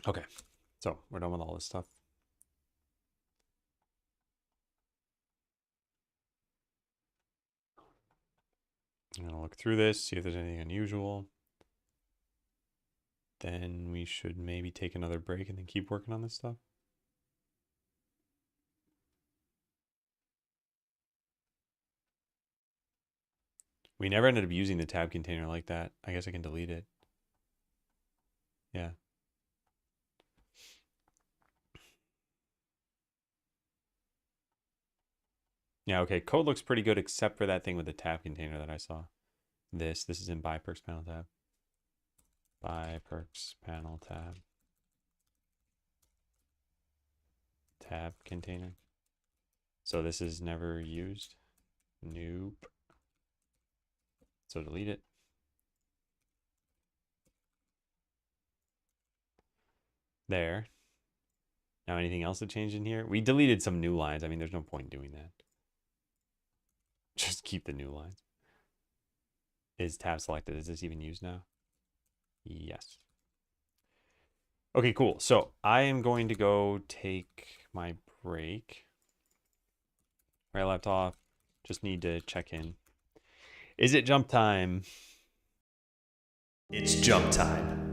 Okay, so we're done with all this stuff. I'm gonna look through this, see if there's anything unusual. Then we should maybe take another break and then keep working on this stuff. We never ended up using the tab container like that. I guess I can delete it. Yeah. Yeah, okay. Code looks pretty good except for that thing with the tab container that I saw. This is in buy perks panel tab. Buy perks panel tab. Tab container. So this is never used. Nope. So delete it. There. Now anything else that changed in here? We deleted some new lines. I mean, there's no point in doing that. Just keep the new lines. Is tab selected? Is this even used now? Yes. Okay, cool. So I am going to go take my break. Where I left off. Just need to check in. Is it jump time? It's jump time.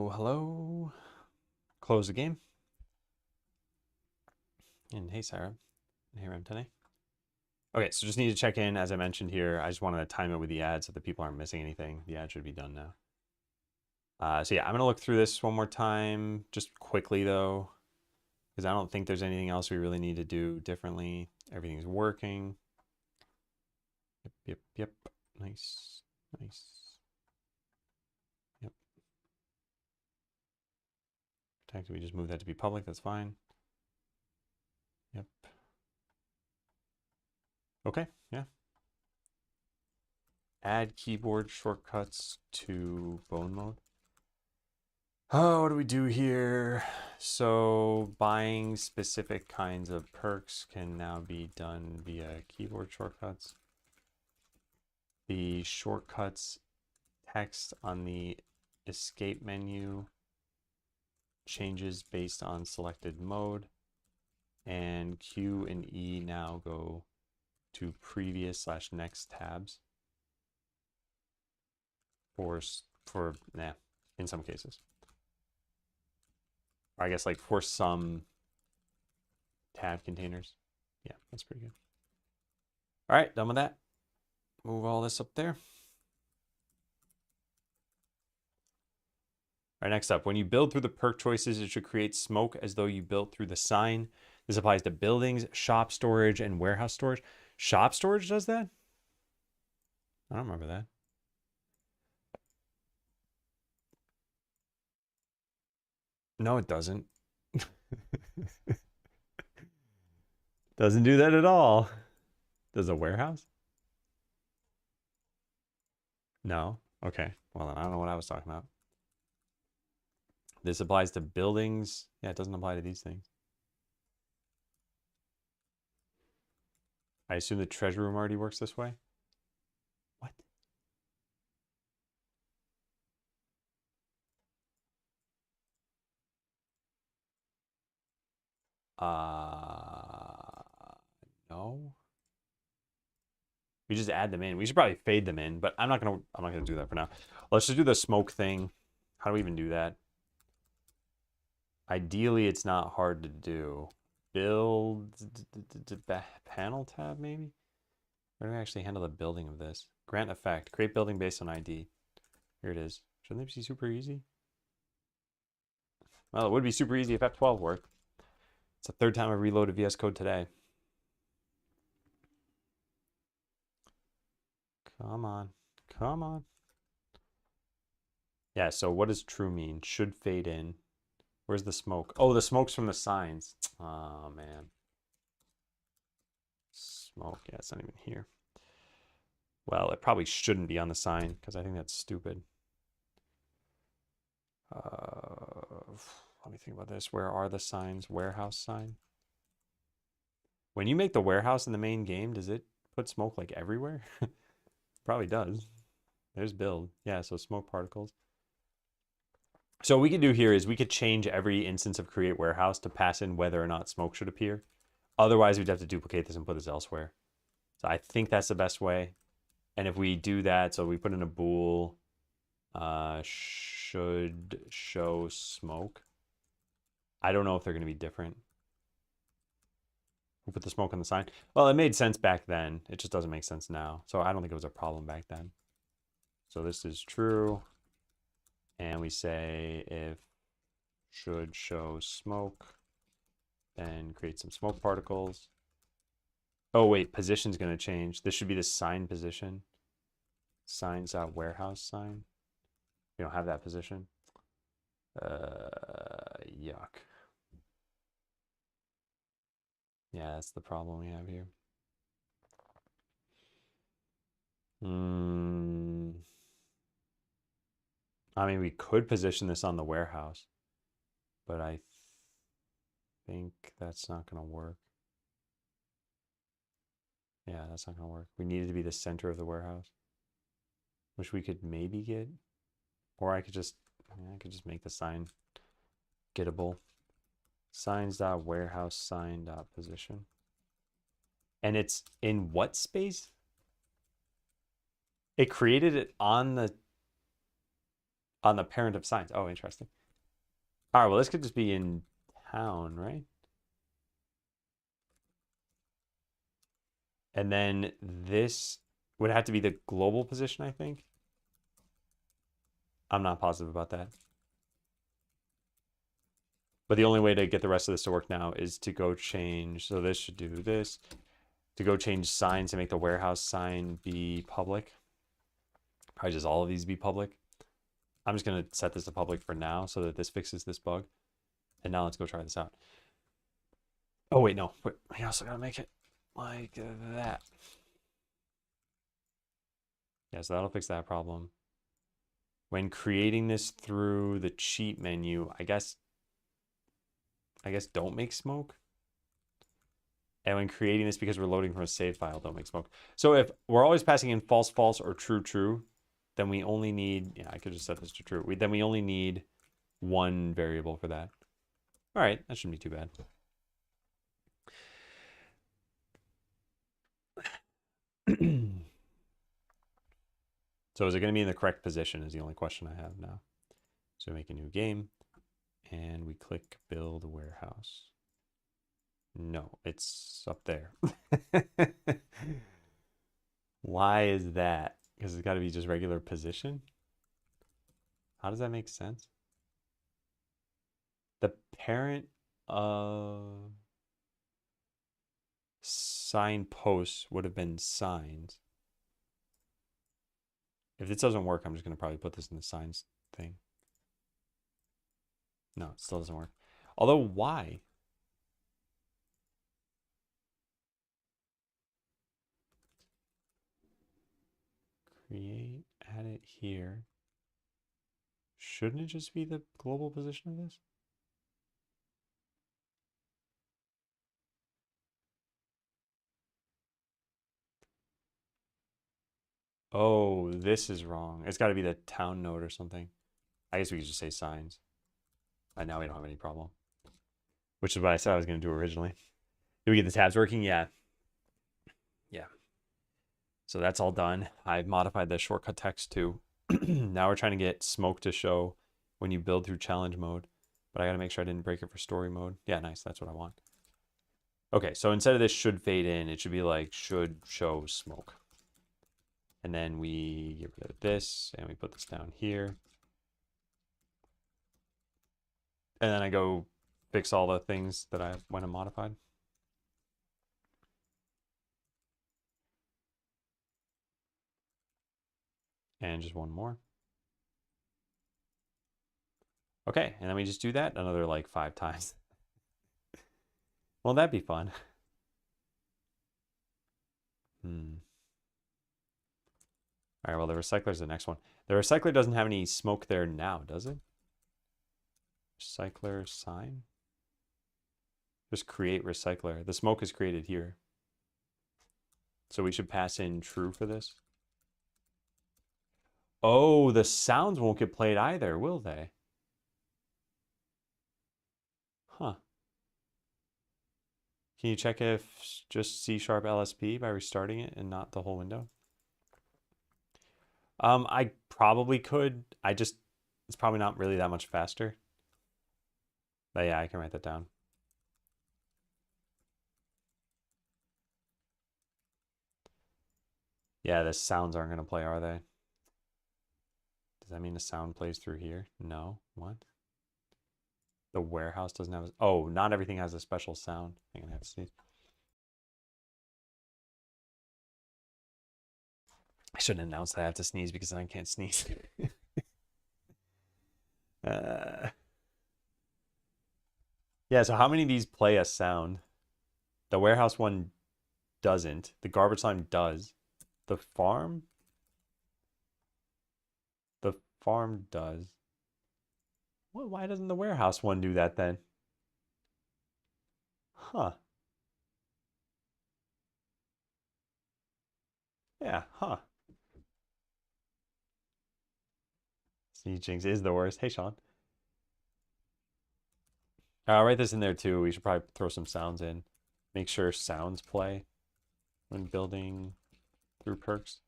Hello, hello. Close the game. And hey, Sarah. And hey, Ramtane. Okay, so just need to check in, as I mentioned here. I just wanted to time it with the ad so that people aren't missing anything. The ad should be done now. So yeah, I'm going to look through this one more time, just quickly though, because I don't think there's anything else we really need to do differently. Everything's working. Yep. Nice. Yep. Protect, we just move that to be public, that's fine. Yep. Okay, yeah. Add keyboard shortcuts to bone mode. Oh, what do we do here? So buying specific kinds of perks can now be done via keyboard shortcuts. The shortcuts text on the escape menu changes based on selected mode, and Q and E now go to previous / next tabs in some cases. Or I guess like for some tab containers. Yeah, that's pretty good. All right, done with that. Move all this up there. All right, next up, when you build through the perk choices, it should create smoke as though you built through the sign. This applies to buildings, shop storage, and warehouse storage. Shop storage does that? I don't remember that. No, it doesn't. Doesn't do that at all. Does a warehouse? No. Okay. Well, then I don't know what I was talking about. This applies to buildings. Yeah, it doesn't apply to these things. I assume the treasure room already works this way. What? No. We just add them in. We should probably fade them in, but I'm not gonna do that for now. Let's just do the smoke thing. How do we even do that? Ideally, it's not hard to do. Build panel tab, maybe? Where do we actually handle the building of this? Grant effect. Create building based on ID. Here it is. Shouldn't they be super easy? Well, it would be super easy if F12 worked. It's the third time I reloaded VS Code today. Come on. Come on. Yeah, so what does true mean? Should fade in. Where's the smoke? Oh, the smoke's from the signs. Oh, man. Smoke. Yeah, it's not even here. Well, it probably shouldn't be on the sign because I think that's stupid. Let me think about this. Where are the signs? Warehouse sign. When you make the warehouse in the main game, does it put smoke like everywhere? Probably does. There's build. Yeah, so smoke particles. So what we could do here is we could change every instance of create warehouse to pass in whether or not smoke should appear. Otherwise, we'd have to duplicate this and put this elsewhere. So I think that's the best way. And if we do that, so we put in a bool, should show smoke. I don't know if they're going to be different. We put the smoke on the sign. Well, it made sense back then. It just doesn't make sense now. So I don't think it was a problem back then. So this is true. And we say if should show smoke, then create some smoke particles. Oh, wait, position's going to change. This should be the sign position. Signs.warehouse sign. We don't have that position. Yuck. Yeah, that's the problem we have here. I mean, we could position this on the warehouse, but I think that's not going to work. Yeah, that's not going to work. We need it to be the center of the warehouse, which we could maybe get, or I could just make the sign gettable. Signs.warehouse sign.position. And it's in what space? It created it on the On the parent of signs. Oh, interesting. All right, well, this could just be in town, right? And then this would have to be the global position, I think. I'm not positive about that. But the only way to get the rest of this to work now is to go change. So this should do this. To go change signs to make the warehouse sign be public. Probably just all of these be public. I'm just going to set this to public for now so that this fixes this bug. And now let's go try this out. Oh, wait, no. Wait, I also got to make it like that. Yeah, so that'll fix that problem. When creating this through the cheat menu, I guess don't make smoke. And when creating this, because we're loading from a save file, don't make smoke. So if we're always passing in false, false, or true, true, then we only need, yeah, I could just set this to true. Then we only need one variable for that. All right, that shouldn't be too bad. So is it going to be in the correct position is the only question I have now. So we make a new game and we click build warehouse. No, it's up there. Why is that? Because it's got to be just regular position. How does that make sense? The parent of sign posts would have been signs. If this doesn't work, I'm just going to probably put this in the signs thing. No, it still doesn't work. Although, why? Create, add it here. Shouldn't it just be the global position of this? Oh, this is wrong. It's got to be the town node or something. I guess we could just say signs. And now we don't have any problem. Which is what I said I was going to do originally. Did we get the tabs working? Yeah. Yeah. So that's all done. I've modified the shortcut text too. Now we're trying to get smoke to show when you build through challenge mode. But I got to make sure I didn't break it for story mode. Yeah, nice. That's what I want. Okay, so instead of this should fade in, it should be like should show smoke. And then we get rid of this and we put this down here. And then I go fix all the things that I went and modified. And just one more. Okay, and then we just do that another like 5 times. Well, that'd be fun. All right, well, the recycler's the next one. The recycler doesn't have any smoke there now, does it? Recycler sign? Just create recycler. The smoke is created here. So we should pass in true for this. Oh, the sounds won't get played either, will they? Huh. Can you check if just C# LSP by restarting it and not the whole window? I probably could. It's probably not really that much faster. But yeah, I can write that down. Yeah, the sounds aren't going to play, are they? Does that mean the sound plays through here? No. What? The warehouse doesn't have... Oh, not everything has a special sound. I'm going to have to sneeze. I shouldn't announce that I have to sneeze because I can't sneeze. Yeah, so how many of these play a sound? The warehouse one doesn't. The garbage line does. The farm? The farm does. Well, why doesn't the warehouse one do that then? Huh. Yeah, huh. Sneeze jinx is the worst. Hey, Sean. I'll write this in there too. We should probably throw some sounds in. Make sure sounds play when building through perks.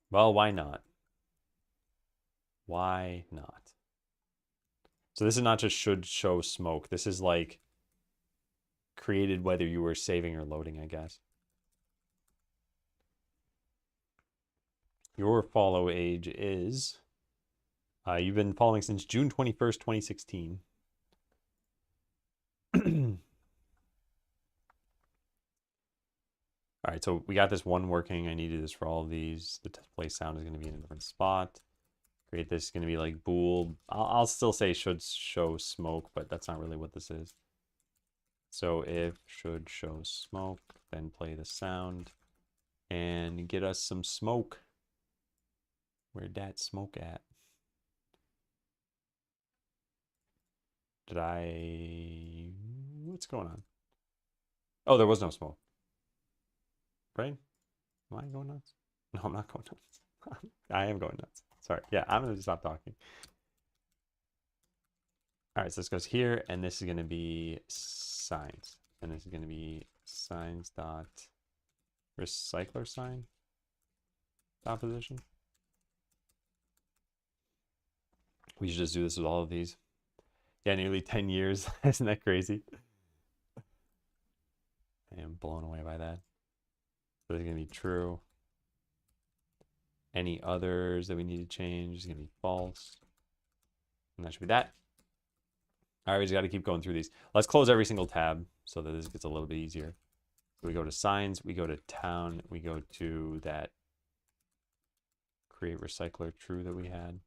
Well, why not? Why not? So this is not just should show smoke. This is like created whether you were saving or loading, I guess. Your follow age is, you've been following since June 21st, 2016. All right, so we got this one working. I needed this for all of these. The display sound is going to be in a different spot. Create this is going to be like bool. I'll still say should show smoke, but that's not really what this is. So if should show smoke, then play the sound and get us some smoke. Where'd that smoke at? Did I... What's going on? Oh, there was no smoke. Right? Am I going nuts? No, I'm not going nuts. I am going nuts. Sorry. Yeah, I'm going to stop talking. All right, so this goes here, and this is going to be signs. And this is going to be signs dot recycler sign dot position. We should just do this with all of these. Yeah, nearly 10 years. Isn't that crazy? I am blown away by that. So it's going to be true. Any others that we need to change is going to be false. And that should be that. All right, we just got to keep going through these. Let's close every single tab so that this gets a little bit easier. So we go to signs, we go to town, we go to that create recycler true that we had.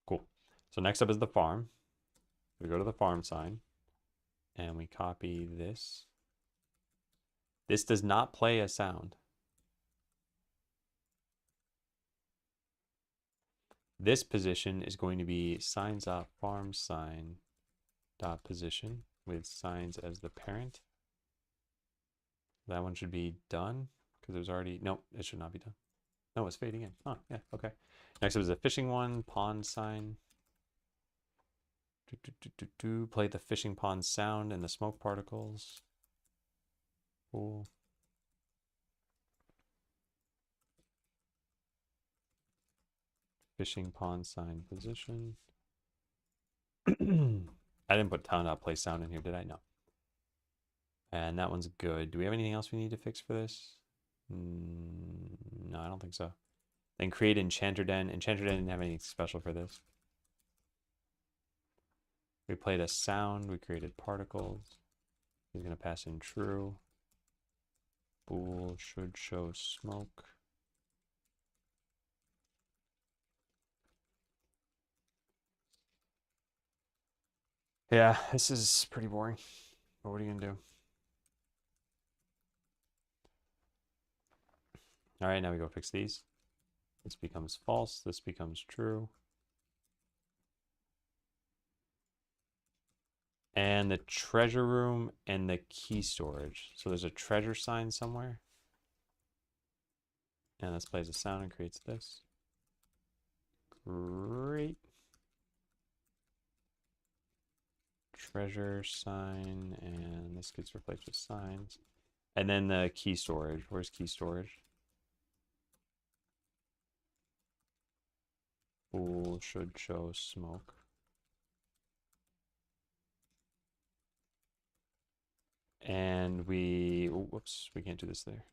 Cool. So next up is the farm. We go to the farm sign and we copy this. This does not play a sound. This position is going to be signs up farm sign dot position with signs as the parent. That one should be done because it was already, no, it should not be done. No, it's fading in. Oh, yeah, okay. Next up is a fishing one, pond sign. Play the fishing pond sound and the smoke particles. Cool. Fishing pond sign position. I didn't put town.play sound in here, did I? No. And that one's good. Do we have anything else we need to fix for this? No, I don't think so. Then create Enchanter Den. Enchanter Den didn't have anything special for this. We played a sound. We created particles. He's going to pass in true. Bool should show smoke. Yeah, this is pretty boring. But what are you going to do? All right, now we go fix these. This becomes false. This becomes true. And the treasure room and the key storage. So there's a treasure sign somewhere. And this plays a sound and creates this. Great. Treasure sign, and this gets replaced with signs. And then the key storage. Where's key storage? Bool should show smoke. And we, oh, whoops, we can't do this there.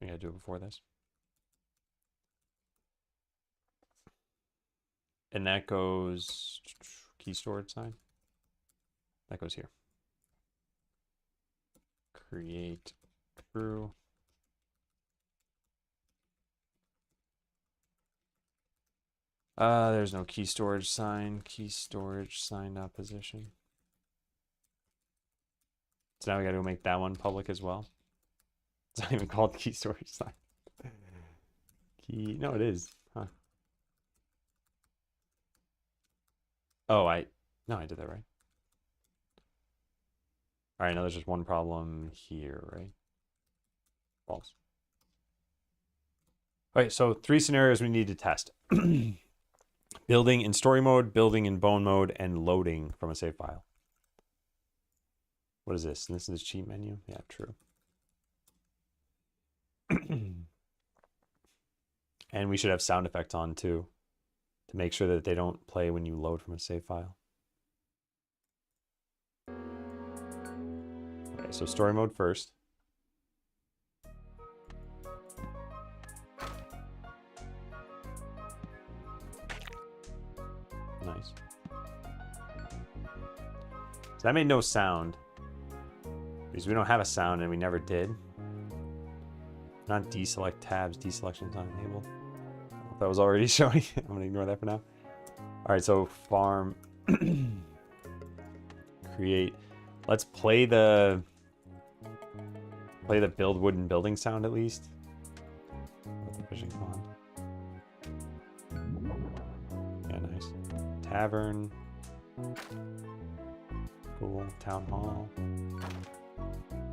We gotta do it before this. And that goes key storage sign. That goes here. Create true. There's no key storage sign. Key storage sign opposition. So now we got to make that one public as well. It's not even called key storage sign. Key, no, it is. Huh. Oh, no, I did that right. All right, now there's just one problem here, right? False. All right, so 3 scenarios we need to test. Building in story mode, building in bone mode, and loading from a save file. What is this? This is the cheat menu? Yeah, true. And we should have sound effects on too, to make sure that they don't play when you load from a save file. Okay, so story mode first. Nice. So that made no sound, because we don't have a sound and we never did. Not deselect tabs, deselection is not enabled. That was already showing. I'm gonna ignore that for now. All right, so farm, create. Let's play the build wooden building sound at least. The fishing pond. Yeah, nice. Tavern. Cool. Town hall.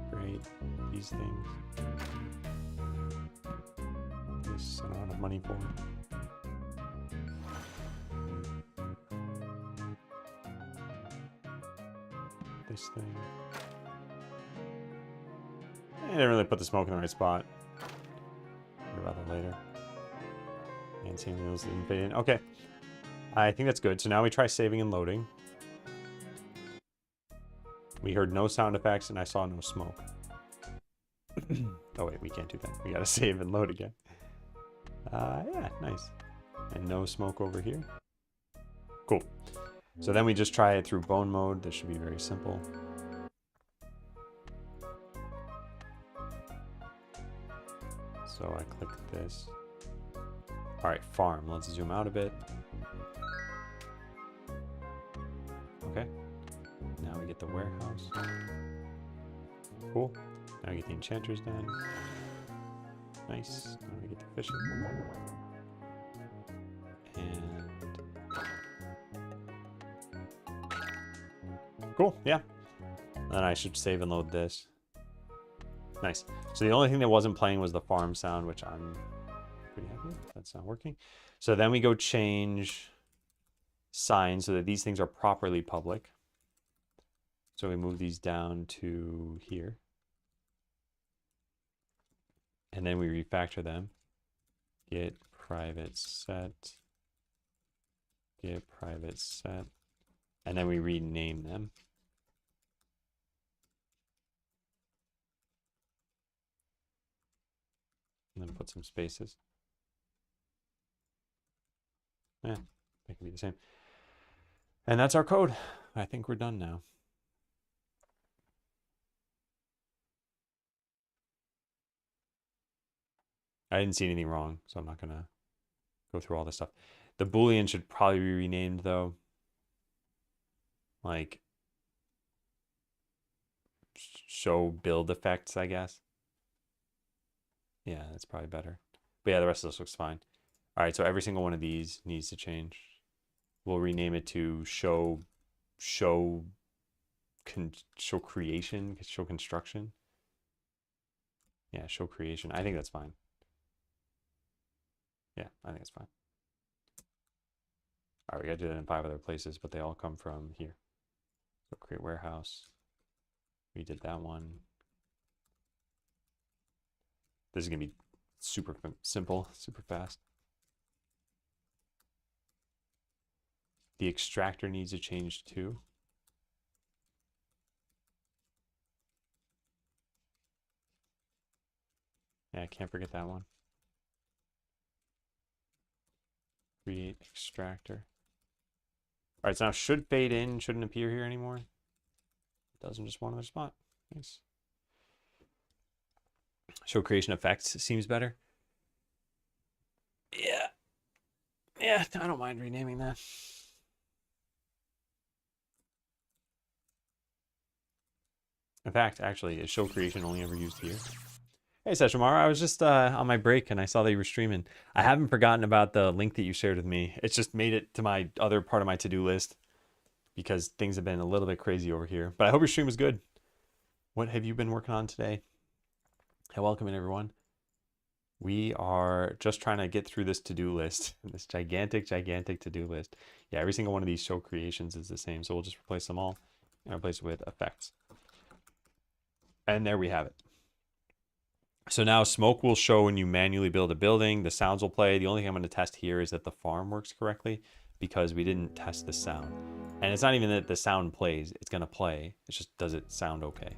Great. These things. This I don't have enough money for. This thing. I didn't really put the smoke in the right spot. Worry about that later. And seeing wheels didn't fit in. Okay. I think that's good. So now we try saving and loading. We heard no sound effects and I saw no smoke. Oh wait, we can't do that. We gotta save and load again. Yeah, nice. And no smoke over here. Cool. So then we just try it through bone mode. This should be very simple. So I click this. All right, farm. Let's zoom out a bit. Okay. Now we get the warehouse. Cool. Now we get the enchanters done. Nice. Now we get the fishing. And cool, yeah. Then I should save and load this. Nice. So the only thing that wasn't playing was the farm sound, which I'm pretty happy with. That's not working. So then we go change signs so that these things are properly public. So we move these down to here. And then we refactor them. Get private set. Get private set. And then we rename them. And then put some spaces. Yeah, they can be the same. And that's our code. I think we're done now. I didn't see anything wrong, so I'm not going to go through all this stuff. The Boolean should probably be renamed, though. Like, show build effects, I guess. Yeah, that's probably better. But yeah, the rest of this looks fine. All right, so every single one of these needs to change. We'll rename it to show creation, show construction. Yeah, show creation. I think that's fine. Yeah, I think it's fine. All right, we gotta do that in 5 other places, but they all come from here. So create warehouse. We did that one. This is gonna be super simple, super fast. The extractor needs to change too. Yeah, I can't forget that one. Create extractor. All right, so now should fade in, shouldn't appear here anymore. It doesn't, just one other spot. Nice. Show creation effects seems better. Yeah. Yeah, I don't mind renaming that. In fact, actually, is show creation only ever used here? Hey, Seshamar, I was just on my break and I saw that you were streaming. I haven't forgotten about the link that you shared with me. It's just made it to my other part of my to-do list because things have been a little bit crazy over here. But I hope your stream was good. What have you been working on today? Hey, welcome in, everyone. We are just trying to get through this to-do list, this gigantic to-do list. Yeah, every single one of these show creations is the same, so we'll just replace them all and replace it with effects. And there we have it. So now smoke will show when you manually build a building. The sounds will play. The only thing I'm going to test here is that the farm works correctly because we didn't test the sound. And it's not even that the sound plays. It's going to play. It's just, does it sound okay?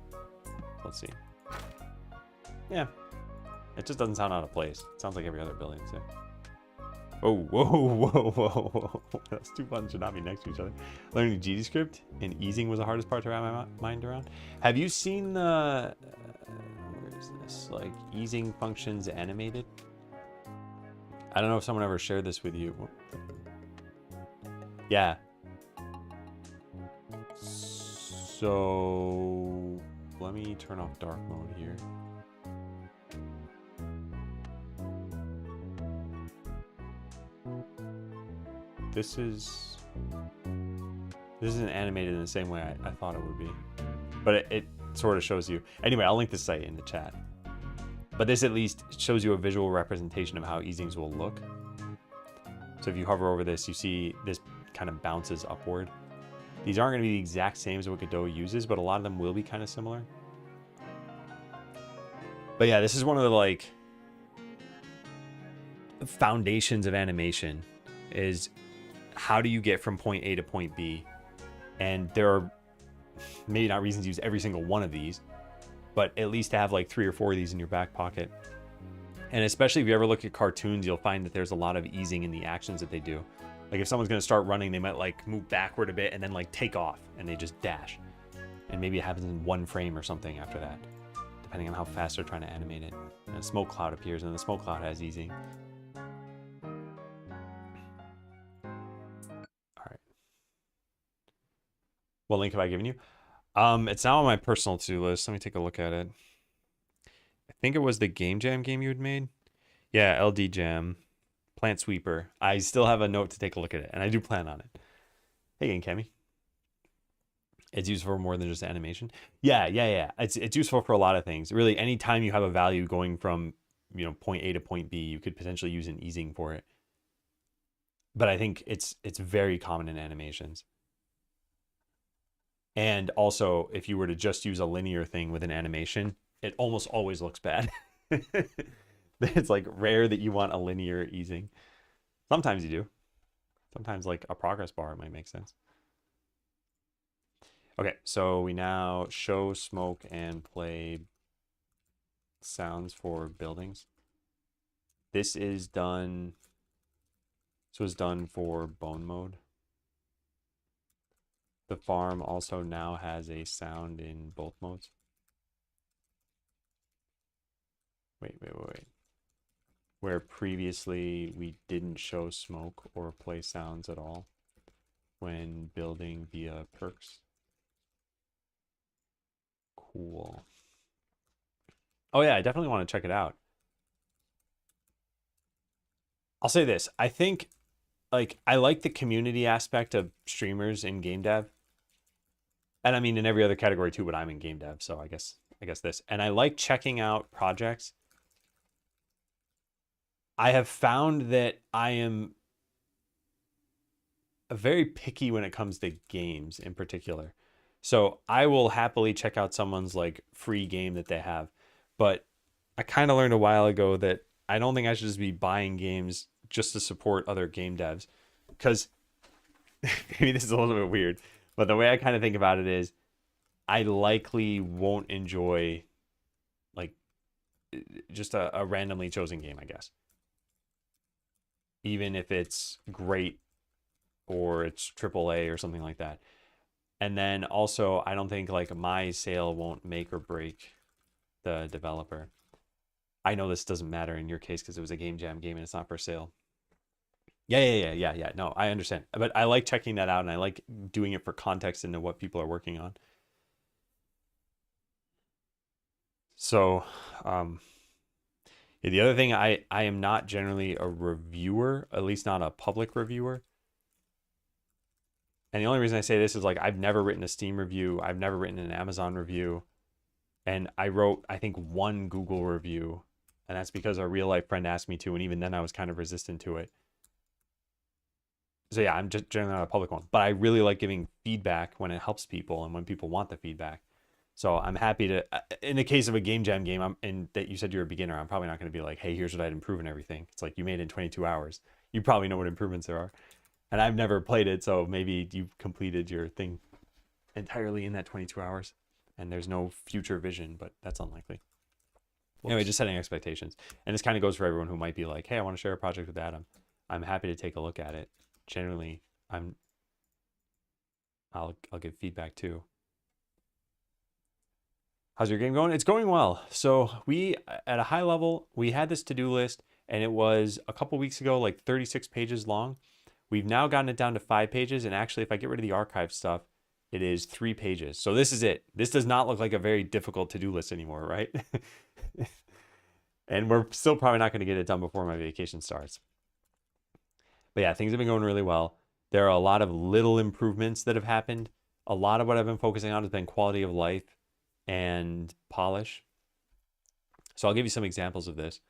Let's see. Yeah. It just doesn't sound out of place. It sounds like every other building. So. Oh, whoa, whoa, whoa, whoa. Those two buttons should not be next to each other. Learning GDScript and easing was the hardest part to wrap my mind around. Have you seen the... where is this? Like, easing functions animated? I don't know if someone ever shared this with you. Yeah. So... let me turn off dark mode here. This isn't animated in the same way I thought it would be, but it sort of shows you. Anyway, I'll link this site in the chat. But this at least shows you a visual representation of how easings will look. So if you hover over this, you see this kind of bounces upward. These aren't going to be the exact same as what Godot uses, but a lot of them will be kind of similar. But yeah, this is one of the like foundations of animation is how do you get from point A to point B? And there are maybe not reasons to use every single one of these, but at least to have like 3 or 4 of these in your back pocket. And especially if you ever look at cartoons, you'll find that there's a lot of easing in the actions that they do. Like if someone's going to start running, they might like move backward a bit and then like take off and they just dash. And maybe it happens in 1 frame or something after that, depending on how fast they're trying to animate it. And a smoke cloud appears and the smoke cloud has easing. What link have I given you? It's now on my personal to-do list. Let me take a look at it. I think it was the Game Jam game you had made. Yeah, LD Jam. Plant Sweeper. I still have a note to take a look at it, and I do plan on it. Hey again, Kemi. It's useful for more than just animation. Yeah. It's useful for a lot of things. Really, anytime you have a value going from, you know, point A to point B, you could potentially use an easing for it. But I think it's very common in animations. And also, if you were to just use a linear thing with an animation, it almost always looks bad. It's like rare that you want a linear easing. Sometimes you do. Sometimes like a progress bar might make sense. Okay, so we now show smoke and play sounds for buildings. This is done. This was done for bone mode. The farm also now has a sound in both modes. Wait. Where previously we didn't show smoke or play sounds at all when building via perks. Cool. Oh yeah, I definitely want to check it out. I'll say this. I think like I like the community aspect of streamers in game dev. And I mean in every other category too, but I'm in game dev, so I guess this. And I like checking out projects. I have found that I am very picky when it comes to games in particular. So I will happily check out someone's like free game that they have. But I kind of learned a while ago that I don't think I should just be buying games just to support other game devs. Because maybe this is a little bit weird, but the way I kind of think about it is I likely won't enjoy like just a randomly chosen game, I guess. Even if it's great or it's AAA or something like that. And then also, I don't think like my sale won't make or break the developer. I know this doesn't matter in your case because it was a Game Jam game and it's not for sale. Yeah. No, I understand. But I like checking that out and I like doing it for context into what people are working on. So, yeah, the other thing, I am not generally a reviewer, at least not a public reviewer. And the only reason I say this is like I've never written a Steam review. I've never written an Amazon review. And I wrote, I think, 1 Google review. And that's because a real life friend asked me to. And even then I was kind of resistant to it. So yeah, I'm just generally not a public one. But I really like giving feedback when it helps people and when people want the feedback. So I'm happy to, in the case of a game jam game, and that you said you're a beginner, I'm probably not going to be like, hey, here's what I'd improve and everything. It's like you made it in 22 hours. You probably know what improvements there are. And I've never played it, so maybe you completed your thing entirely in that 22 hours. And there's no future vision, but that's unlikely. Anyway, just setting expectations. And this kind of goes for everyone who might be like, hey, I want to share a project with Adam. I'm happy to take a look at it. Generally, I'll give feedback too. How's your game going? It's going well. So we, at a high level, we had this to-do list, and it was a couple weeks ago, like 36 pages long. We've now gotten it down to 5 pages, and actually, if I get rid of the archive stuff, it is 3 pages. So this is it. This does not look like a very difficult to-do list anymore, right? And we're still probably not going to get it done before my vacation starts. But yeah, things have been going really well. There are a lot of little improvements that have happened. A lot of what I've been focusing on has been quality of life and polish. So I'll give you some examples of this.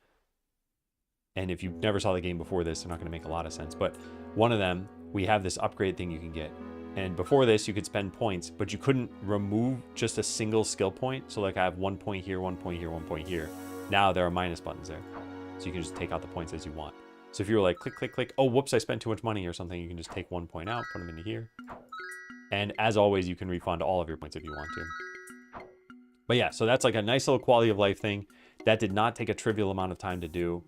And if you never saw the game before this, they're not going to make a lot of sense. But one of them, we have this upgrade thing you can get. And before this, you could spend points, but you couldn't remove just a single skill point. So like I have 1 point here, 1 point here, 1 point here. Now there are minus buttons there. So you can just take out the points as you want. So if you were like, click, click, click, oh, whoops, I spent too much money or something, you can just take 1 point out, put them into here. And as always, you can refund all of your points if you want to. But yeah, so that's like a nice little quality of life thing. That did not take a trivial amount of time to do.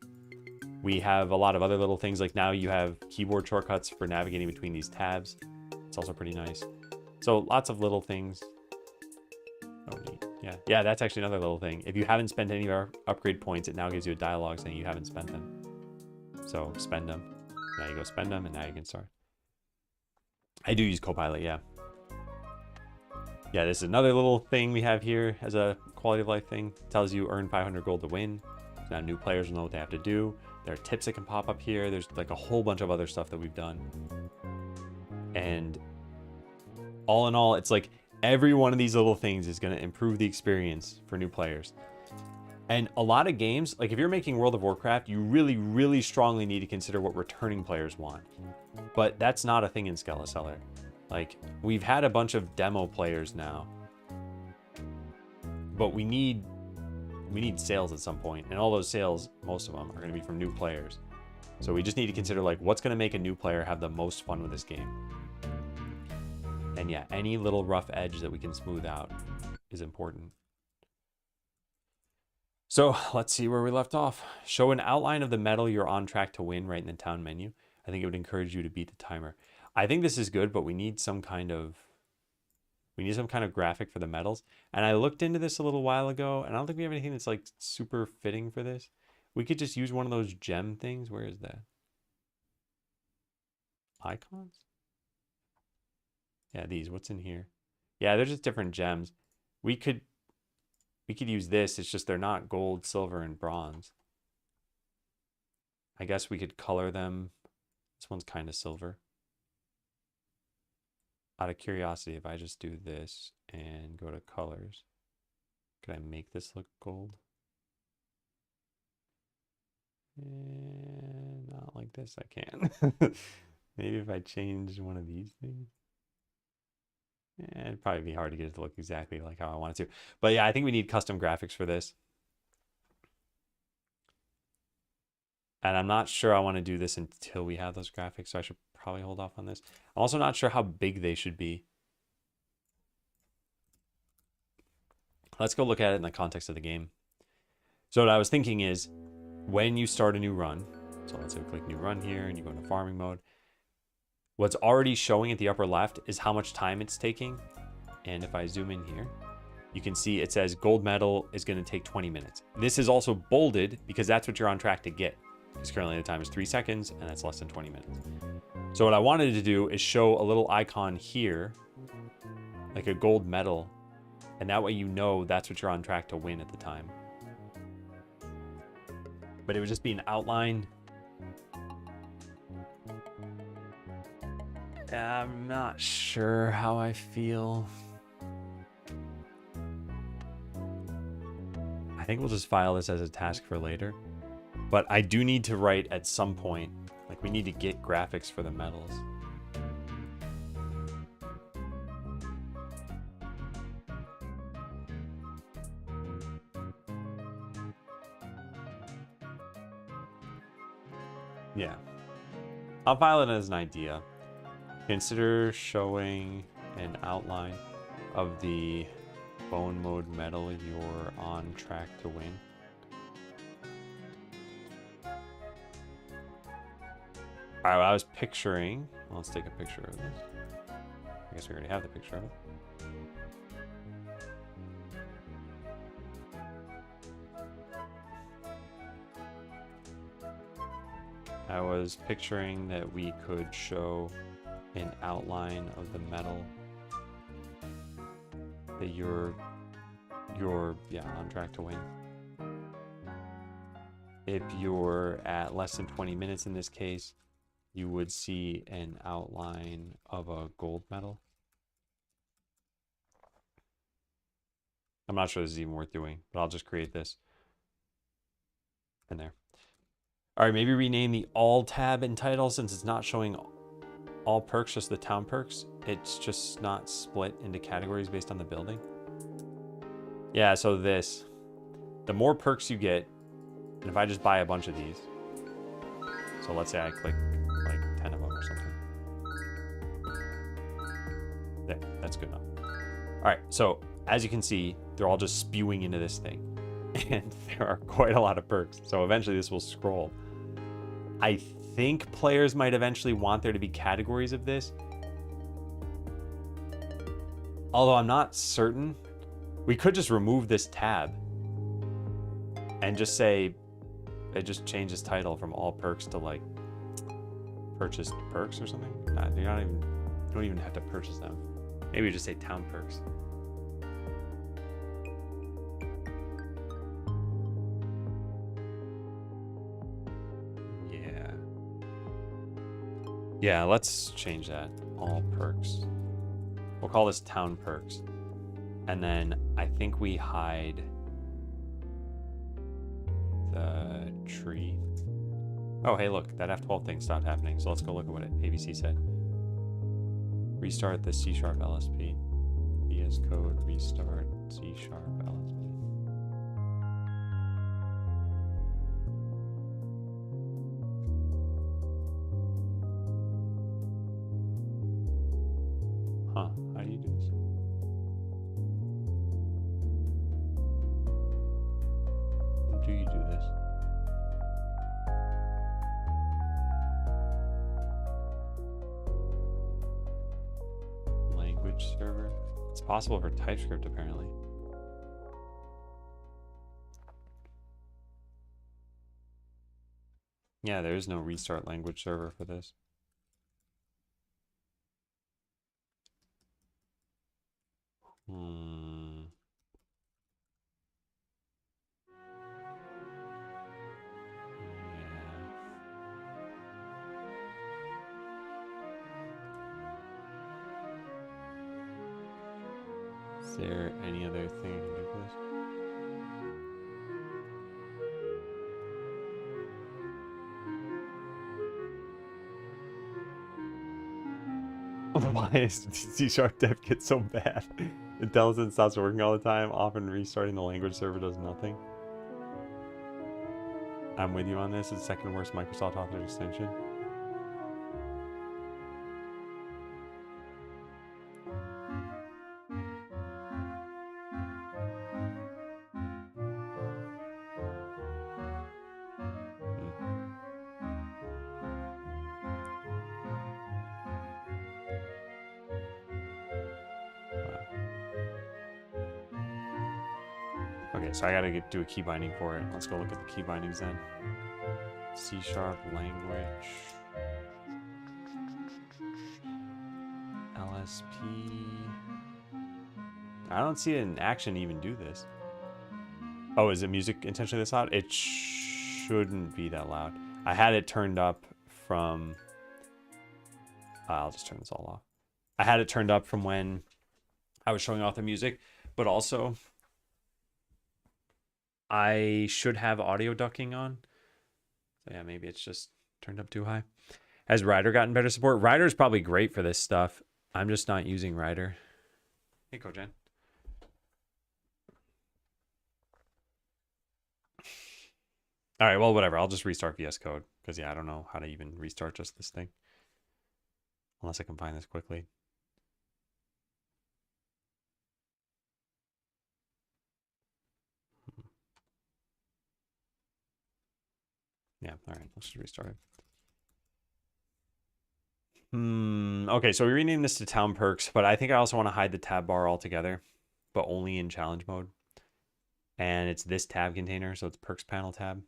We have a lot of other little things, like now you have keyboard shortcuts for navigating between these tabs. It's also pretty nice. So lots of little things. Oh, neat. Yeah, that's actually another little thing. If you haven't spent any of our upgrade points, it now gives you a dialogue saying you haven't spent them. So spend them. Now you go spend them, and now you can start. I do use Copilot, yeah. Yeah, this is another little thing we have here as a quality of life thing. It tells you earn 500 gold to win. So now new players will know what they have to do. There are tips that can pop up here. There's like a whole bunch of other stuff that we've done. And all in all, it's like every one of these little things is going to improve the experience for new players. And a lot of games, like if you're making World of Warcraft, you really, really strongly need to consider what returning players want. But that's not a thing in Skeleseller. Like, we've had a bunch of demo players now. But we need sales at some point. And all those sales, most of them, are going to be from new players. So we just need to consider, like, what's going to make a new player have the most fun with this game. And yeah, any little rough edge that we can smooth out is important. So let's see where we left off. Show an outline of the medal you're on track to win right in the town menu. I think it would encourage you to beat the timer. I think this is good, but we need some kind of graphic for the medals. And I looked into this a little while ago, and I don't think we have anything that's like super fitting for this. We could just use one of those gem things. Where is that? Icons? Yeah, these. What's in here? Yeah, they're just different gems. We could use this. It's just they're not gold, silver, and bronze. I guess we could color them. This one's kind of silver. Out of curiosity, if I just do this and go to colors, could I make this look gold? Not like this, I can. Maybe if I change one of these things. It'd probably be hard to get it to look exactly like how I want it to. But yeah, I think we need custom graphics for this. And I'm not sure I want to do this until we have those graphics, so I should probably hold off on this. I'm also not sure how big they should be. Let's go look at it in the context of the game. So what I was thinking is, when you start a new run, so let's say we click new run here, and you go into farming mode, what's already showing at the upper left is how much time it's taking. And if I zoom in here, you can see it says gold medal is going to take 20 minutes. This is also bolded because that's what you're on track to get. Because currently the time is 3 seconds, and that's less than 20 minutes. So what I wanted to do is show a little icon here, like a gold medal, and that way you know that's what you're on track to win at the time. But it would just be an outline. I'm not sure how I feel. I think we'll just file this as a task for later. But I do need to write at some point, like we need to get graphics for the medals. Yeah. I'll file it as an idea. Consider showing an outline of the bone mode medal you're on track to win. Alright, well, I was picturing... Well, let's take a picture of this. I guess we already have the picture of it. I was picturing that we could show an outline of the medal that you're on track to win. If you're at less than 20 minutes in this case, you would see an outline of a gold medal. I'm not sure this is even worth doing, but I'll just create this. And there. All right, maybe rename the all tab in title since it's not showing all perks, just the town perks. It's just not split into categories based on the building. Yeah, so this, the more perks you get, and if I just buy a bunch of these, so let's say I click like 10 of them or something. There, that's good enough. All right, so as you can see, they're all just spewing into this thing. And there are quite a lot of perks. So eventually this will scroll. I think players might eventually want there to be categories of this. Although I'm not certain. We could just remove this tab and just say, it just changes title from all perks to like purchased perks or something. Nah, you don't even have to purchase them. Maybe just say town perks. Yeah, let's change that. All perks. We'll call this town perks. And then I think we hide the tree. Oh, hey, look, that F12 thing stopped happening. So let's go look at what ABC said. Restart the C# LSP. VS Code, restart C# LSP. Huh, how do you do this? How do you do this? Language server? It's possible for TypeScript apparently. Yeah, there is no restart language server for this. Is there any other thing I can do for this? Why is C# dev kit so bad? IntelliSense stops working all the time. Often restarting the language server does nothing. I'm with you on this. It's the second worst Microsoft authored extension. Okay, so I gotta do a key binding for it. Let's go look at the key bindings then. C# language. LSP. I don't see an action to even do this. Oh, is the music intentionally this loud? It shouldn't be that loud. I had it turned up from... I'll just turn this all off. I had it turned up from when I was showing off the music, but also I should have audio ducking on. So yeah, maybe it's just turned up too high. Has Rider gotten better support? Rider is probably great for this stuff. I'm just not using Rider. Hey, Kojan. All right, well, whatever. I'll just restart VS Code because, yeah, I don't know how to even restart just this thing. Unless I can find this quickly. Yeah, all right, let's just restart it. Okay, so we renamed this to Town Perks, but I think I also want to hide the tab bar altogether, but only in challenge mode. And it's this tab container, so it's Perks panel tab.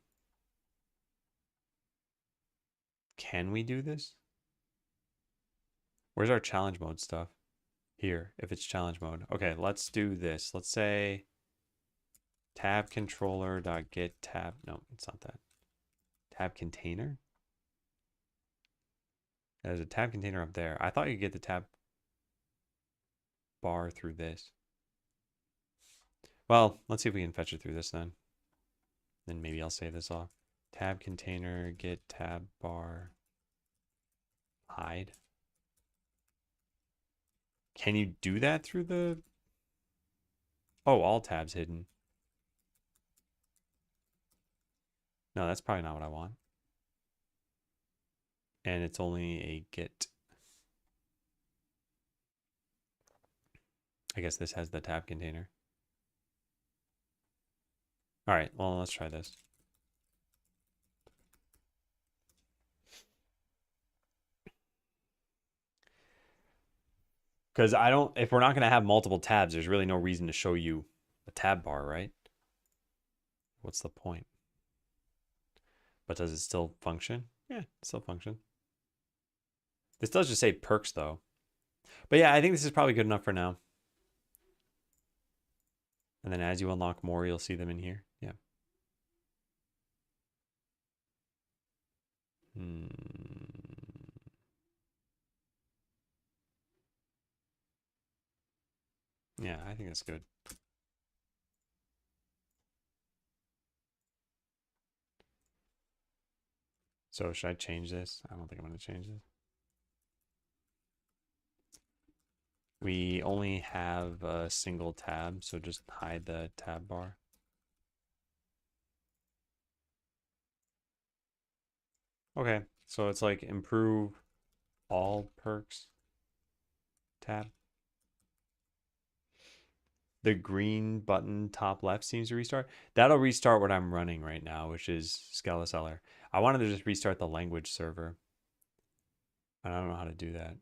Can we do this? Where's our challenge mode stuff? Here, if it's challenge mode. Okay, let's do this. Let's say tab controller.get tab. No, it's not that. Tab container? There's a tab container up there. I thought you could get the tab bar through this. Well, let's see if we can fetch it through this then. Then maybe I'll save this off. Tab container, get tab bar, hide. Can you do that through the... Oh, all tabs hidden. No, that's probably not what I want. And it's only a get. I guess this has the tab container. All right, well, let's try this. Because if we're not going to have multiple tabs, there's really no reason to show you a tab bar, right? What's the point? But does it still function? Yeah, it still function. This does just say perks, though. But yeah, I think this is probably good enough for now. And then as you unlock more, you'll see them in here. Yeah. Yeah, I think that's good. So should I change this? I don't think I'm going to change this. We only have a single tab, so just hide the tab bar. Okay, so it's like improve all perks tab. The green button top left seems to restart. That'll restart what I'm running right now, which is Skeleseller. I wanted to just restart the language server. I don't know how to do that.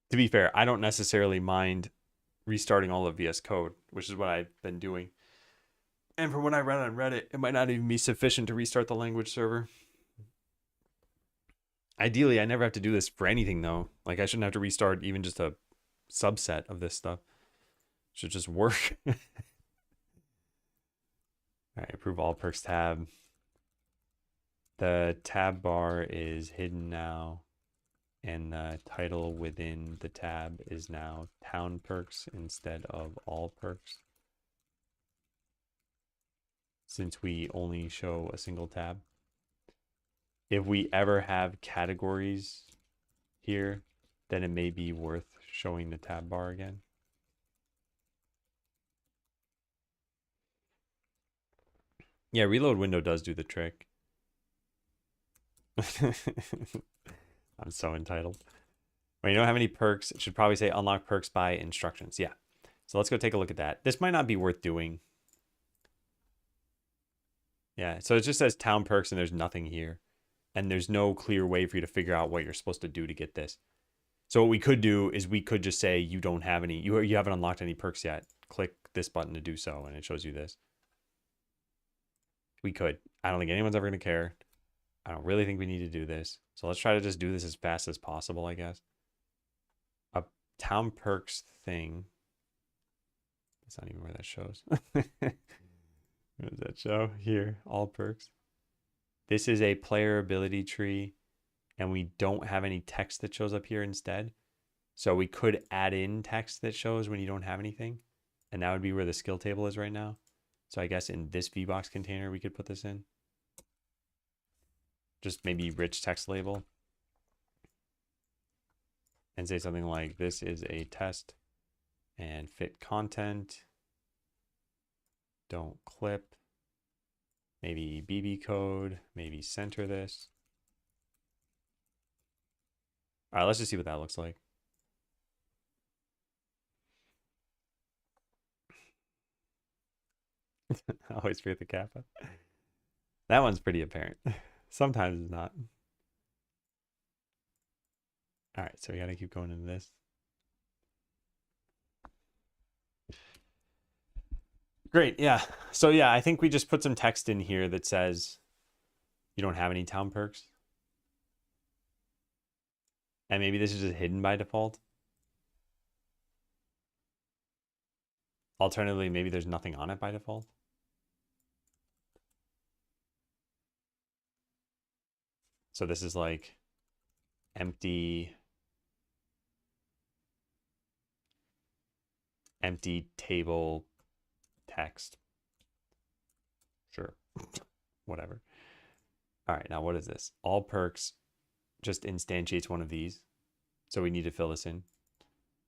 To be fair, I don't necessarily mind restarting all of VS Code, which is what I've been doing. And from what I read on Reddit, it might not even be sufficient to restart the language server. Ideally, I never have to do this for anything, though. Like, I shouldn't have to restart even just a subset of this stuff. It should just work. All right, approve all perks tab. The tab bar is hidden now. And the title within the tab is now Town Perks instead of All Perks. Since we only show a single tab. If we ever have categories here, then it may be worth showing the tab bar again. Yeah, reload window does do the trick. I'm so entitled. When you don't have any perks, it should probably say unlock perks by instructions. Yeah. So let's go take a look at that. This might not be worth doing. Yeah, so it just says town perks and there's nothing here. And there's no clear way for you to figure out what you're supposed to do to get this. So what we could do is we could just say you don't have any, you haven't unlocked any perks yet. Click this button to do so, and it shows you this. We could. I don't think anyone's ever going to care. I don't really think we need to do this. So let's try to just do this as fast as possible, I guess. A town perks thing. That's not even where that shows. Where does that show? Here, all perks. This is a player ability tree, and we don't have any text that shows up here instead. So we could add in text that shows when you don't have anything, and that would be where the skill table is right now. So I guess in this VBox container, we could put this in. Just maybe rich text label. And say something like, this is a test, and fit content. Don't clip. Maybe BB code, maybe center this. All right, let's just see what that looks like. I always forget the kappa. That one's pretty apparent. Sometimes it's not. All right, so we got to keep going into this. Great, yeah. So yeah, I think we just put some text in here that says you don't have any town perks. And maybe this is just hidden by default. Alternatively, maybe there's nothing on it by default. So this is like empty table text. Sure. Whatever. All right, now what is this? All perks just instantiates one of these. So we need to fill this in.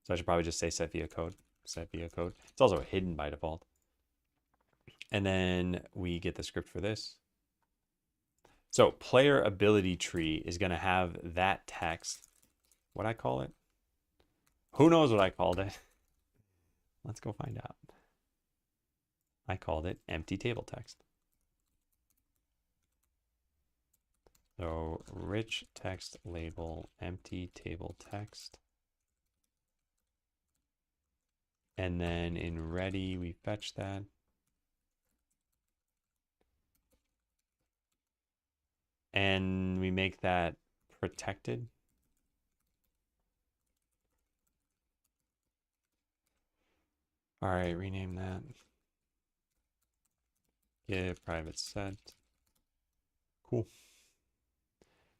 So I should probably just say set via code. Set via code. It's also hidden by default. And then we get the script for this. So player ability tree is going to have that text. What I call it? Who knows what I called it? Let's go find out. I called it empty table text. So rich text label, empty table text. And then in ready, we fetch that. And we make that protected. All right, rename that. Give private set. Cool.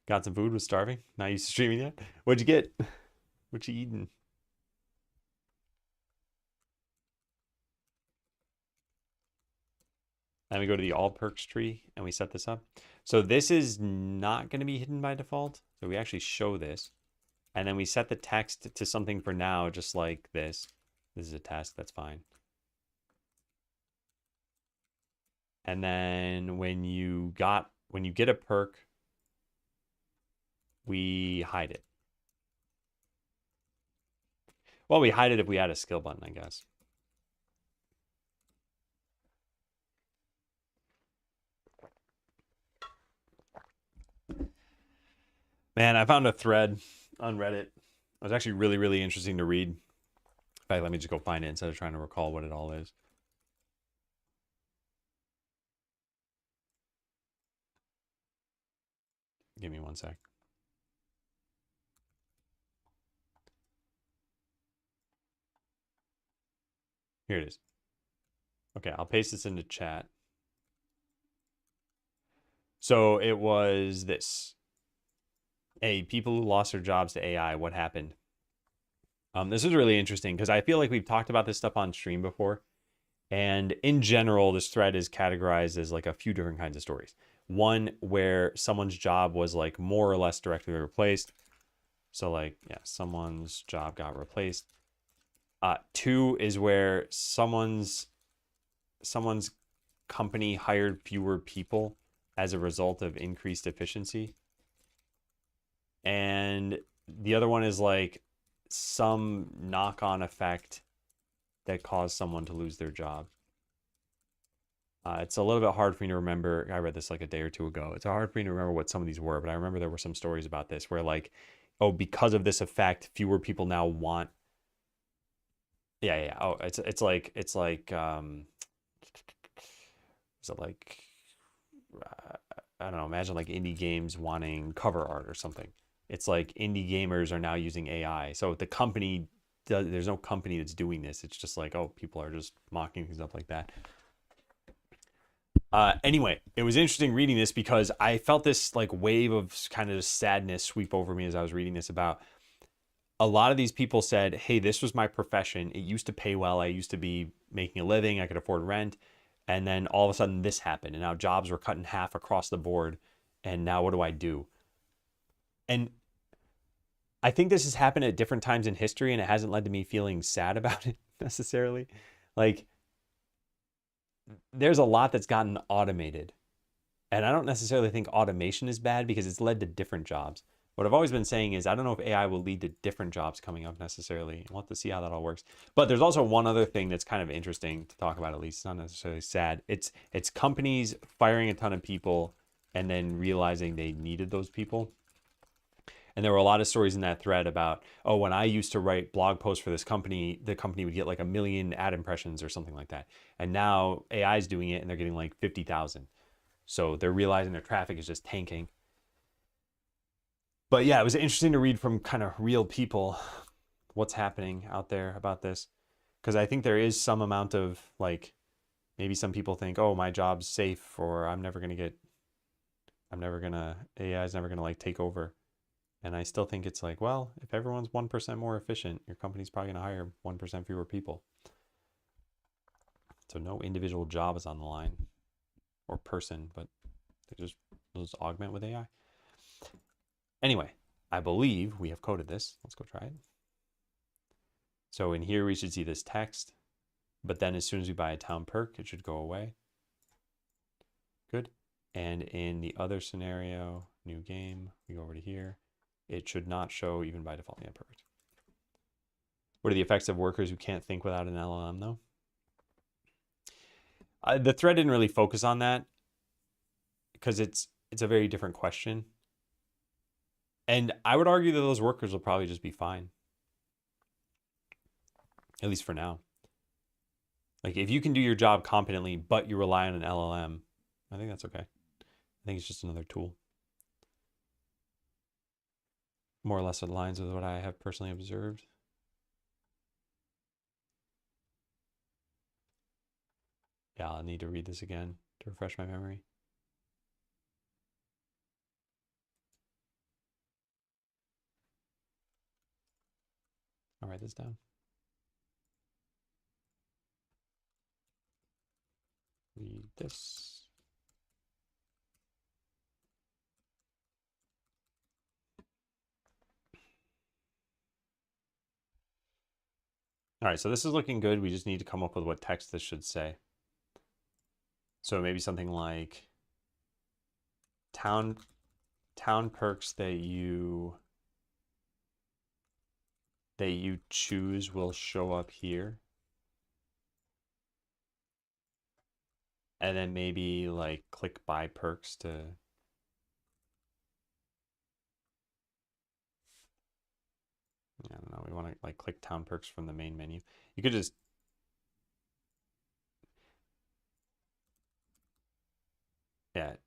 Got some food, was starving. Not used to streaming yet. What'd you get? What you eating? Then we go to the all perks tree and we set this up. So this is not going to be hidden by default. So we actually show this. And then we set the text to something for now, just like this. This is a test, that's fine. And then when you get a perk, we hide it. Well, we hide it if we add a skill button, I guess. Man, I found a thread on Reddit. It was actually really, really interesting to read. In fact, let me just go find it instead of trying to recall what it all is. Give me one sec. Here it is. Okay, I'll paste this into chat. So it was this. Hey, people who lost their jobs to AI, what happened? This is really interesting because I feel like we've talked about this stuff on stream before. And in general, this thread is categorized as like a few different kinds of stories. One where someone's job was like more or less directly replaced. So like, yeah, someone's job got replaced. Two is where someone's company hired fewer people as a result of increased efficiency. And the other one is like some knock-on effect that caused someone to lose their job. It's a little bit hard for me to remember. I read this like a day or two ago. It's hard for me to remember what some of these were, but I remember there were some stories about this where like, oh, because of this effect, fewer people now want. Yeah. Oh, it's like is it like I don't know, imagine like indie games wanting cover art or something. It's like indie gamers are now using AI. So the company there's no company that's doing this. It's just like, oh, people are just mocking things up like that. Anyway, it was interesting reading this because I felt this like wave of kind of sadness sweep over me as I was reading this about a lot of these people said, hey, this was my profession. It used to pay well. I used to be making a living. I could afford rent. And then all of a sudden this happened and now jobs were cut in half across the board. And now what do I do? And I think this has happened at different times in history and it hasn't led to me feeling sad about it necessarily. Like there's a lot that's gotten automated And I don't necessarily think automation is bad because it's led to different jobs. What I've always been saying is I don't know if AI will lead to different jobs coming up necessarily. We'll have to see how that all works. But there's also one other thing that's kind of interesting to talk about, at least. It's not necessarily sad. It's companies firing a ton of people and then realizing they needed those people. And there were a lot of stories in that thread about, oh, when I used to write blog posts for this company, the company would get like 1 million ad impressions or something like that. And now AI is doing it and they're getting like 50,000. So they're realizing their traffic is just tanking. But yeah, it was interesting to read from kind of real people what's happening out there about this. Because I think there is some amount of like, maybe some people think, oh, my job's safe, or AI is never gonna like take over. And I still think it's like, well, if everyone's 1% more efficient, your company's probably going to hire 1% fewer people. So no individual job is on the line or person, but they'll just augment with AI. Anyway, I believe we have coded this. Let's go try it. So in here, we should see this text, but then as soon as we buy a town perk, it should go away. Good. And in the other scenario, new game, we go over to here. It should not show even by default. Yeah, perfect. What are the effects of workers who can't think without an LLM, though? The thread didn't really focus on that because it's a very different question. And I would argue that those workers will probably just be fine. At least for now. Like if you can do your job competently, but you rely on an LLM, I think that's okay. I think it's just another tool. More or less in lines with what I have personally observed. Yeah, I'll need to read this again to refresh my memory. I'll write this down. Read this. All right, so this is looking good. We just need to come up with what text this should say. So maybe something like town perks that you choose will show up here. And then maybe like click buy perks to I don't know, we want to like click town perks from the main menu. You could just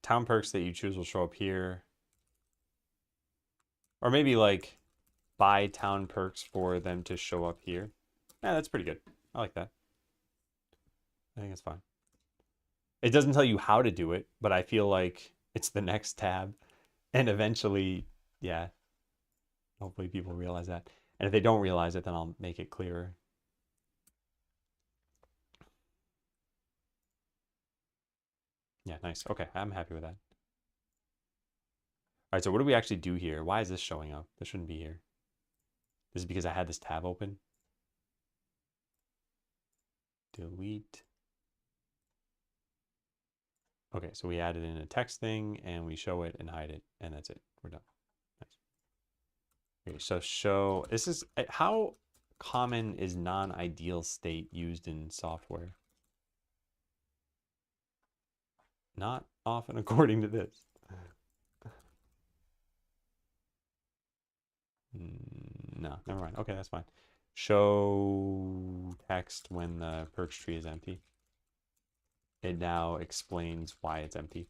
town perks that you choose will show up here. Or maybe like buy town perks for them to show up here. Yeah, that's pretty good. I like that. I think it's fine. It doesn't tell you how to do it, but I feel like it's the next tab. And eventually, yeah, hopefully people realize that. And if they don't realize it, then I'll make it clearer. Yeah, nice. Okay, I'm happy with that. All right, so what do we actually do here? Why is this showing up? This shouldn't be here. This is because I had this tab open. Delete. Okay, so we added in a text thing and we show it and hide it, and that's it. We're done. Nice. Okay, so show, this is, how common is non-ideal state used in software? Not often according to this. No, never mind. Okay, that's fine. Show text when the perks tree is empty. It now explains why it's empty.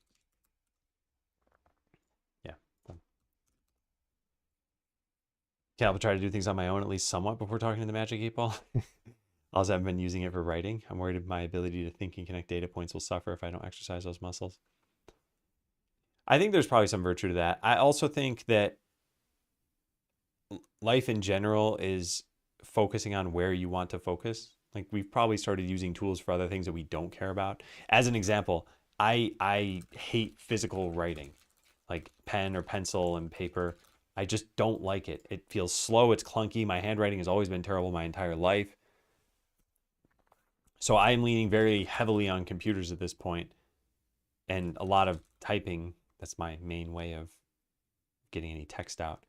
Yeah. Done. Okay, I'll try to do things on my own, at least somewhat, before talking to the Magic 8 Ball. Also, haven't been using it for writing. I'm worried my ability to think and connect data points will suffer if I don't exercise those muscles. I think there's probably some virtue to that. I also think that life in general is focusing on where you want to focus. Like we've probably started using tools for other things that we don't care about. As an example, I hate physical writing, like pen or pencil and paper. I just don't like it. It feels slow. It's clunky. My handwriting has always been terrible my entire life. So I'm leaning very heavily on computers at this point, and a lot of typing. That's my main way of getting any text out.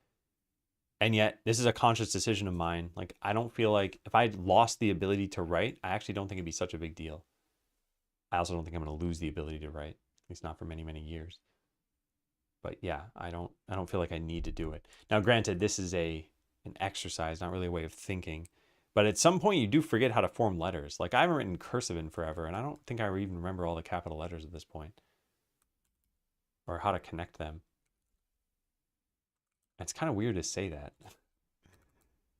And yet, this is a conscious decision of mine. Like, I don't feel like if I lost the ability to write, I actually don't think it'd be such a big deal. I also don't think I'm going to lose the ability to write, at least not for many, many years. But yeah, I don't feel like I need to do it. Now, granted, this is an exercise, not really a way of thinking. But at some point, you do forget how to form letters. Like, I haven't written cursive in forever, and I don't think I even remember all the capital letters at this point, or how to connect them. It's kind of weird to say that.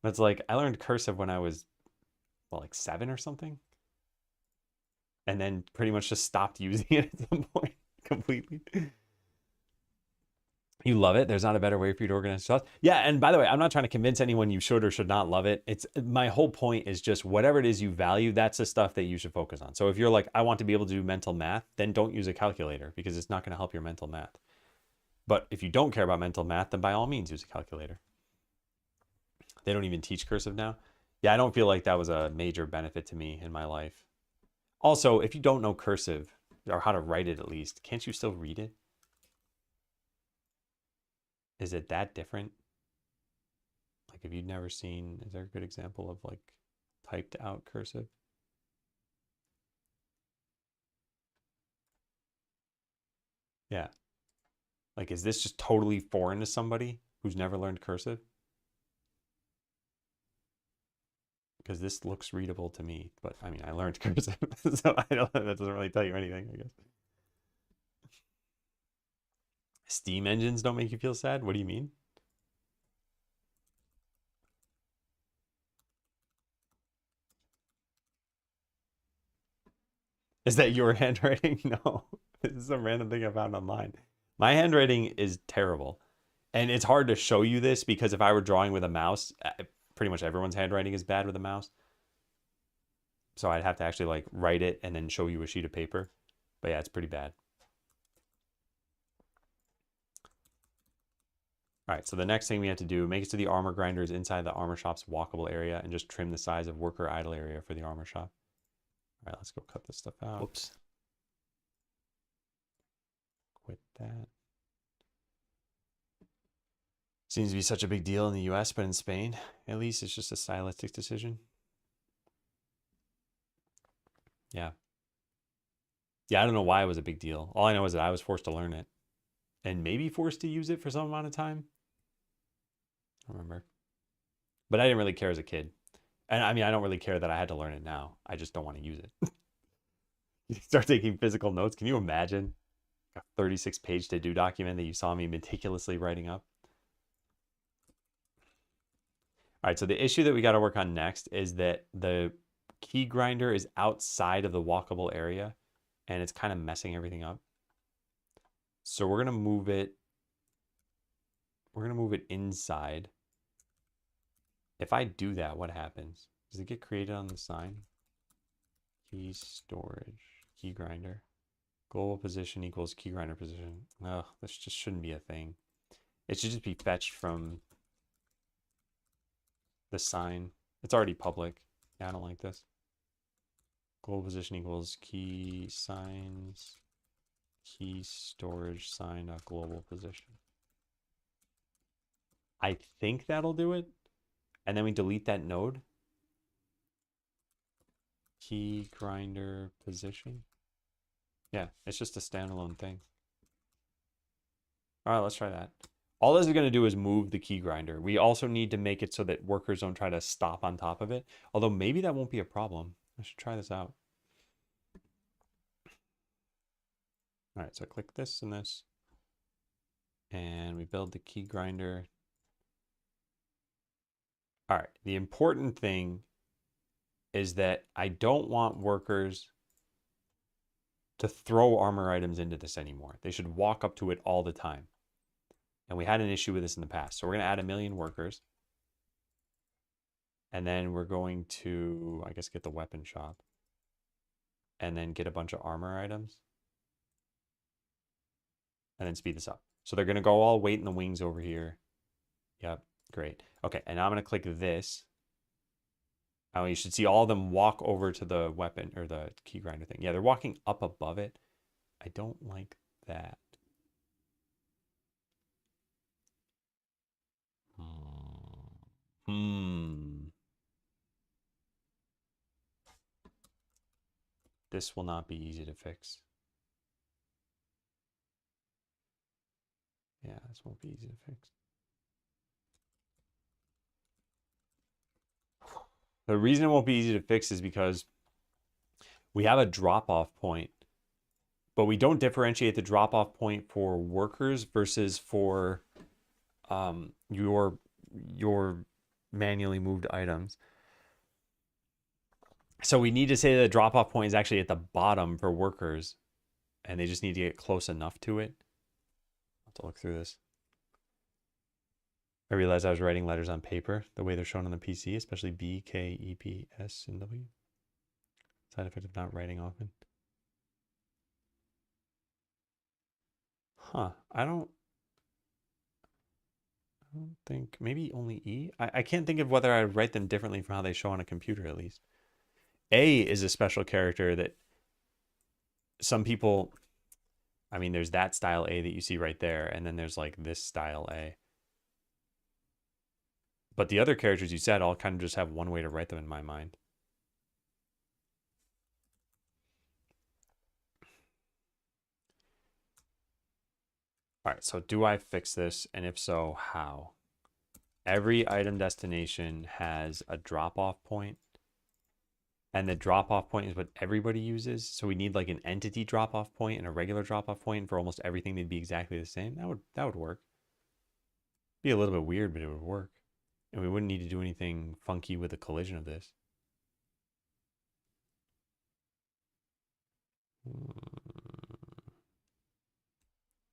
But it's like, I learned cursive when I was, well, like 7 or something. And then pretty much just stopped using it at some point completely. You love it. There's not a better way for you to organize your thoughts. Yeah, and by the way, I'm not trying to convince anyone you should or should not love it. It's my whole point is just whatever it is you value, that's the stuff that you should focus on. So if you're like, I want to be able to do mental math, then don't use a calculator because it's not going to help your mental math. But if you don't care about mental math, then by all means use a calculator. They don't even teach cursive now. Yeah, I don't feel like that was a major benefit to me in my life. Also, if you don't know cursive, or how to write it at least, can't you still read it? Is it that different? Like, if you'd never seen, is there a good example of like typed out cursive? Yeah. Like, is this just totally foreign to somebody who's never learned cursive? Because this looks readable to me, but I mean, I learned cursive, so I don't, that doesn't really tell you anything, I guess. Steam engines don't make you feel sad? What do you mean? Is that your handwriting? No, this is some random thing I found online. My handwriting is terrible. And it's hard to show you this because if I were drawing with a mouse, pretty much everyone's handwriting is bad with a mouse. So I'd have to actually like write it and then show you a sheet of paper. But yeah, it's pretty bad. All right, so the next thing we have to do, make it so the armor grinder is inside the armor shop's walkable area and just trim the size of worker idle area for the armor shop. All right, let's go cut this stuff out. Whoops. Quit that. Seems to be such a big deal in the US, but in Spain, at least, it's just a stylistic decision. Yeah. Yeah, I don't know why it was a big deal. All I know is that I was forced to learn it. And maybe forced to use it for some amount of time. I don't remember. But I didn't really care as a kid. And I mean, I don't really care that I had to learn it now. I just don't want to use it. You start taking physical notes. Can you imagine a 36-page to-do document that you saw me meticulously writing up? All right, so the issue that we got to work on next is that the key grinder is outside of the walkable area and it's kind of messing everything up. So we're going to move it. We're going to move it inside. If I do that, what happens? Does it get created on the sign? Key storage, key grinder. Global position equals key grinder position. Oh, this just shouldn't be a thing. It should just be fetched from the sign. It's already public. Yeah, I don't like this. Global position equals key signs, key storage sign of global position. I think that'll do it. And then we delete that node. Key grinder position. Yeah, it's just a standalone thing. All right, let's try that. All this is going to do is move the key grinder. We also need to make it so that workers don't try to stop on top of it. Although maybe that won't be a problem. I should try this out. All right, so click this and this. And we build the key grinder. All right, the important thing is that I don't want workers to throw armor items into this anymore. They should walk up to it all the time. And we had an issue with this in the past. So we're going to add 1 million workers. And then we're going to, I guess, get the weapon shop. And then get a bunch of armor items. And then speed this up. So they're going to go all wait in the wings over here. Yep, great. Okay, and now I'm going to click this. Now you should see all of them walk over to the weapon or the key grinder thing. Yeah, they're walking up above it. I don't like that. This will not be easy to fix. Yeah, this won't be easy to fix. The reason it won't be easy to fix is because we have a drop-off point, but we don't differentiate the drop-off point for workers versus for your manually moved items. So we need to say that the drop-off point is actually at the bottom for workers, and they just need to get close enough to it. I'll have to look through this. I realized I was writing letters on paper the way they're shown on the PC, especially B, K, E, P, S, and W. Side effect of not writing often. Huh. I don't think, maybe only E? I can't think of whether I write them differently from how they show on a computer, at least. A is a special character that some people, I mean, there's that style A that you see right there, and then there's like this style A. But the other characters you said all kind of just have one way to write them in my mind. All right, so do I fix this? And if so, how? Every item destination has a drop-off point. And the drop-off point is what everybody uses. So we need like an entity drop-off point and a regular drop-off point. And for almost everything, they'd be exactly the same. That would work. Be a little bit weird, but it would work. And we wouldn't need to do anything funky with the collision of this.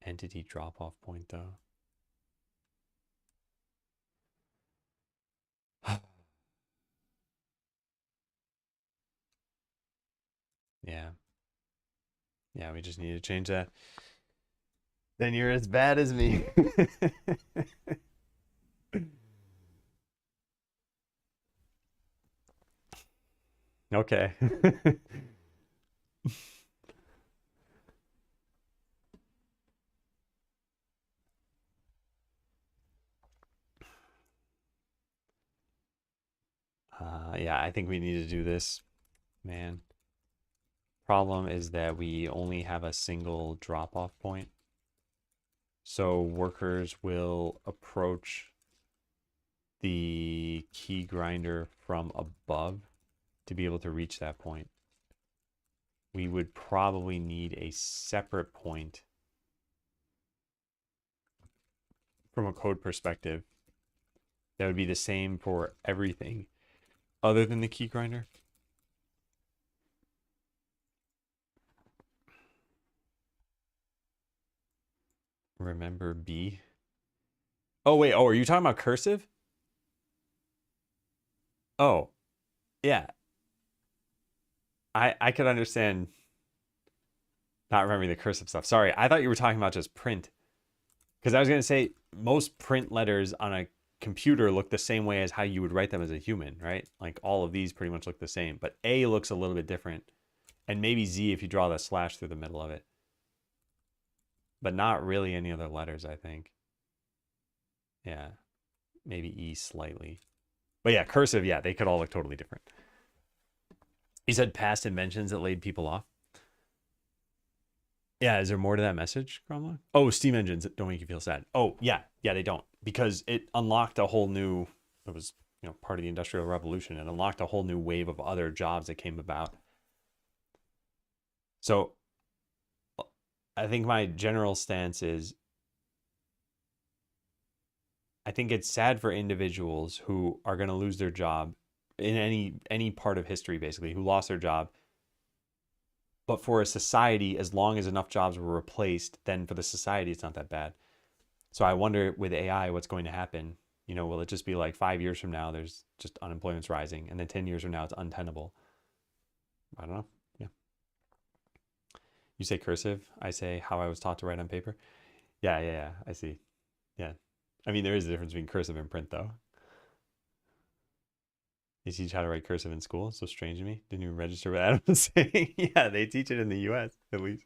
Entity drop-off point, though. Yeah. Yeah, we just need to change that. Then you're as bad as me. Okay. Yeah, I think we need to do this, man. Problem is that we only have a single drop-off point. So workers will approach the key grinder from above to be able to reach that point. We would probably need a separate point from a code perspective that would be the same for everything other than the key grinder. Remember B? Oh, wait. Oh, are you talking about cursive? Oh, yeah. I could understand not remembering the cursive stuff. Sorry, I thought you were talking about just print. Because I was going to say, most print letters on a computer look the same way as how you would write them as a human, right? Like all of these pretty much look the same. But A looks a little bit different. And maybe Z if you draw the slash through the middle of it. But not really any other letters, I think. Yeah. Maybe E slightly. But yeah, cursive, yeah, they could all look totally different. You said past inventions that laid people off. Yeah, is there more to that message, Cromwell? Oh, steam engines that don't make you feel sad. Oh, yeah, they don't. Because it unlocked a whole new, it was, part of the Industrial Revolution. It unlocked a whole new wave of other jobs that came about. So I think my general stance is I think it's sad for individuals who are going to lose their job in any part of history, basically, who lost their job. But for a society, as long as enough jobs were replaced, then for the society, it's not that bad. So I wonder with AI, what's going to happen? Will it just be like 5 years from now, there's just unemployment's rising, and then 10 years from now, it's untenable? I don't know. Yeah. You say cursive. I say how I was taught to write on paper. Yeah. I see. Yeah. I mean, there is a difference between cursive and print, though. They teach how to write cursive in school. It's so strange to me. Didn't even register what Adam was saying. Yeah, they teach it in the US, at least.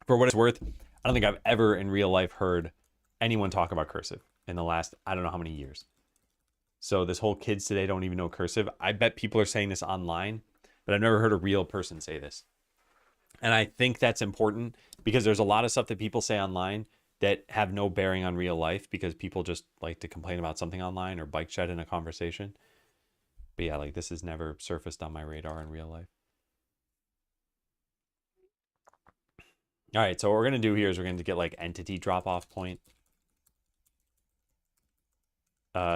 For what it's worth, I I don't think I've ever in real life heard anyone talk about cursive in the last, I don't know how many years. So this whole kids today don't even know cursive. I bet people are saying this online, but I've never heard a real person say this. And I think that's important because there's a lot of stuff that people say online that have no bearing on real life because people just like to complain about something online or bike shed in a conversation. But yeah, like this has never surfaced on my radar in real life. All right, so what we're going to do here is we're going to get like entity drop-off point.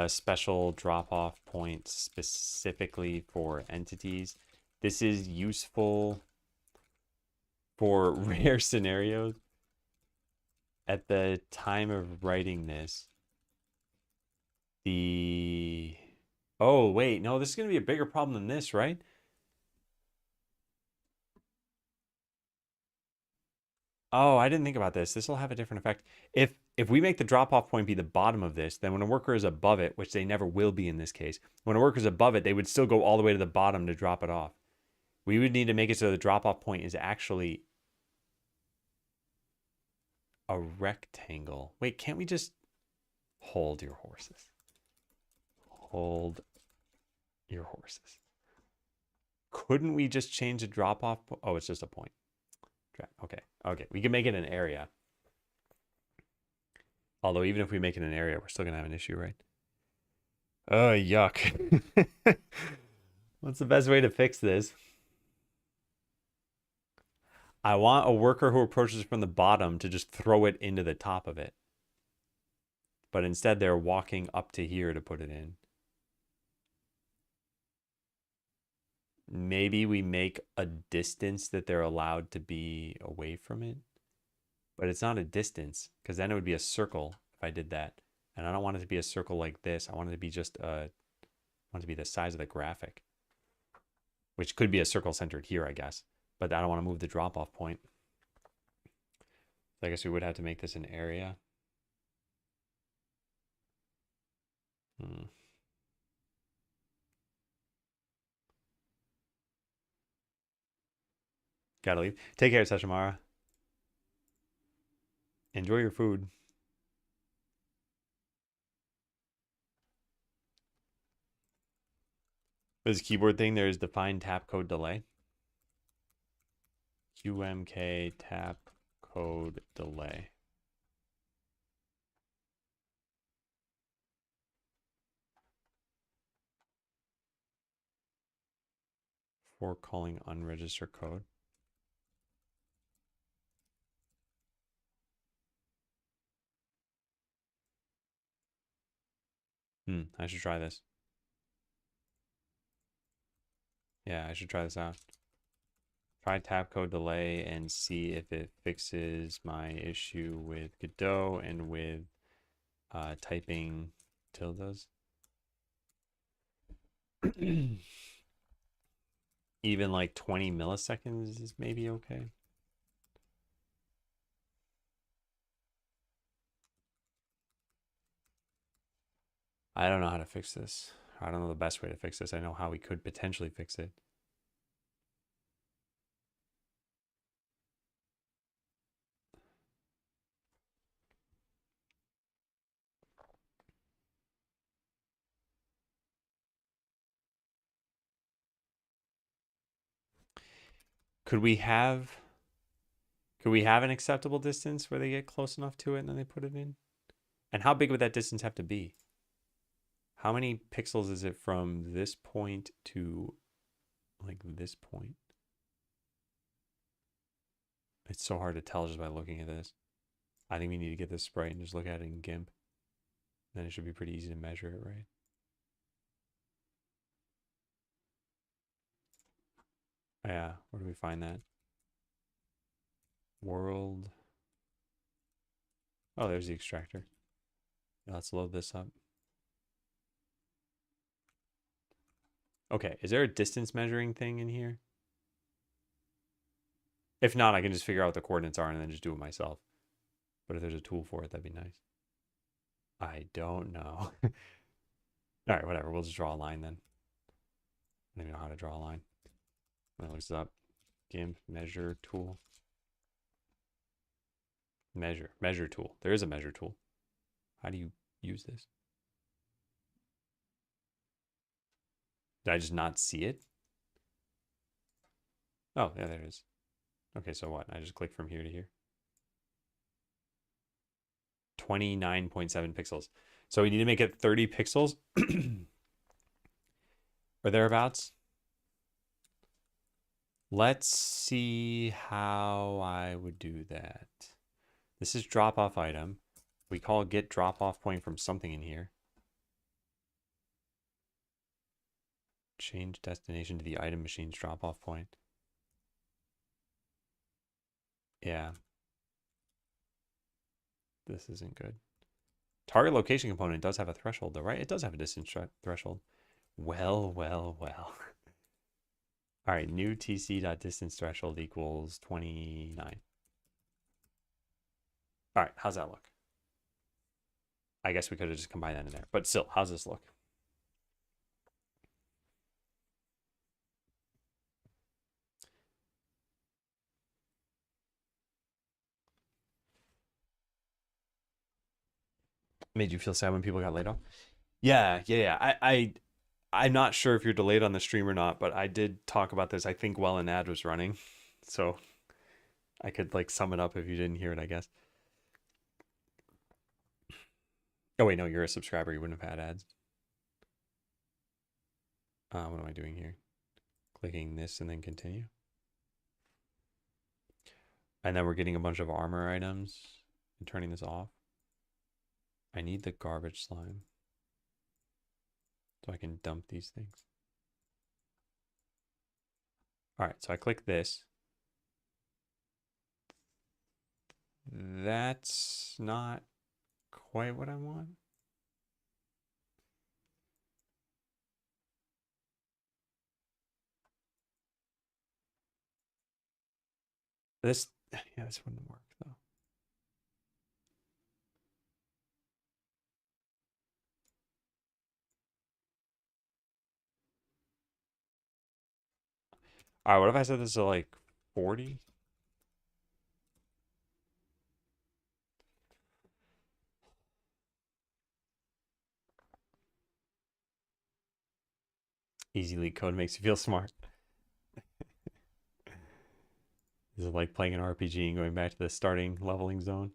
Special drop-off point specifically for entities. This is useful for rare scenarios. At the time of writing this, oh wait, no, this is going to be a bigger problem than this, right? Oh, I didn't think about this. This will have a different effect. If we make the drop-off point be the bottom of this, then when a worker is above it, which they never will be in this case, when a worker is above it, they would still go all the way to the bottom to drop it off. We would need to make it so the drop-off point is actually a rectangle. Wait, can't we just hold your horses? Hold your horses. Couldn't we just change the drop-off? Oh, it's just a point. Okay. Okay. We can make it an area. Although even if we make it an area, we're still going to have an issue, right? Oh, yuck. What's the best way to fix this? I want a worker who approaches from the bottom to just throw it into the top of it. But instead, they're walking up to here to put it in. Maybe we make a distance that they're allowed to be away from it. But it's not a distance, because then it would be a circle if I did that. And I don't want it to be a circle like this. I want it to be just I want it to be the size of the graphic. Which could be a circle centered here, I guess. But I don't want to move the drop-off point. So I guess we would have to make this an area. Gotta leave. Take care, Sashamara. Enjoy your food. This keyboard thing, there's define tap code delay. QMK tap code delay. For calling unregistered code. I should try this. Yeah, I should try this out. Try tap code delay and see if it fixes my issue with Godot and with typing tildes. Even like 20 milliseconds is maybe okay. I don't know how to fix this. I don't know the best way to fix this. I know how we could potentially fix it. Could we have an acceptable distance where they get close enough to it and then they put it in? And how big would that distance have to be? How many pixels is it from this point to like this point? It's so hard to tell just by looking at this. I think we need to get this sprite and just look at it in GIMP. Then it should be pretty easy to measure it, right? Yeah, where do we find that? World. Oh, there's the extractor. Yeah, let's load this up. Okay, is there a distance measuring thing in here? If not, I can just figure out what the coordinates are and then just do it myself. But if there's a tool for it, that'd be nice. I don't know. All right, whatever. We'll just draw a line then. I don't even know how to draw a line. That looks up. GIMP measure tool. Measure tool. There is a measure tool. How do you use this? Did I just not see it? Oh, yeah, there it is. Okay, so what? I just click from here to here. 29.7 pixels. So we need to make it 30 pixels or thereabouts. Let's see how I would do that. This is drop off item. We call get drop off point from something in here. Change destination to the item machine's drop off point. Yeah. This isn't good. Target location component does have a threshold though, right? It does have a distance threshold. Well, well, well. All right, new tc.distance threshold equals 29. All right, how's that look? I guess we could have just combined that in there. But still, how's this look? Made you feel sad when people got laid off? Yeah. I'm not sure if you're delayed on the stream or not, but I did talk about this, I think, while an ad was running. So I could like sum it up if you didn't hear it, I guess. Oh wait, no, you're a subscriber. You wouldn't have had ads. What am I doing here? Clicking this and then continue. And then we're getting a bunch of armor items and turning this off. I need the garbage slime so I can dump these things. All right, so I click this. That's not quite what I want. This, yeah, this wouldn't work though. All right, what if I set this to like 40? Easy leak code makes you feel smart. This is like playing an RPG and going back to the starting leveling zone.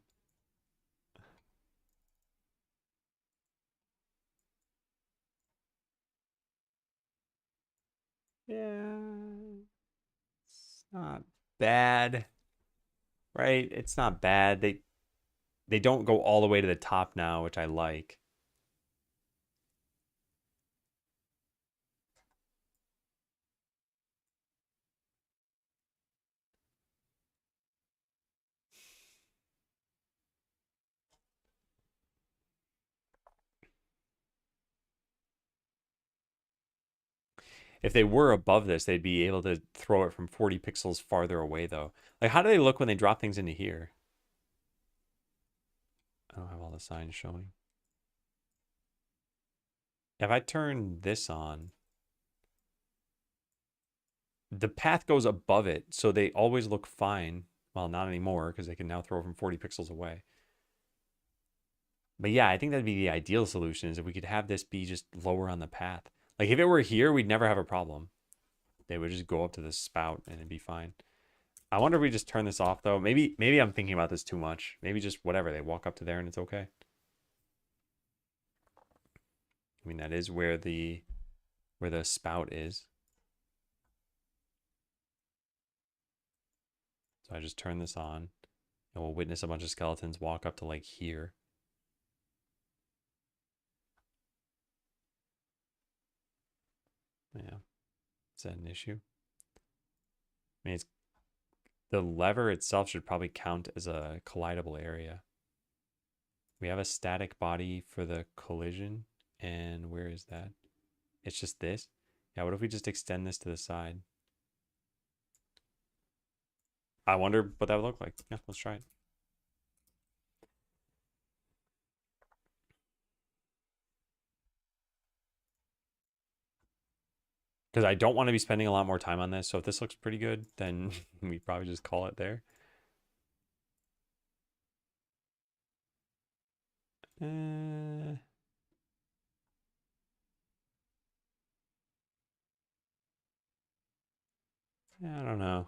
Yeah, it's not bad, right? It's not bad. They don't go all the way to the top now, which I like. If they were above this, they'd be able to throw it from 40 pixels farther away, though. Like, how do they look when they drop things into here? I don't have all the signs showing. If I turn this on, the path goes above it, so they always look fine. Well, not anymore, because they can now throw from 40 pixels away. But yeah, I think that'd be the ideal solution, is if we could have this be just lower on the path. Like, if it were here, we'd never have a problem. They would just go up to the spout, and it'd be fine. I wonder if we just turn this off, though. Maybe I'm thinking about this too much. Maybe just whatever. They walk up to there, and it's okay. I mean, that is where the spout is. So I just turn this on, and we'll witness a bunch of skeletons walk up to like here. Yeah. Is that an issue? I mean, it's the lever itself should probably count as a collidable area. We have a static body for the collision, and where is that? It's just this. Yeah, what if we just extend this to the side? I wonder what that would look like. Yeah, let's try it. Because I don't want to be spending a lot more time on this. So if this looks pretty good, then we probably just call it there. I don't know.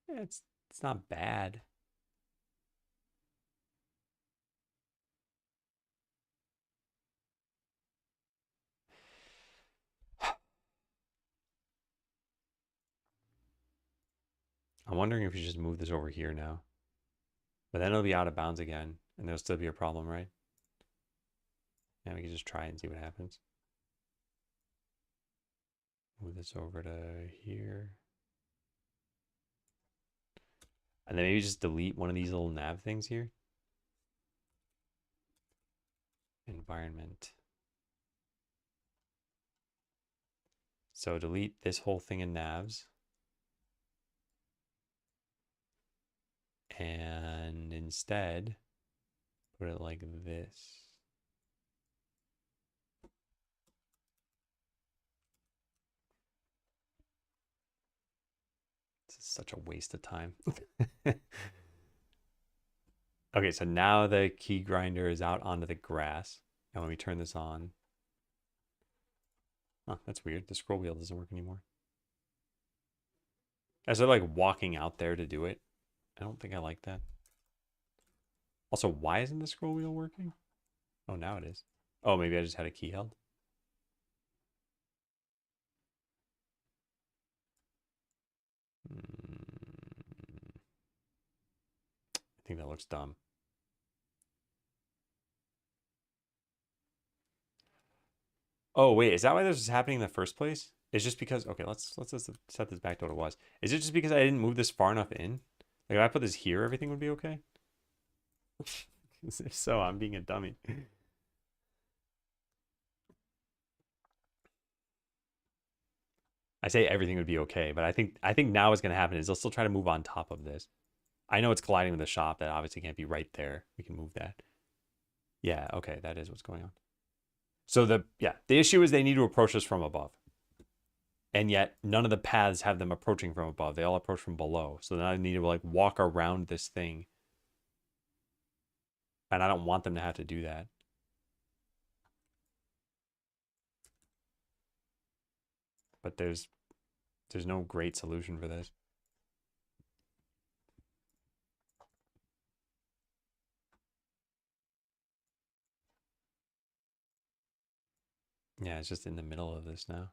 It's not bad. I'm wondering if we just move this over here now. But then it'll be out of bounds again, and there'll still be a problem, right? Yeah, we can just try and see what happens. Move this over to here. And then maybe just delete one of these little nav things here. Environment. So delete this whole thing in navs. And instead, put it like this. This is such a waste of time. Okay, so now the key grinder is out onto the grass. And when we turn this on, oh, that's weird. The scroll wheel doesn't work anymore. As they're like walking out there to do it. I don't think I like that. Also, why isn't the scroll wheel working? Oh, now it is. Oh, maybe I just had a key held. I think that looks dumb. Oh, wait, is that why this was happening in the first place? It's just because, okay, let's just set this back to what it was. Is it just because I didn't move this far enough in? Like if I put this here, everything would be okay? If so, I'm being a dummy. I say everything would be okay, but I think now what's gonna happen is they'll still try to move on top of this. I know it's colliding with the shop. That obviously can't be right there. We can move that. Yeah, okay, that is what's going on. So the issue is they need to approach us from above. And yet none of the paths have them approaching from above. They all approach from below. So now I need to like walk around this thing. And I don't want them to have to do that. But there's no great solution for this. Yeah, it's just in the middle of this now.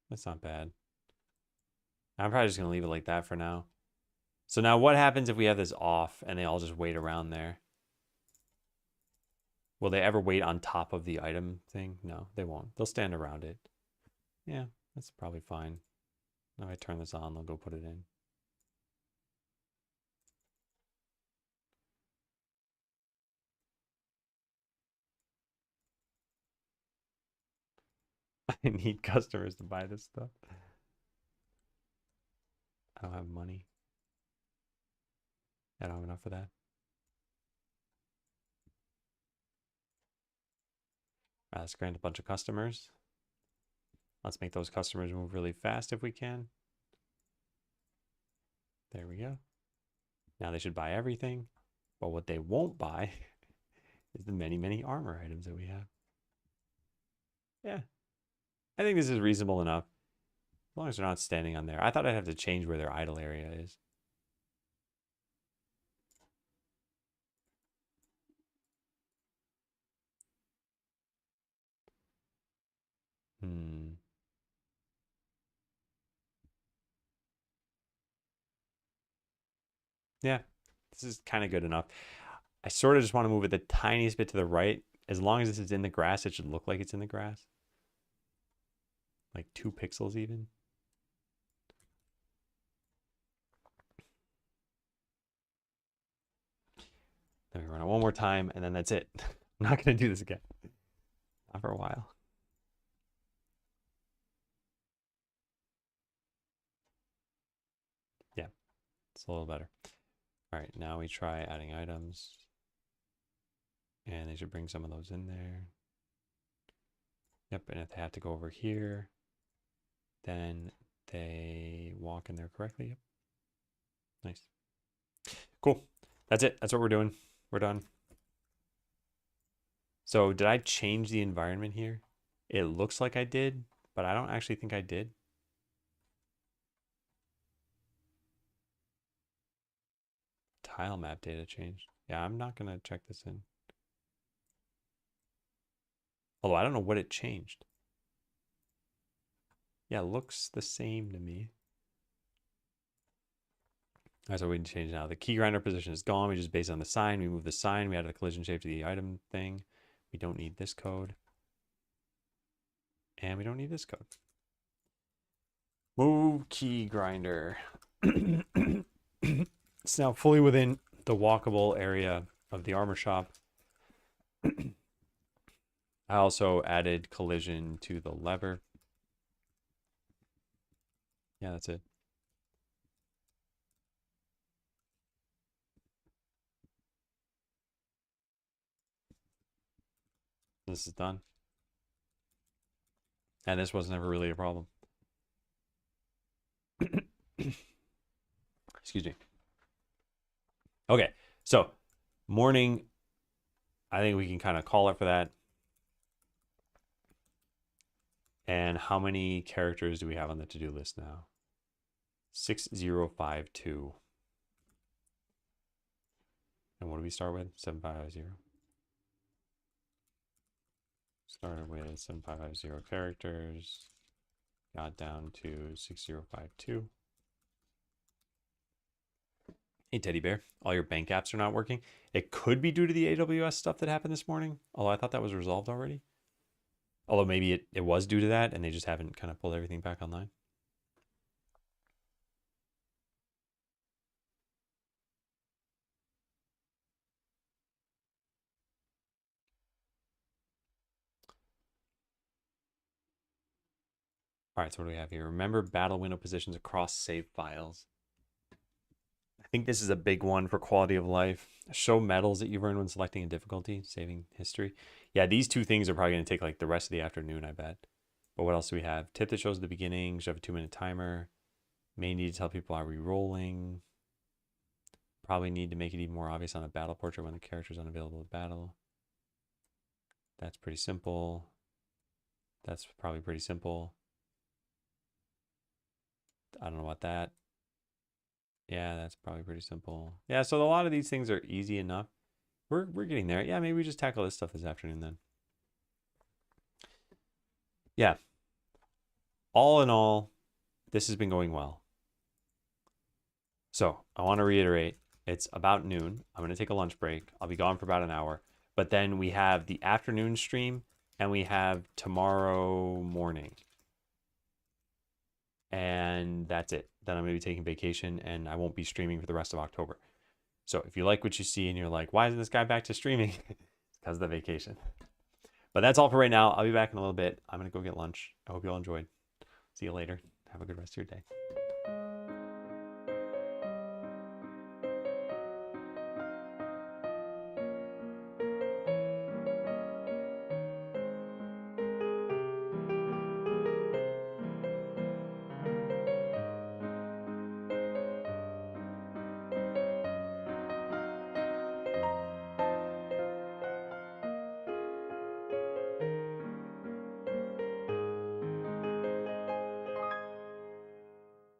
That's not bad. I'm probably just going to leave it like that for now. So now what happens if we have this off and they all just wait around there? Will they ever wait on top of the item thing? No, they won't. They'll stand around it. Yeah, that's probably fine. Now if I turn this on, they'll go put it in. I need customers to buy this stuff. I don't have money. I don't have enough for that. Let's grant a bunch of customers. Let's make those customers move really fast if we can. There we go. Now they should buy everything. But what they won't buy is the many, many armor items that we have. Yeah. I think this is reasonable enough. As long as they're not standing on there. I thought I'd have to change where their idle area is. Yeah, this is kind of good enough. I sort of just want to move it the tiniest bit to the right. As long as this is in the grass, it should look like it's in the grass. Like 2 pixels even. Then we run it one more time, and then that's it. I'm not going to do this again. Not for a while. Yeah, it's a little better. All right, now we try adding items. And they should bring some of those in there. Yep, and if they have to go over here, then they walk in there correctly. Yep. Nice. Cool. That's it. That's what we're doing. We're done. So did I change the environment here? It looks like I did, but I don't actually think I did. Tile map data changed. Yeah, I'm not going to check this in. Although I don't know what it changed. Yeah, it looks the same to me. All right, so we can change now. The key grinder position is gone. We just base it on the sign. We move the sign. We add the collision shape to the item thing. We don't need this code. And we don't need this code. Move key grinder. It's now fully within the walkable area of the armor shop. I also added collision to the lever. Yeah, that's it. This is done. And this was never really a problem. Excuse me. Okay, so morning, I think we can kind of call it for that. And how many characters do we have on the to-do list now? 6052. And what do we start with? 7550. Started with 7550 characters. Got down to 6052. Hey, Teddy Bear. All your bank apps are not working. It could be due to the AWS stuff that happened this morning. Although I thought that was resolved already. Although maybe it was due to that and they just haven't kind of pulled everything back online. All right, so what do we have here? Remember battle window positions across save files. I think this is a big one for quality of life. Show medals that you've earned when selecting a difficulty, saving history. Yeah, these two things are probably going to take like the rest of the afternoon, I bet. But what else do we have? Tip that shows the beginning. Should have a 2-minute timer. May need to tell people are re-rolling. Probably need to make it even more obvious on a battle portrait when the character is unavailable to battle. That's pretty simple. That's probably pretty simple. I don't know about that. Yeah, that's probably pretty simple. Yeah, so a lot of these things are easy enough. We're getting there. Yeah, maybe we just tackle this stuff this afternoon then. Yeah. All in all, this has been going well. So I want to reiterate, it's about noon. I'm going to take a lunch break. I'll be gone for about an hour. But then we have the afternoon stream and we have tomorrow morning. And that's it. Then I'm going to be taking vacation and I won't be streaming for the rest of October. So if you like what you see and you're like, why isn't this guy back to streaming? It's because of the vacation. But that's all for right now. I'll be back in a little bit. I'm going to go get lunch. I hope you all enjoyed. See you later. Have a good rest of your day.